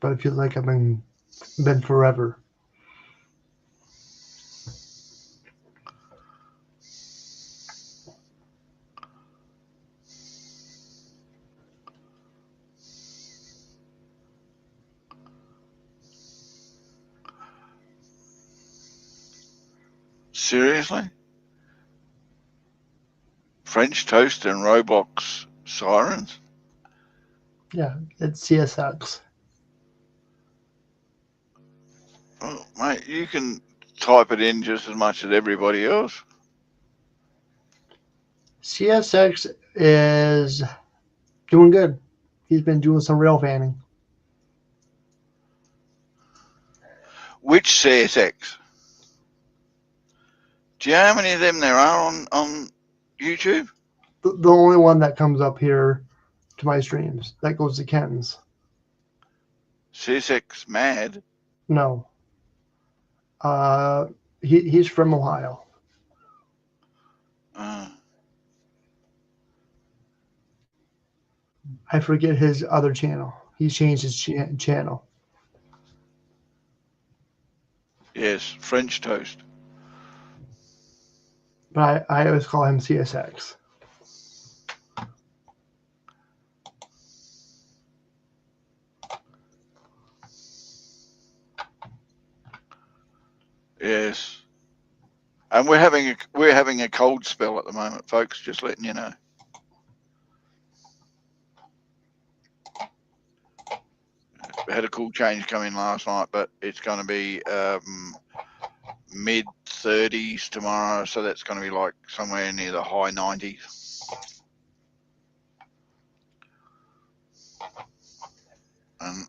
but it feels like I've been forever. Seriously? French toast and Roblox sirens? Yeah, it's CSX. Oh, mate, you can type it in just as much as everybody else. CSX is doing good. He's been doing some rail fanning. Which CSX? Do you know how many of them there are on YouTube? The only one that comes up here to my streams that goes to Kenton's. CSX Mad? No. He's from Ohio. I forget his other channel. He's changed his channel. Yes, French toast. But I always call him CSX. Yes. And we're having a cold spell at the moment, folks. Just letting you know. We had a cool change come in last night, but it's going to be mid 30s tomorrow, so that's going to be like somewhere near the high 90s. And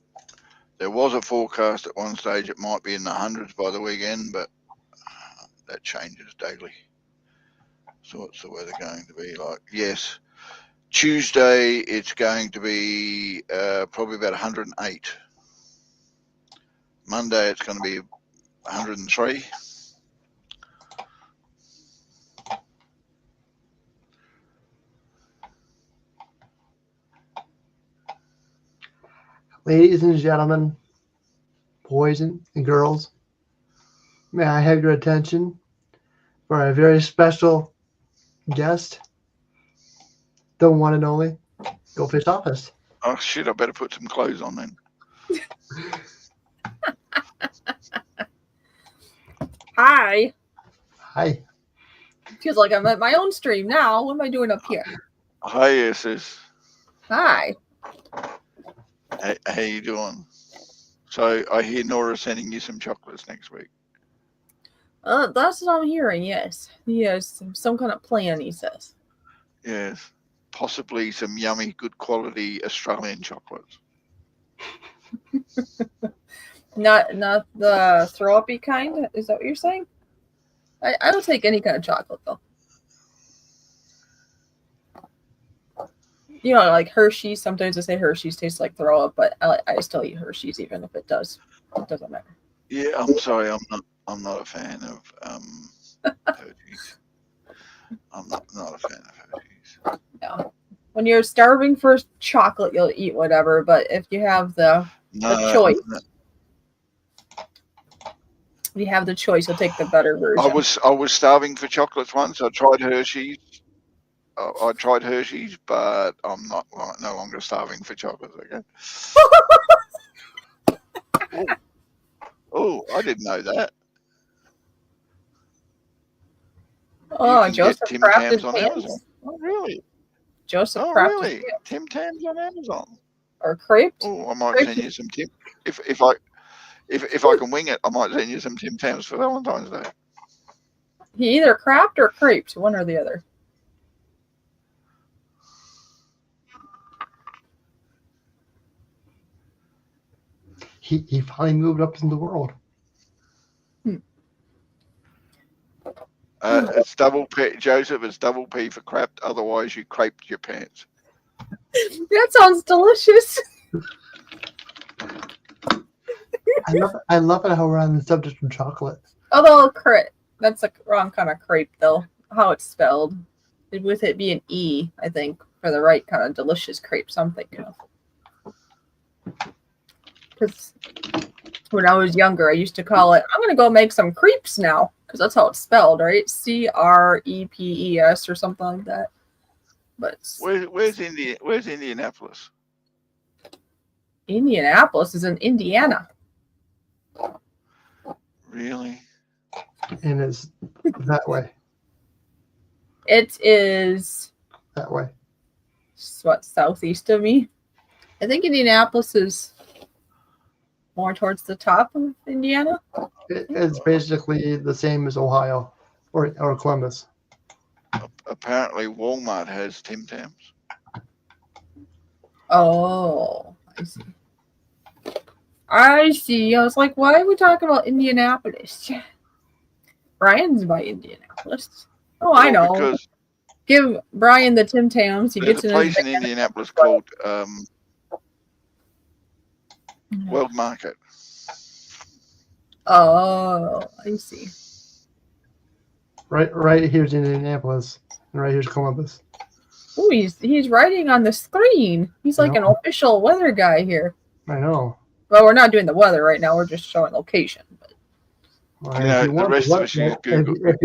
there was a forecast at one stage it might be in the hundreds by the weekend, but that changes daily. So what's the weather going to be like? Yes, Tuesday it's going to be probably about 108. Monday it's going to be 103. Ladies and gentlemen, boys and girls, may I have your attention for a very special guest, the one and only Goldfish Office. Oh shit! I better put some clothes on then. Hi. Hi. Feels like I'm at my own stream now. What am I doing up here? Hi, sis. Hi. Hey, how you doing? So I hear N.O.R.A sending you some chocolates next week. That's what I'm hearing, yes. Yes, some kind of plan, he says. Yes, possibly some yummy, good quality Australian chocolates. Not the throw-uppy kind? Is that what you're saying? I will take any kind of chocolate, though. You know, like Hershey's. Sometimes I say Hershey's tastes like throw up, but I still eat Hershey's even if it does. It doesn't matter. Yeah, I'm sorry, I'm not a fan of Hershey's. I'm not a fan of Hershey's. Yeah. When you're starving for chocolate, you'll eat whatever. But if you have the choice, if you have the choice, you'll take the better version. I was starving for chocolates once. I tried Hershey's. But I'm no longer starving for chocolates. Okay. Oh, I didn't know that. Oh, Joseph Tim crafted Tams on pants. Amazon. Oh, really? Joseph Oh, crafted really? pants. Tim Tams on Amazon. Or crepes. Oh, I might send you some Tim. If I can wing it, I might send you some Tim Tams for Valentine's Day. He either craft or crepes, one or the other. He finally moved up in the world. It's double P, Joseph. It's double P for crapped. Otherwise, you craped your pants. That sounds delicious. I love it how we're on the subject of chocolate. Although that's the wrong kind of crepe, though. How it's spelled, with it being E, I think, for the right kind of delicious crepes I'm thinking of. Because when I was younger, I used to call it, I'm going to go make some crepes now. Because that's how it's spelled, right? CREPES or something like that. But Where's Indianapolis? Indianapolis is in Indiana. Really? And it's that way. It is That way. what, southeast of me? I think Indianapolis is more towards the top of Indiana. It's basically the same as Ohio or Columbus. Apparently, Walmart has Tim Tams. Oh, I see. I was like, why are we talking about Indianapolis? Brian's by Indianapolis. Oh, I know. Because give Brian the Tim Tams. He there's gets a in place his in Indianapolis called World Market. Oh, I see. Right here's Indianapolis, and right here's Columbus. Oh, he's writing on the screen. He's like an official weather guy here. I know. Well, we're not doing the weather right now. We're just showing location. But... Well, if you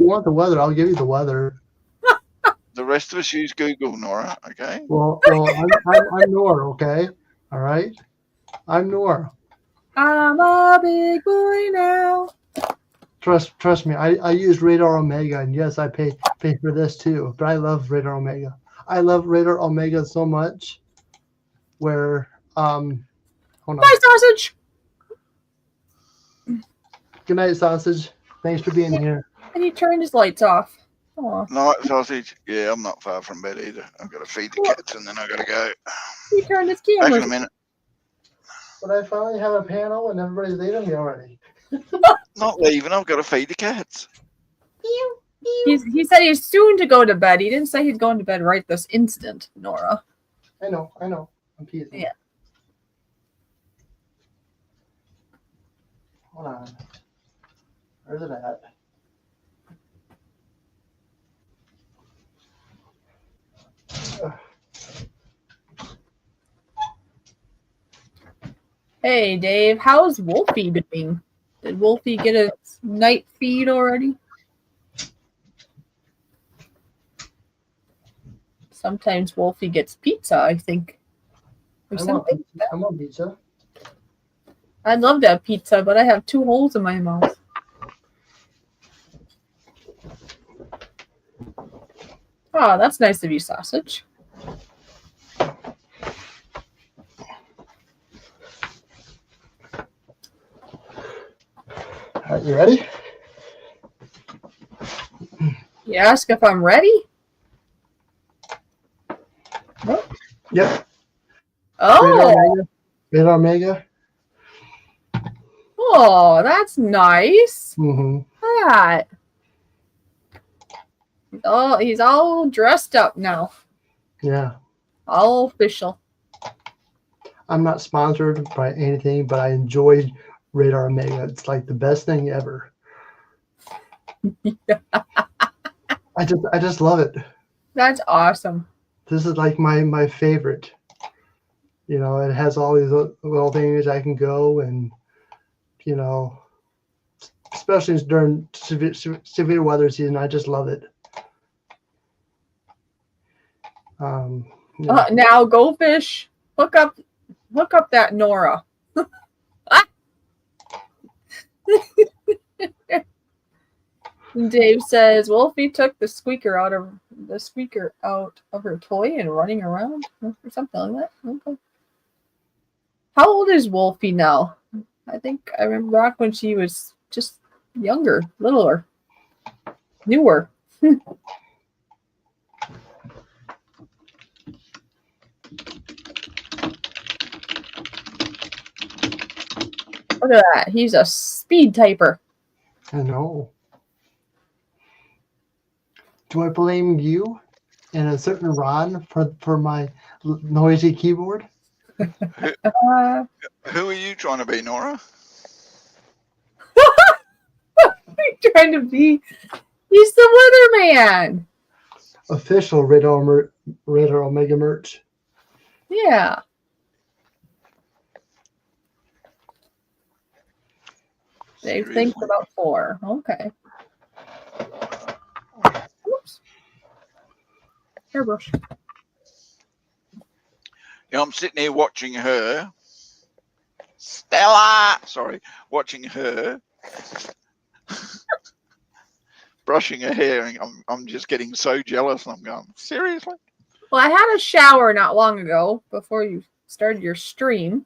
want the weather, I'll give you the weather. The rest of us use Google, N.O.R.A, okay? Well, I'm N.O.R.A, okay? All right? I'm N.O.R.A. I'm a big boy now. Trust me. I use Radar Omega, and yes, I pay for this too. But I love Radar Omega. I love Radar Omega so much. Where hold on. My sausage. Good night, sausage. Thanks for being here. And he turned his lights off. Aw. Night sausage. Yeah, I'm not far from bed either. I've got to feed the cats and then I've got to go. He turned his Back camera. in a minute. But I finally have a panel, and everybody's leaving me already. Not leaving. I've got to feed the cats. He said he's soon to go to bed. He didn't say he's going to bed right this instant, Nora. I know. I'm teasing. Yeah. Hold on. Where's it at? Hey, Dave, how's Wolfie doing? Did Wolfie get a night feed already? Sometimes Wolfie gets pizza, I think. Or something. I want pizza. I'd love to have pizza, but I have 2 holes in my mouth. Oh, that's nice of you, sausage. All right, you ready? You ask if I'm ready? Nope. Yep. Oh, Radar Omega. oh, that's nice. Mm-hmm. Look at that. He's all dressed up now. Yeah. All official. I'm not sponsored by anything, but I enjoyed Radar Omega. It's like the best thing ever. I just love it. That's awesome. This is like my favorite. You know, it has all these little things I can go and, you know, especially during severe weather season, I just love it. Yeah. Now, go fish. Hook up that N.O.R.A. Dave says Wolfie took the squeaker out of her toy and running around or something like that. Okay. How old is Wolfie now? I think I remember back when she was just younger, littler, newer. Look at that. He's a speed typer. I know. Do I blame you and a certain Ron for my noisy keyboard? Who are you trying to be, N.O.R.A? Trying to be. He's the weatherman. Official Radar Omega merch. Yeah. Dave thinks about 4. Okay. Oops. Hairbrush. Yeah, I'm sitting here watching her. Stella! Sorry. Watching her. Brushing her hair. And I'm just getting so jealous. I'm going, seriously? Well, I had a shower not long ago before you started your stream.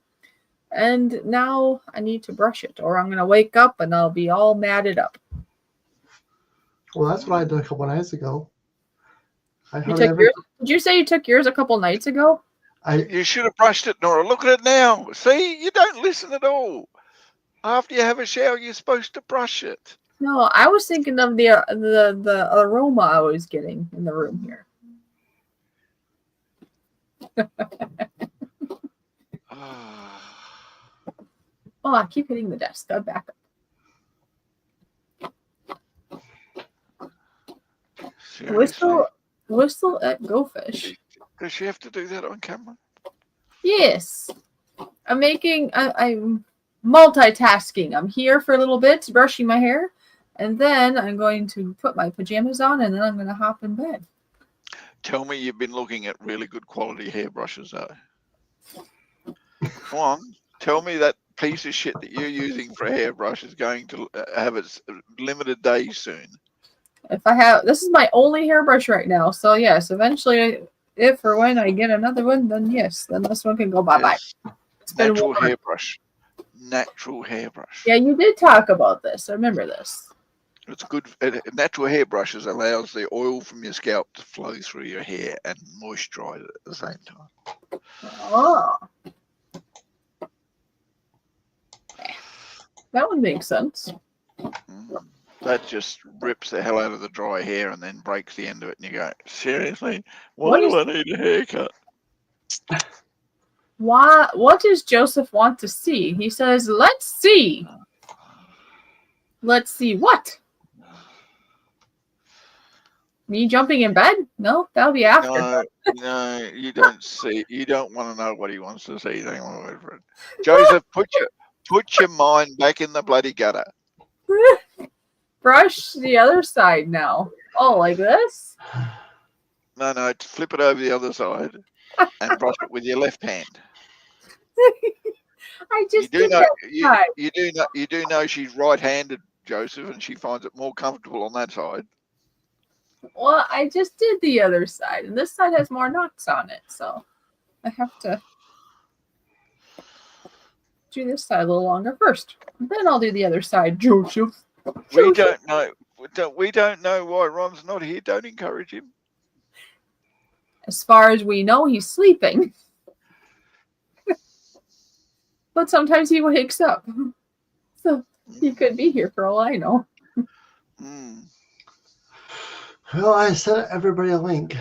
And now I need to brush it, or I'm going to wake up and I'll be all matted up. Well, that's what I did a couple nights ago. Did you say you took yours a couple nights ago? You should have brushed it, N.O.R.A. Look at it now. See, you don't listen at all. After you have a shower, you're supposed to brush it. No, I was thinking of the aroma I was getting in the room here. Oh, I keep hitting the desk. I'll back up. Seriously? Whistle at Go Fish. Does she have to do that on camera? Yes. I'm multitasking. I'm here for a little bit, brushing my hair, and then I'm going to put my pajamas on, and then I'm going to hop in bed. Tell me you've been looking at really good quality hairbrushes, though. Come on. Tell me that piece of shit that you're using for a hairbrush is going to have its limited days soon. If I have, this is my only hairbrush right now. So yes, eventually, if or when I get another one, then yes, then this one can go bye-bye. Yes. It's been Natural warm. hairbrush. Natural hairbrush. Yeah, you did talk about this. I remember this. It's good. Natural hairbrushes allows the oil from your scalp to flow through your hair and moisturize it at the same time. Oh. That would make sense. That just rips the hell out of the dry hair and then breaks the end of it, and you go, seriously? Why What do I need a haircut? What does Joseph want to see? He says, let's see. Let's see what? Me jumping in bed? No, that'll be after. No, you don't see. You don't want to know what he wants to see. You don't want to wait for it. Joseph, put your mind back in the bloody gutter. Brush the other side now. Oh, like this? No, flip it over the other side and brush it with your left hand. I just you do know she's right-handed, Joseph, and she finds it more comfortable on that side. Well, I just did the other side, and this side has more knots on it, so I have to do this side a little longer first. Then I'll do the other side, Joseph. We don't know. We don't know why Ron's not here. Don't encourage him. As far as we know, he's sleeping. But sometimes he wakes up. So he could be here for all I know. Well, I sent everybody a link.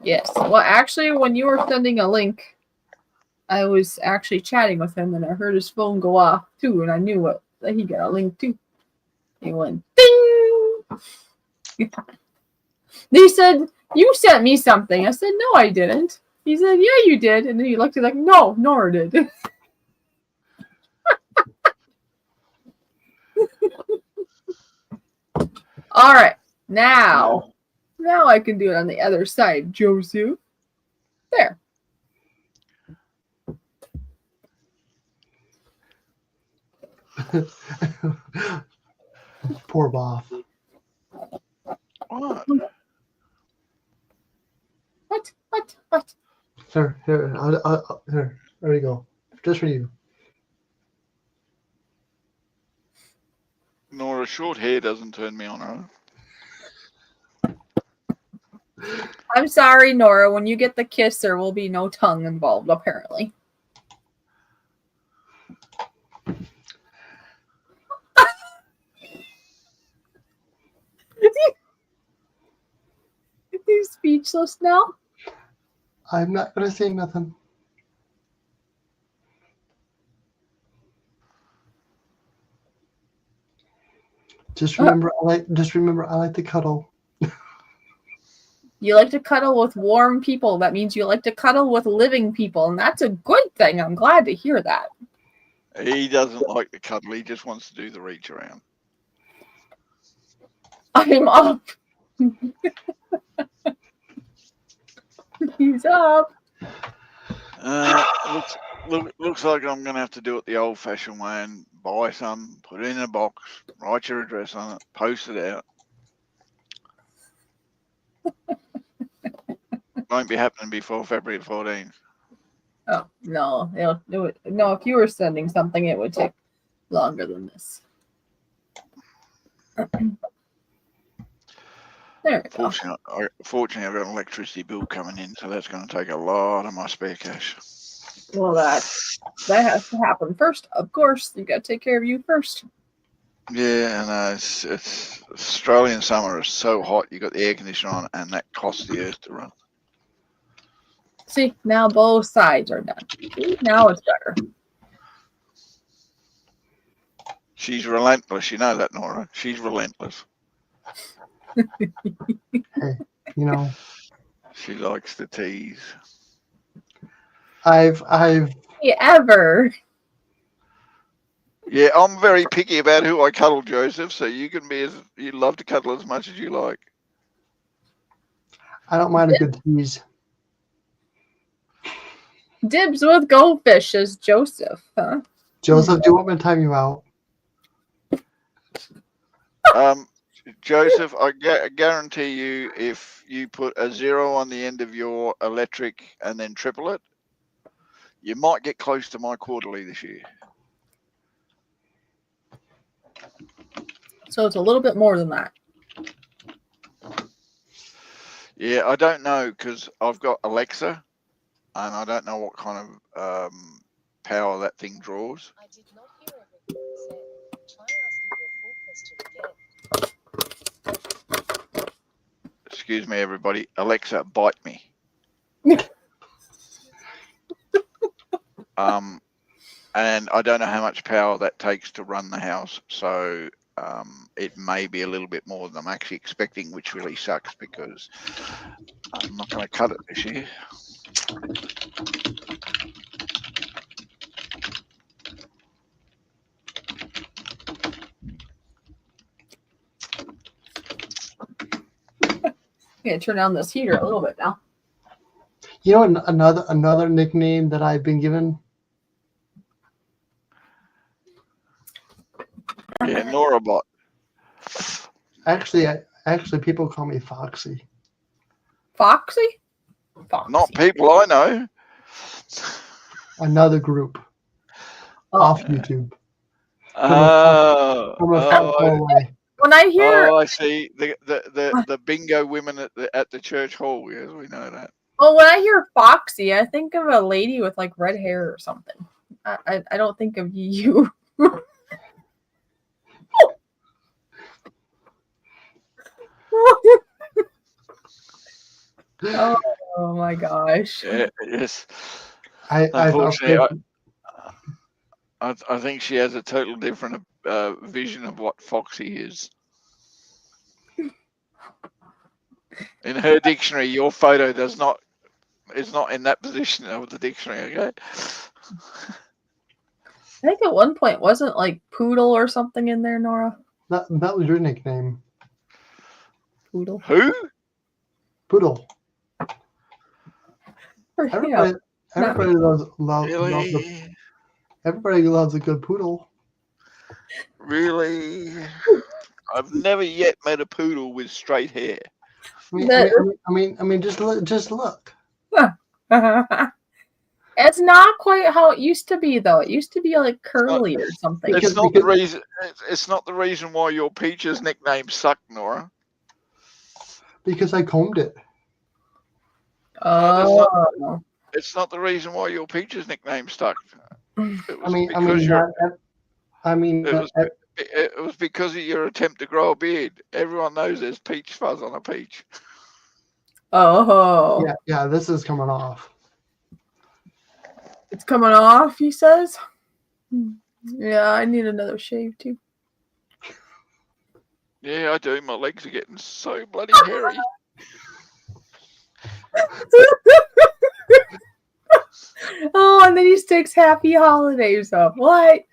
Yes. Well, actually, when you were sending a link, I was actually chatting with him, and I heard his phone go off, too, and I knew that he got a link, too. He went, ding! He said, you sent me something. I said, no, I didn't. He said, yeah, you did. And then he looked at it like, no, N.O.R.A did. All right. Now I can do it on the other side, Joseph. There. Poor Bob. What? What? Here, here, there you go. Just for you. N.O.R.A, short hair doesn't turn me on. I'm sorry, N.O.R.A. When you get the kiss, there will be no tongue involved, apparently. He's speechless now. I'm not going to say nothing. Just remember, I like to cuddle. You like to cuddle with warm people. That means you like to cuddle with living people, and that's a good thing. I'm glad to hear that. He doesn't like the cuddle. He just wants to do the reach around. I'm up. He's up. Looks like I'm going to have to do it the old-fashioned way and buy some, put it in a box, write your address on it, post it out. Won't be happening before February 14th. Oh, no. No, if you were sending something, it would take longer than this. There we go. Fortunately, I've got an electricity bill coming in, so that's going to take a lot of my spare cash. Well, that has to happen first. Of course, you got to take care of you first. Yeah, and it's Australian summer is so hot. You got the air conditioner on, and that costs the earth to run. See, now both sides are done. See, now it's better. She's relentless. You know that, N.O.R.A. She's relentless. Hey, you know. She likes to tease. I've Ever. Yeah, I'm very picky about who I cuddle, Joseph. So you can be you love to cuddle as much as you like. I don't mind a good tease. Dibs with goldfish, says Joseph. Huh? Joseph, do you want me to time you out? Joseph, I guarantee you, if you put a 0 on the end of your electric and then triple it, you might get close to my quarterly this year. So it's a little bit more than that. Yeah, I don't know because I've got Alexa, and I don't know what kind of power that thing draws. I did not hear everything you said. Try asking your full question again. Excuse me, everybody. Alexa, bite me. And I don't know how much power that takes to run the house, so it may be a little bit more than I'm actually expecting, which really sucks because I'm not going to cut it this year. I'm gonna turn down this heater a little bit now. You know another nickname that I've been given? Yeah, N.O.R.A. bot. Actually, people call me Foxy. Foxy? Foxy. Not people I know. Another group off YouTube. From a far away. When I hear, I see the bingo women at the church hall. Yes, we know that. well, when I hear Foxy, I think of a lady with like red hair or something. I don't think of you. Oh my gosh. Yeah, yes. Unfortunately, I think she has a total different vision of what Foxy is. In her dictionary, your photo is not in that position of the dictionary. Okay. I think at one point wasn't like Poodle or something in there, Nora. that was your nickname. Poodle. Who? Poodle. Yeah. Everybody loves Really? everybody loves a good poodle. Really? I've never yet met a poodle with straight hair. I mean, just look. It's not quite how it used to be, though. It used to be like curly or something. It's not the reason. It's not the reason why your Peach's nickname sucked, Nora. Because I combed it. Oh. It's not the reason why your Peach's nickname stuck. It was because of your attempt to grow a beard. Everyone knows there's peach fuzz on a peach. Oh. Yeah, this is coming off. It's coming off, he says. Yeah, I need another shave too. Yeah, I do. My legs are getting so bloody hairy. Oh, and then he sticks happy holidays up. What?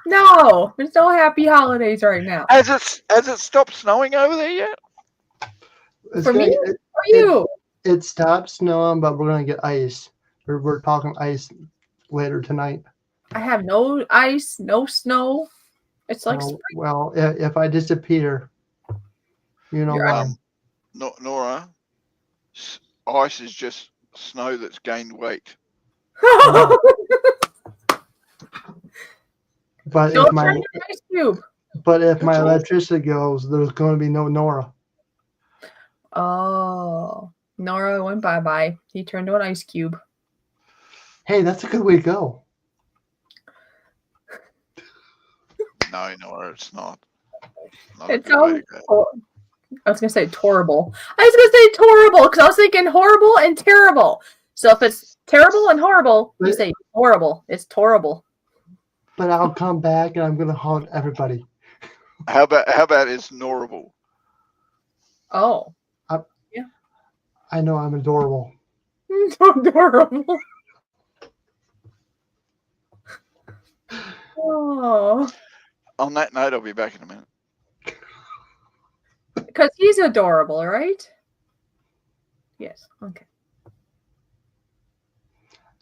No, there's no happy holidays right now. Has it stopped snowing over there yet? For me? For you? It stopped snowing, but we're gonna get ice. We're talking ice later tonight. I have no ice, no snow. It's like spring. Well, if I disappear, you know why. Nora, ice is just snow that's gained weight. But Don't if my turn your ice cube. But if my electricity goes, there's going to be no N.O.R.A. Oh, N.O.R.A. went bye-bye. He turned to an ice cube. Hey, that's a good way to go. No, N.O.R.A., it's not. It sounds. I was gonna say horrible. I was gonna say horrible because I was thinking horrible and terrible. So if it's terrible and horrible, you say horrible. It's horrible. But I'll come back and I'm gonna haunt everybody. How about it's N.O.R.able? Oh. Yeah. I know I'm adorable. Adorable. Oh. On that note, I'll be back in a minute. Because he's adorable, right? Yes. Okay.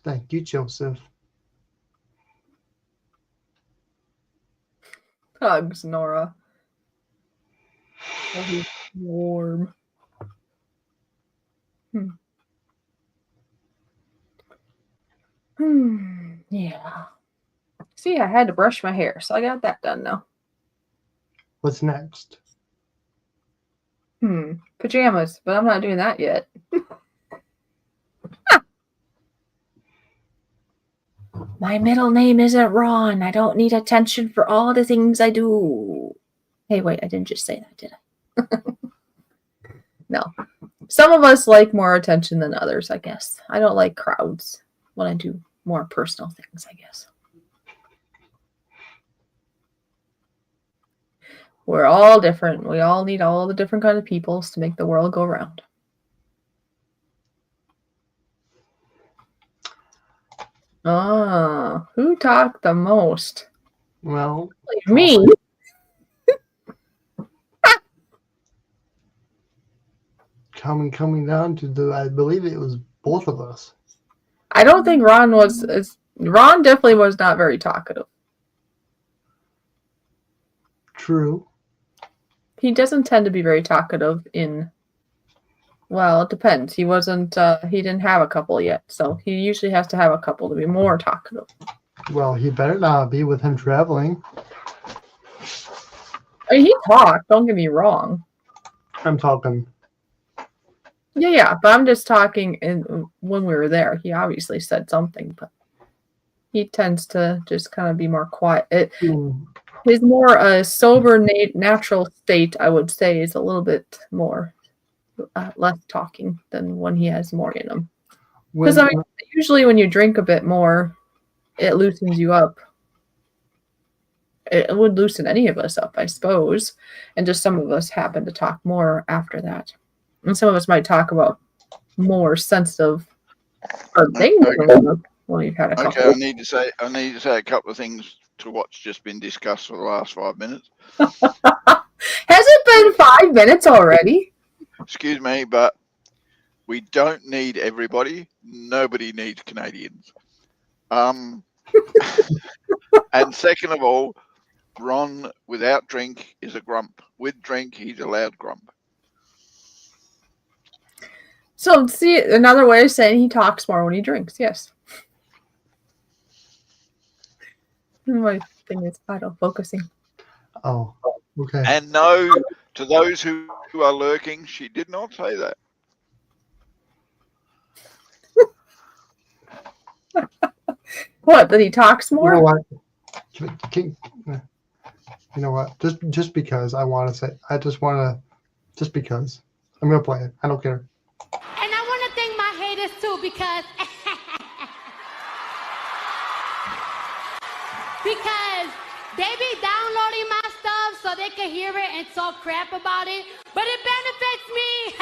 Thank you, Joseph. Hugs, Nora. Oh, he's warm. Yeah. See, I had to brush my hair, so I got that done now. What's next? Pajamas, but I'm not doing that yet. My middle name isn't Ron. I don't need attention for all the things I do. Hey, wait, I didn't just say that, did I? No. Some of us like more attention than others, I guess. I don't like crowds when I do more personal things, I guess. We're all different. We all need all the different kind of peoples to make the world go round. Who talked the most? Well, Me. Coming down to I believe it was both of us. I don't think Ron was. Ron definitely was not very talkative. True. He doesn't tend to be very talkative well, it depends. He wasn't, he didn't have a couple yet, so he usually has to have a couple to be more talkative. Well, he better not be with him traveling. I mean, he talked, don't get me wrong. I'm talking. Yeah, but I'm just talking when we were there. He obviously said something, but he tends to just kind of be more quiet. His more sober, natural state, I would say, is a little bit more less talking than when he has more in him. Because I mean, usually when you drink a bit more, it loosens you up. It would loosen any of us up, I suppose. And just some of us happen to talk more after that. And some of us might talk about more sensitive things when you've had a couple. Okay, I need to say a couple of things to what's just been discussed for the last 5 minutes. Has it been 5 minutes already? Excuse me, but we don't need everybody. Nobody needs Canadians. And second of all, Ron without drink is a grump. With drink, he's a loud grump. So, see, another way of saying he talks more when he drinks, yes. My thing is focusing. Oh, okay. And no, to those who are lurking, she did not say that. What, that he talks more? You know what? You know what? Just because I want to say, just because. I'm going to play it. I don't care. And I want to thank my haters too because they be downloading my stuff so they can hear it and talk crap about it, but it benefits me.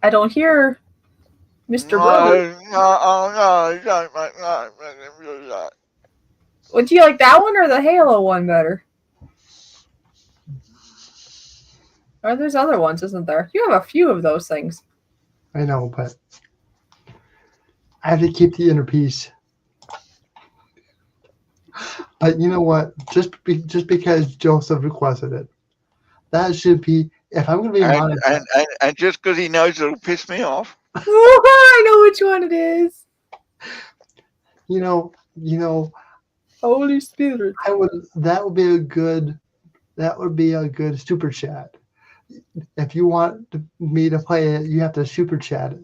I don't hear Mr. Brother. No. Would you like that one or the Halo one better? Or there's other ones, isn't there? You have a few of those things. I know, but I have to keep the inner peace. But you know what? Just because Joseph requested it, that should be. If I'm going to be honest, and just because he knows it'll piss me off. I know which one it is. You know. Holy Spirit. That would be a good super chat. If you want me to play it, you have to super chat it.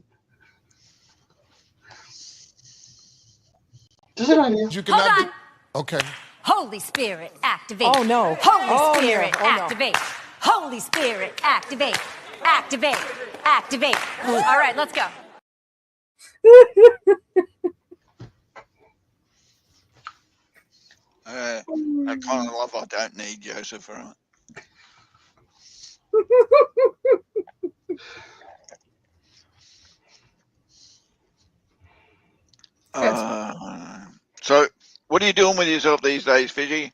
Just an idea. Hold on. Okay. Holy Spirit, activate. Oh, no. Holy Spirit, no. Oh, no. activate. Holy Spirit, activate. Activate. Activate. All right, let's go. That kind of love I don't need, Joseph. All right. So, what are you doing with yourself these days, Fiji?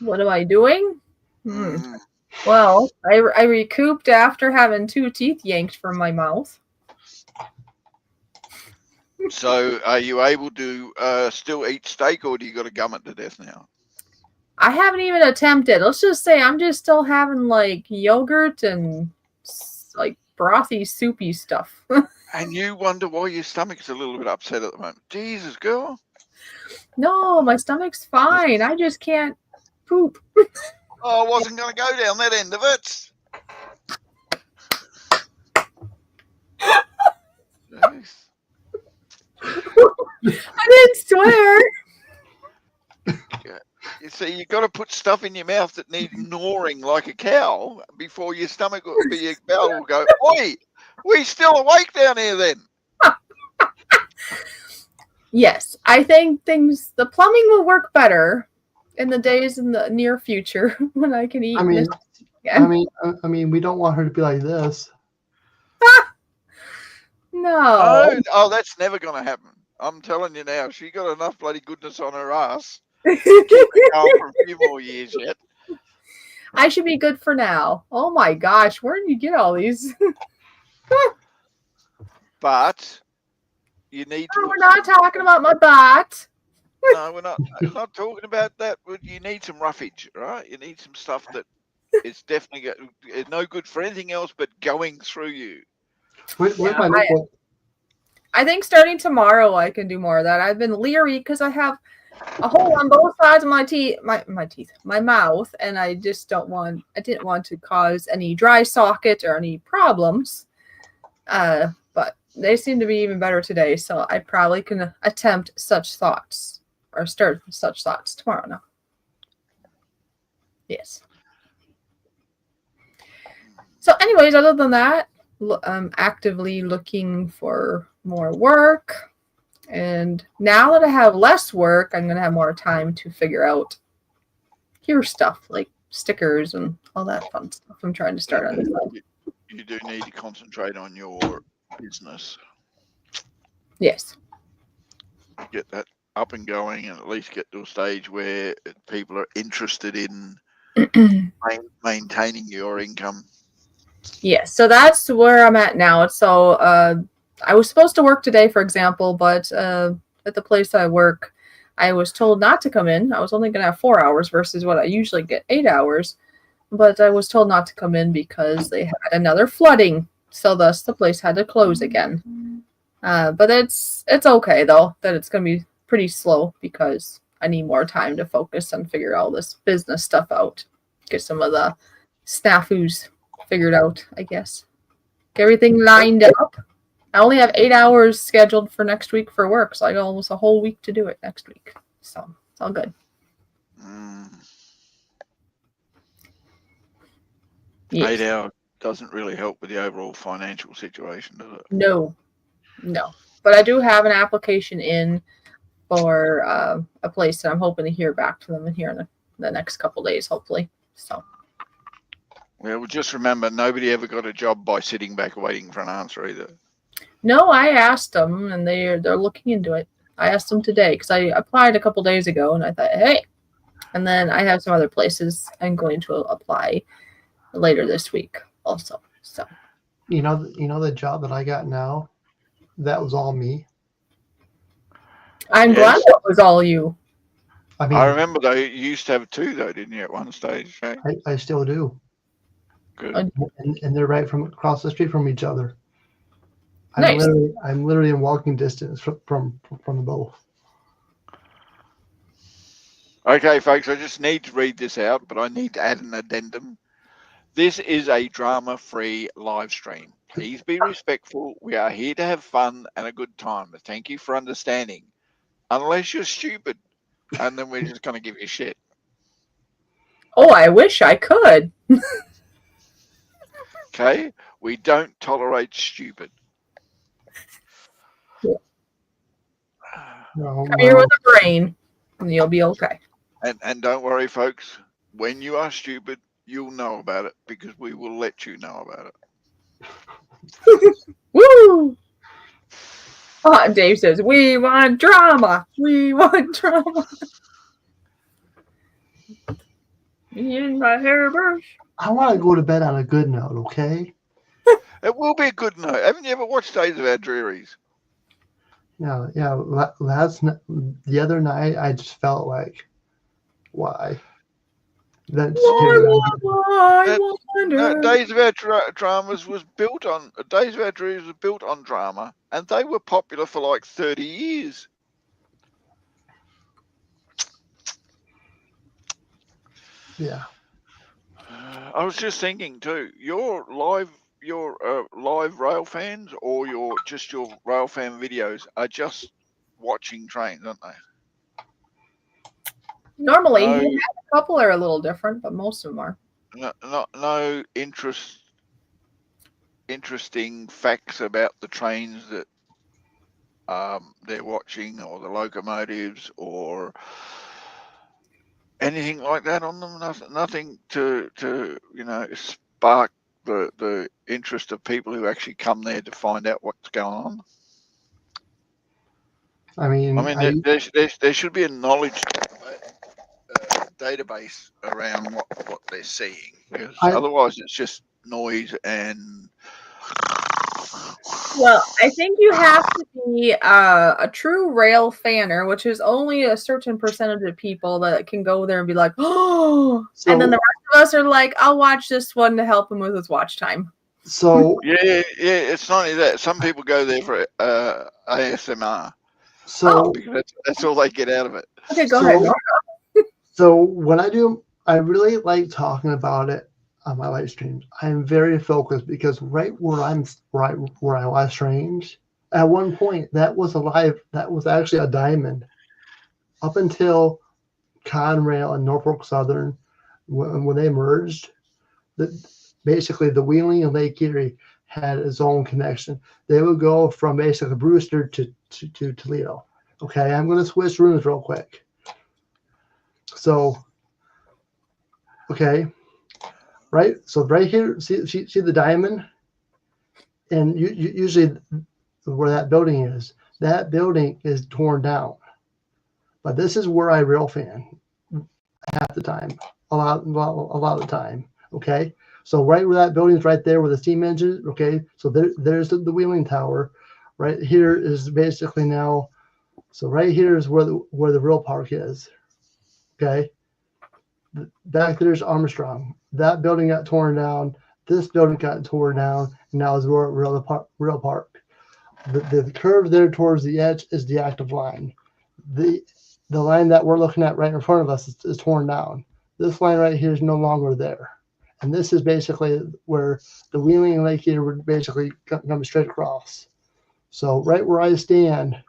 What am I doing? Mm. Well, I recouped after having 2 teeth yanked from my mouth. So, are you able to still eat steak, or do you got to gum it to death now? I haven't even attempted. Let's just say I'm just still having like yogurt and like brothy, soupy stuff. And you wonder why your stomach's a little bit upset at the moment. Jesus, girl. No, my stomach's fine. I just can't poop. Oh, I wasn't going to go down that end of it. Jeez. I didn't swear. You see, you got to put stuff in your mouth that needs gnawing like a cow before your stomach, your bowel will go, oi, we still awake down here then. Yes, I think the plumbing will work better in the days in the near future when I can eat. I mean, we don't want her to be like this. No. Oh, that's never going to happen. I'm telling you now, she got enough bloody goodness on her ass to keep it going for a few more years yet. I should be good for now. Oh my gosh, where did you get all these? But you need to. We're not talking about my butt. No, we're not talking about that. You need some roughage, right? You need some stuff that is definitely no good for anything else but going through you. I think starting tomorrow I can do more of that. I've been leery because I have a hole on both sides of my mouth, and I didn't want to cause any dry socket or any problems. But they seem to be even better today, so I probably can attempt such thoughts or start such thoughts tomorrow now. Yes. So anyways, other than that, I'm actively looking for more work. And now that I have less work, I'm going to have more time to figure out stuff like stickers and all that fun stuff I'm trying to start on this side. You do need to concentrate on your business. Yes. Get that up and going and at least get to a stage where people are interested in maintaining your income. Yes, so that's where I'm at now. So I was supposed to work today, for example, but at the place I work, I was told not to come in. I was only going to have 4 hours versus what I usually get, 8 hours. But I was told not to come in because they had another flooding. So thus the place had to close again. But it's okay, though, that it's going to be pretty slow because I need more time to focus and figure all this business stuff out. Get some of the snafus figured out, I guess. Get everything lined up. I only have 8 hours scheduled for next week for work, so I got almost a whole week to do it next week. So it's all good. Yes. 8 hours doesn't really help with the overall financial situation, does it? No. But I do have an application in for a place that I'm hoping to hear back to them in here in the next couple days, hopefully. So. Well, just remember, nobody ever got a job by sitting back waiting for an answer either. No, I asked them, and they're looking into it. I asked them today because I applied a couple days ago, and I thought, hey. And then I have some other places I'm going to apply later this week also. So. You know the job that I got now, that was all me. I'm glad that was all you. I remember though, you used to have 2 though, didn't you, at one stage? Right? I still do. Good. And they're right from across the street from each other. Nice. I'm literally in walking distance from them both. Okay, folks, I just need to read this out, but I need to add an addendum. This is a drama-free live stream. Please be respectful. We are here to have fun and a good time. But thank you for understanding. Unless you're stupid, and then we're just going to give you shit. Oh, I wish I could. Okay? We don't tolerate stupid. Come here with a brain, and you'll be okay. And don't worry, folks. When you are stupid, you'll know about it because we will let you know about it. Woo! Oh, Dave says, we want drama. We want drama. Me and my hairbrush. I want to go to bed on a good note, okay? It will be a good note. Haven't you ever watched Days of Our Drearies? Yeah. The other night, I just felt like, why? That's I wonder. Days of Our Dramas was built on Days of Our Dreams was built on drama, and they were popular for like 30 years. yeah. I was just thinking too. Your live rail fans, or your rail fan videos are just watching trains, aren't they? Normally, No, you have a couple are a little different, but most of them are. no interesting facts about the trains that they're watching, or the locomotives, or anything like that on them. Nothing to spark the interest of people who actually come there to find out what's going on. I mean, there should be a knowledge database around what they're seeing, because otherwise it's just noise and. Well, I think you have to be a true rail fanner, which is only a certain percentage of people that can go there and be like, oh, and then the rest of us are like, I'll watch this one to help him with his watch time. So yeah, it's not only that. Some people go there for ASMR. So because that's all they get out of it. Okay, go ahead. So when I really like talking about it on my live streams. I'm very focused because right where I was strange, at one point that was actually a diamond. Up until Conrail and Norfolk Southern, when they merged, basically the Wheeling and Lake Erie had its own connection. They would go from basically Brewster to Toledo. Okay, I'm going to switch rooms real quick. So, okay, right. So right here, see the diamond, and usually where that building is torn down. But this is where I rail fan half the time, a lot of the time. Okay, so right where that building is, right there where the steam engine. Okay, so there's the Wheeling Tower. Right here is basically now. So right here is where the rail park is. Okay. Back there's Armstrong. That building got torn down. This building got torn down. And now is rail park. The curve there towards the edge is the active line. The line that we're looking at right in front of us is torn down. This line right here is no longer there. And this is basically where the Wheeling and Lake Erie would basically come straight across. So right where I stand,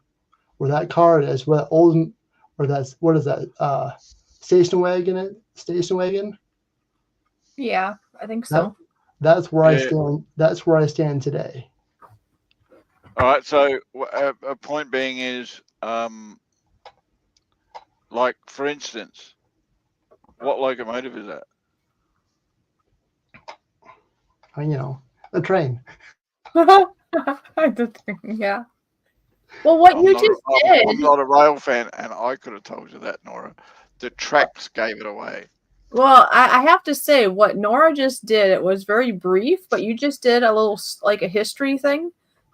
where that car is, what is that? Station wagon? Yeah, I think so. That's where I stand. That's where I stand today. All right. So a point being is, like for instance, what locomotive is that? A train. Yeah. Well, what you just did. I'm not a rail fan, and I could have told you that, Nora. The tracks gave it away. Well, I have to say, what Nora just did, it was very brief, but you just did a little, like a history thing.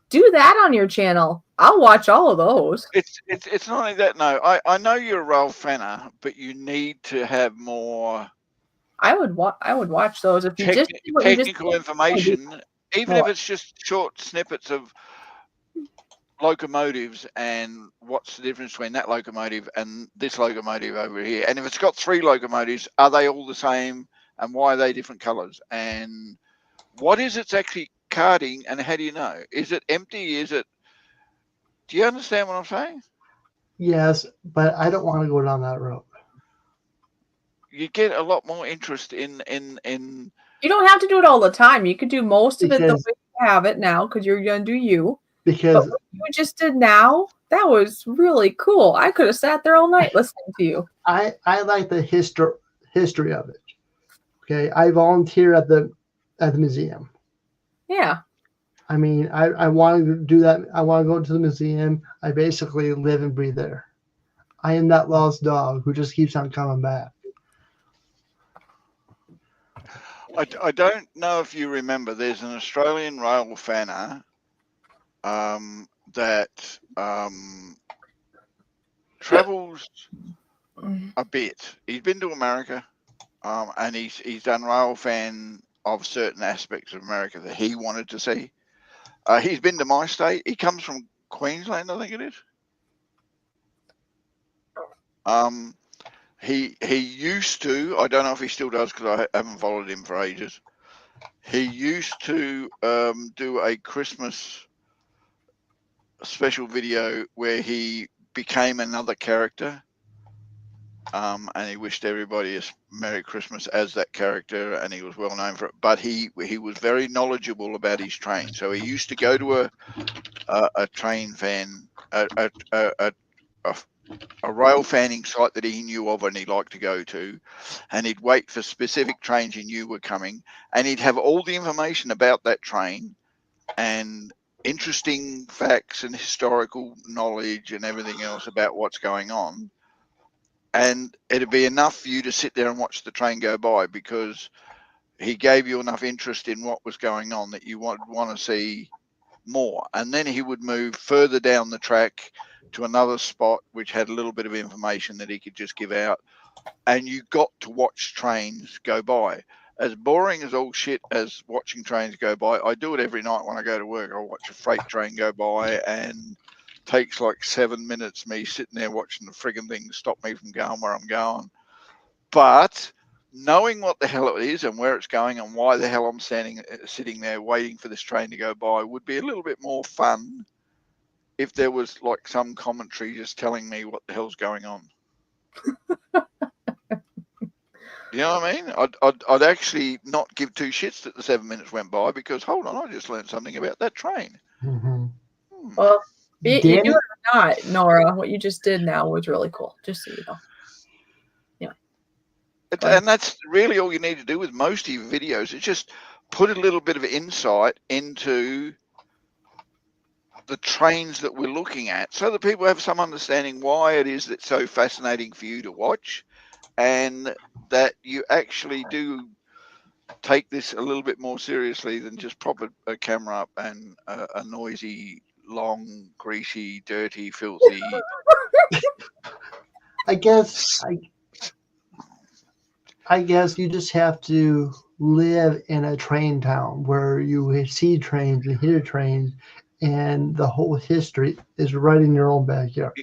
Do that on your channel. I'll watch all of those. It's not only that, no. I know you're a rail fanner, but you need to have more. I would watch those if you just technical information, even if it's just short snippets of locomotives and what's the difference between that locomotive and this locomotive over here, and if it's got 3 locomotives, are they all the same, and why are they different colors, and what is it's actually carting, and how do you know? Is it empty? Do you understand what I'm saying? Yes, but I don't want to go down that road. You get a lot more interest in You don't have to do it all the time. You could do most of it the way you have it now, because you're gonna do you. Because what you just did now, that was really cool. I could have sat there all night listening to you. I like the history of it. Okay, I volunteer at the museum. Yeah. I mean, I want to do that. I want to go to the museum. I basically live and breathe there. I am that lost dog who just keeps on coming back. I don't know if you remember. There's an Australian rail fanner that travels a bit. He's been to America, and he's done rail fan of certain aspects of America that he wanted to see. He's been to my state. He comes from Queensland, I think it is. He used to. I don't know if he still does because I haven't followed him for ages. He used to do a Christmas special video where he became another character, and he wished everybody a Merry Christmas as that character, and he was well known for it. But he was very knowledgeable about his train. So he used to go to a train fan, a rail fanning site that he knew of and he liked to go to, and he'd wait for specific trains he knew were coming, and he'd have all the information about that train and interesting facts and historical knowledge and everything else about what's going on. And it'd be enough for you to sit there and watch the train go by because he gave you enough interest in what was going on that you would want to see more. And then he would move further down the track to another spot which had a little bit of information that he could just give out, and you got to watch trains go by. As boring as all shit as watching trains go by, I do it every night when I go to work. I watch a freight train go by, and takes like 7 minutes me sitting there watching the friggin' thing to stop me from going where I'm going. But knowing what the hell it is and where it's going and why the hell I'm sitting there waiting for this train to go by would be a little bit more fun if there was like some commentary just telling me what the hell's going on. You know what I mean? I'd actually not give two shits that the 7 minutes went by because, hold on, I just learned something about that train. Mm-hmm. Well, you do Danny? it or not, N.O.R.A, what you just did now was really cool, just so you know. And that's really all you need to do with most of your videos. Is just put a little bit of insight into the trains that we're looking at so that people have some understanding why it is that's so fascinating for you to watch, and that you actually do take this a little bit more seriously than just prop a camera up and a noisy, long, greasy, dirty, filthy. I guess you just have to live in a train town where you see trains and hear trains, and the whole history is right in your own backyard.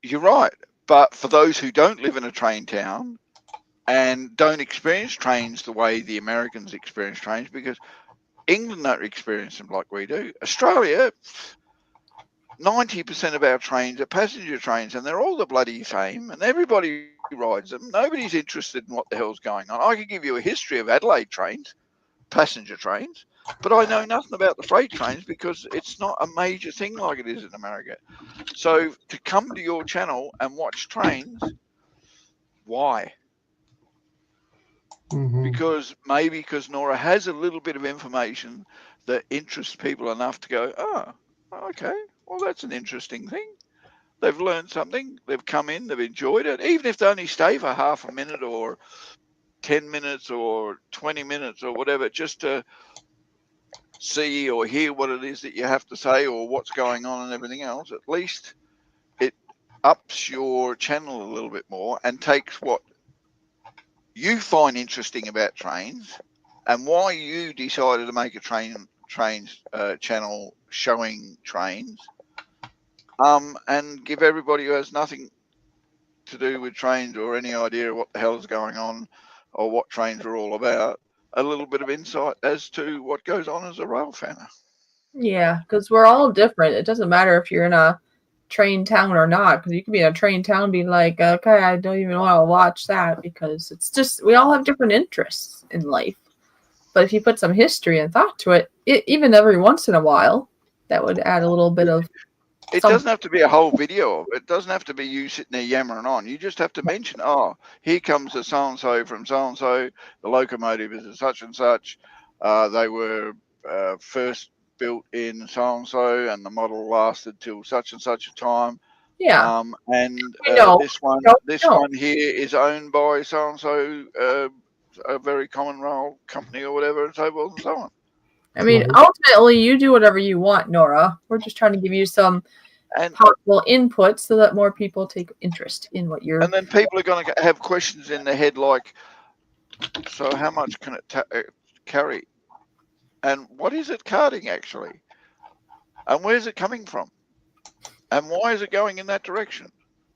You're right. But for those who don't live in a train town and don't experience trains the way the Americans experience trains, because England don't experience them like we do. Australia, 90% of our trains are passenger trains, and they're all the bloody same, and everybody rides them. Nobody's interested in what the hell's going on. I could give you a history of Adelaide trains, passenger trains, but I know nothing about the freight trains because it's not a major thing like it is in America. So to come to your channel and watch trains, why? Mm-hmm. Because N.O.R.A has a little bit of information that interests people enough to go, oh, okay, well, that's an interesting thing. They've learned something. They've come in. They've enjoyed it. Even if they only stay for half a minute or 10 minutes or 20 minutes or whatever, just to see or hear what it is that you have to say or what's going on and everything else, at least it ups your channel a little bit more and takes what you find interesting about trains and why you decided to make a trains channel showing trains, and give everybody who has nothing to do with trains or any idea what the hell is going on or what trains are all about a little bit of insight as to what goes on as a rail fanner. Yeah, because we're all different. It doesn't matter if you're in a train town or not, because you could be in a train town and be like, okay, I don't even want to watch that, because it's just, we all have different interests in life. But if you put some history and thought to it, even every once in a while, that would add a little bit of It doesn't have to be a whole video. It doesn't have to be you sitting there yammering on. You just have to mention, oh, here comes a so-and-so from so-and-so. The locomotive is a such and such. They were first built in so-and-so, and the model lasted till such and such a time. Yeah. And We know. this one here is owned by so-and-so a very common rail company or whatever, and so forth and so on. I mean, Right. ultimately, you do whatever you want, N.O.R.A. We're just trying to give you some And possible input so that more people take interest in what you're. and then people are going to have questions in their head like, so how much can it carry? And what is it carting actually? And where's it coming from? And why is it going in that direction?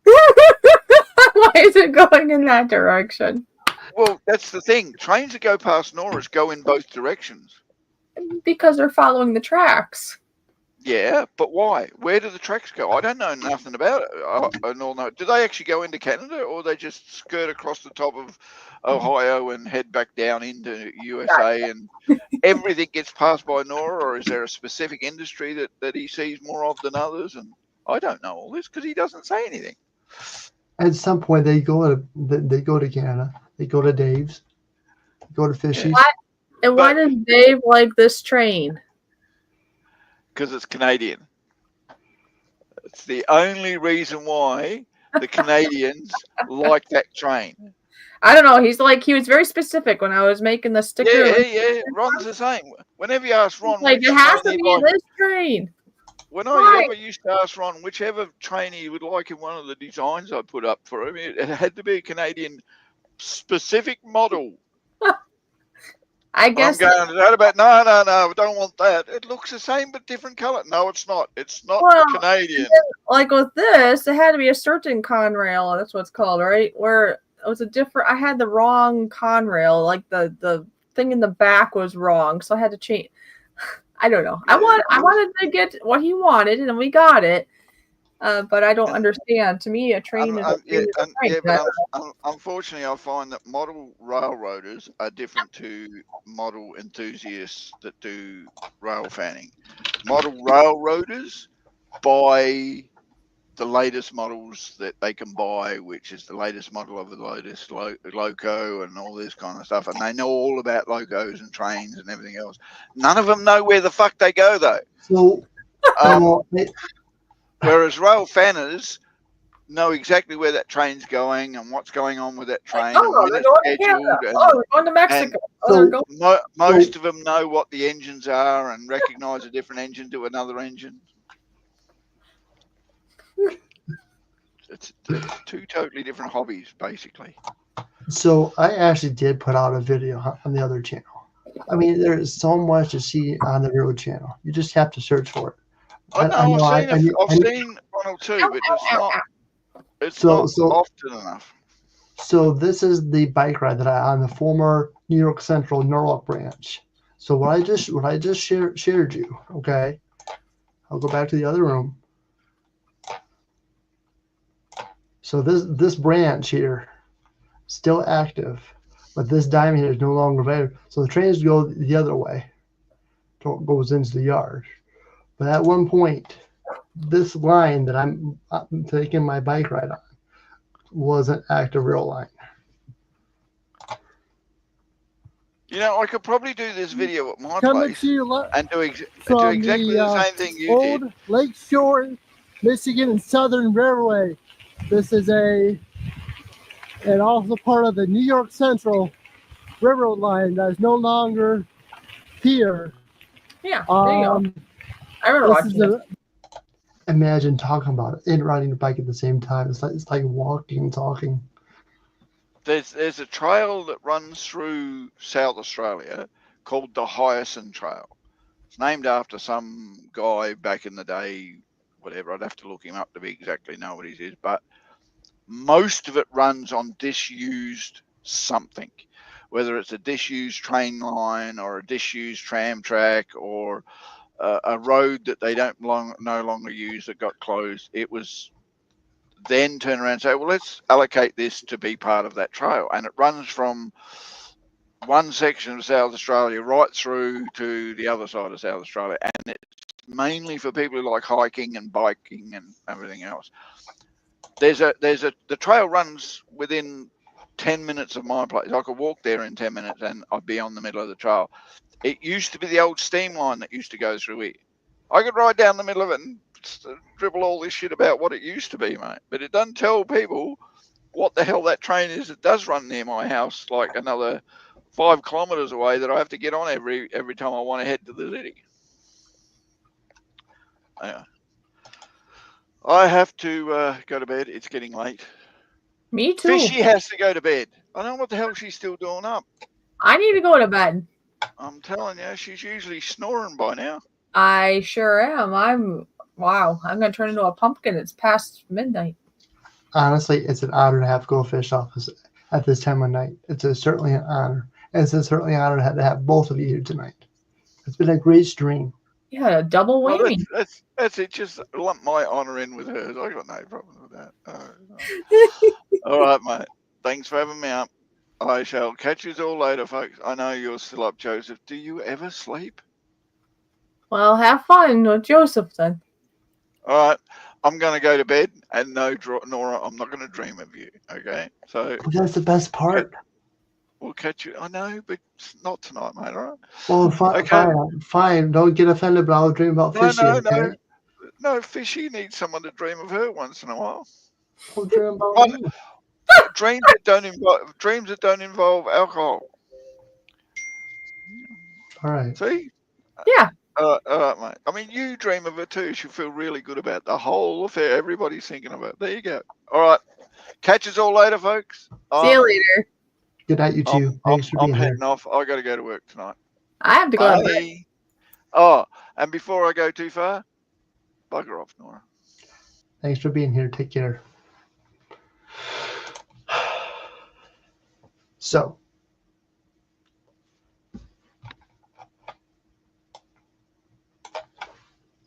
Why is it going in that direction? Well, that's the thing. Trains that go past N.O.R.A go in both directions. Because they're following the tracks. Yeah, but why? Where do the tracks go? I don't know nothing about it. I don't know. Do they actually go into Canada, or they just skirt across the top of Ohio and head back down into USA, and everything gets passed by N.O.R.A, or is there a specific industry that he sees more of than others? And I don't know all this because he doesn't say anything. At some point, they go to Canada. They go to Dave's. Go to Fishy's. And why does Dave like this train? Because it's Canadian. It's the only reason why the Canadians like that train. I don't know. He was very specific when I was making the sticker. Yeah. Ron's the same. Whenever you ask Ron, Like, it has to be this train. When I ever used to ask Ron whichever train he would like in one of the designs I put up for him, it had to be a Canadian specific model. I guess. I'm going, no, I don't want that. It looks the same but different color. No, it's not. It's not Canadian. Like with this, it had to be a certain Conrail. That's what it's called, right? Where it was a different. I had the wrong Conrail. Like the thing in the back was wrong, so I had to change. I don't know. Yeah, I wanted to get what he wanted, and we got it. But I don't understand. To me, a train is a train. But unfortunately, I find that model railroaders are different to model enthusiasts that do rail fanning. Model railroaders buy the latest models that they can buy, which is the latest model of the latest loco and all this kind of stuff. And they know all about locos and trains and everything else. None of them know where the fuck they go, though. So, whereas rail fanners know exactly where that train's going and what's going on with that train. Oh, they're going to Canada. They're going to Mexico. Most of them know what the engines are and recognize a different engine to another engine. It's two totally different hobbies, basically. So I actually did put out a video on the other channel. I mean, there is so much to see on the road channel. You just have to search for it. I've seen one or two, but it's not often enough. So this is the bike ride that I on the former New York Central Norwalk branch. So what I just shared you, okay? I'll go back to the other room. So this branch here, still active, but this diamond here is no longer available. So the trains go the other way, goes into the yard. But at one point, this line that I'm taking my bike ride on was an active rail line. You know, I could probably do this video at my place and do exactly the same thing you did. Old Lakeshore, Michigan and Southern Railway. This is and also part of the New York Central Railroad line that is no longer here. Yeah, there you go. I remember watching this. Imagine talking about it and riding a bike at the same time. It's like walking and talking. There's a trail that runs through South Australia called the Hyacinth Trail. It's named after some guy back in the day, whatever. I'd have to look him up to exactly know what he is, but most of it runs on disused something, whether it's a disused train line or a disused tram track or a road that they no longer use that got closed. It was then turn around and say, well, let's allocate this to be part of that trail. And it runs from one section of South Australia right through to the other side of South Australia. And it's mainly for people who like hiking and biking and everything else. The trail runs within 10 minutes of my place. I could walk there in 10 minutes and I'd be on the middle of the trail. It used to be the old steam line that used to go through here. I could ride down the middle of it and dribble all this shit about what it used to be, mate. But it doesn't tell people what the hell that train is. It does run near my house like another 5 kilometres away that I have to get on every time I want to head to the city. Yeah. I have to go to bed. It's getting late. Me too. Fishy has to go to bed. I don't know what the hell she's still doing up. I need to go to bed. I'm telling you, she's usually snoring by now. I sure am. Wow. I'm gonna turn into a pumpkin. It's past midnight. Honestly, it's an honor to have Go Fish Office at this time of night. It's certainly an honor. And it's certainly an honor to have both of you here tonight. It's been a great stream. Yeah, a double Well, whammy. that's it. Just lump my honour in with hers. I got no problem with that. All right, mate. Thanks for having me up. I shall catch you all later, folks. I know you're still up, Joseph. Do you ever sleep? Well, have fun with Joseph then. All right. I'm going to go to bed, and no, Nora, I'm not going to dream of you. Okay? So But that's the best part. we'll catch you. I know, but not tonight, mate. All right? Well, fine. Don't get offended, but I'll dream about Fishy, okay? No, Fishy needs someone to dream of her once in a while. I'll dream about you. Dreams that don't involve alcohol. All right. See? Yeah. All right, mate. I mean, you dream of it too. You should feel really good about the whole affair. Everybody's thinking about it. There you go. All right. Catch us all later, folks. See you later. Good night, you two. Thanks for I'm being here. heading off. I got to go to work tonight. I have to go to bed. Oh, and before I go too far, bugger off, Nora. Thanks for being here. Take care. So,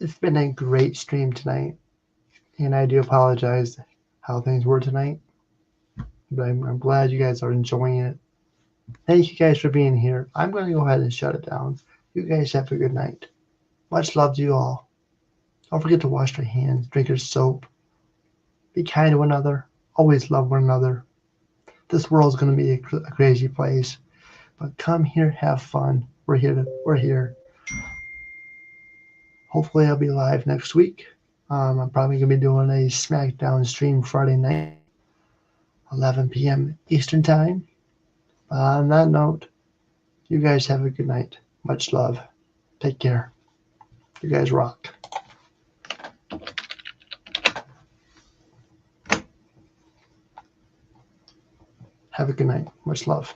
it's been a great stream tonight, and I do apologize how things were tonight, but I'm glad you guys are enjoying it. Thank you guys for being here. I'm going to go ahead and shut it down. You guys have a good night. Much love to you all. Don't forget to wash your hands, drink your soap, be kind to one another, always love one another. This world's going to be a crazy place, but come here, have fun. We're here. Hopefully I'll be live next week. I'm probably going to be doing a SmackDown stream Friday night, 11 p.m. Eastern Time. On that note, you guys have a good night. Much love. Take care. You guys rock. Have a good night. Much love.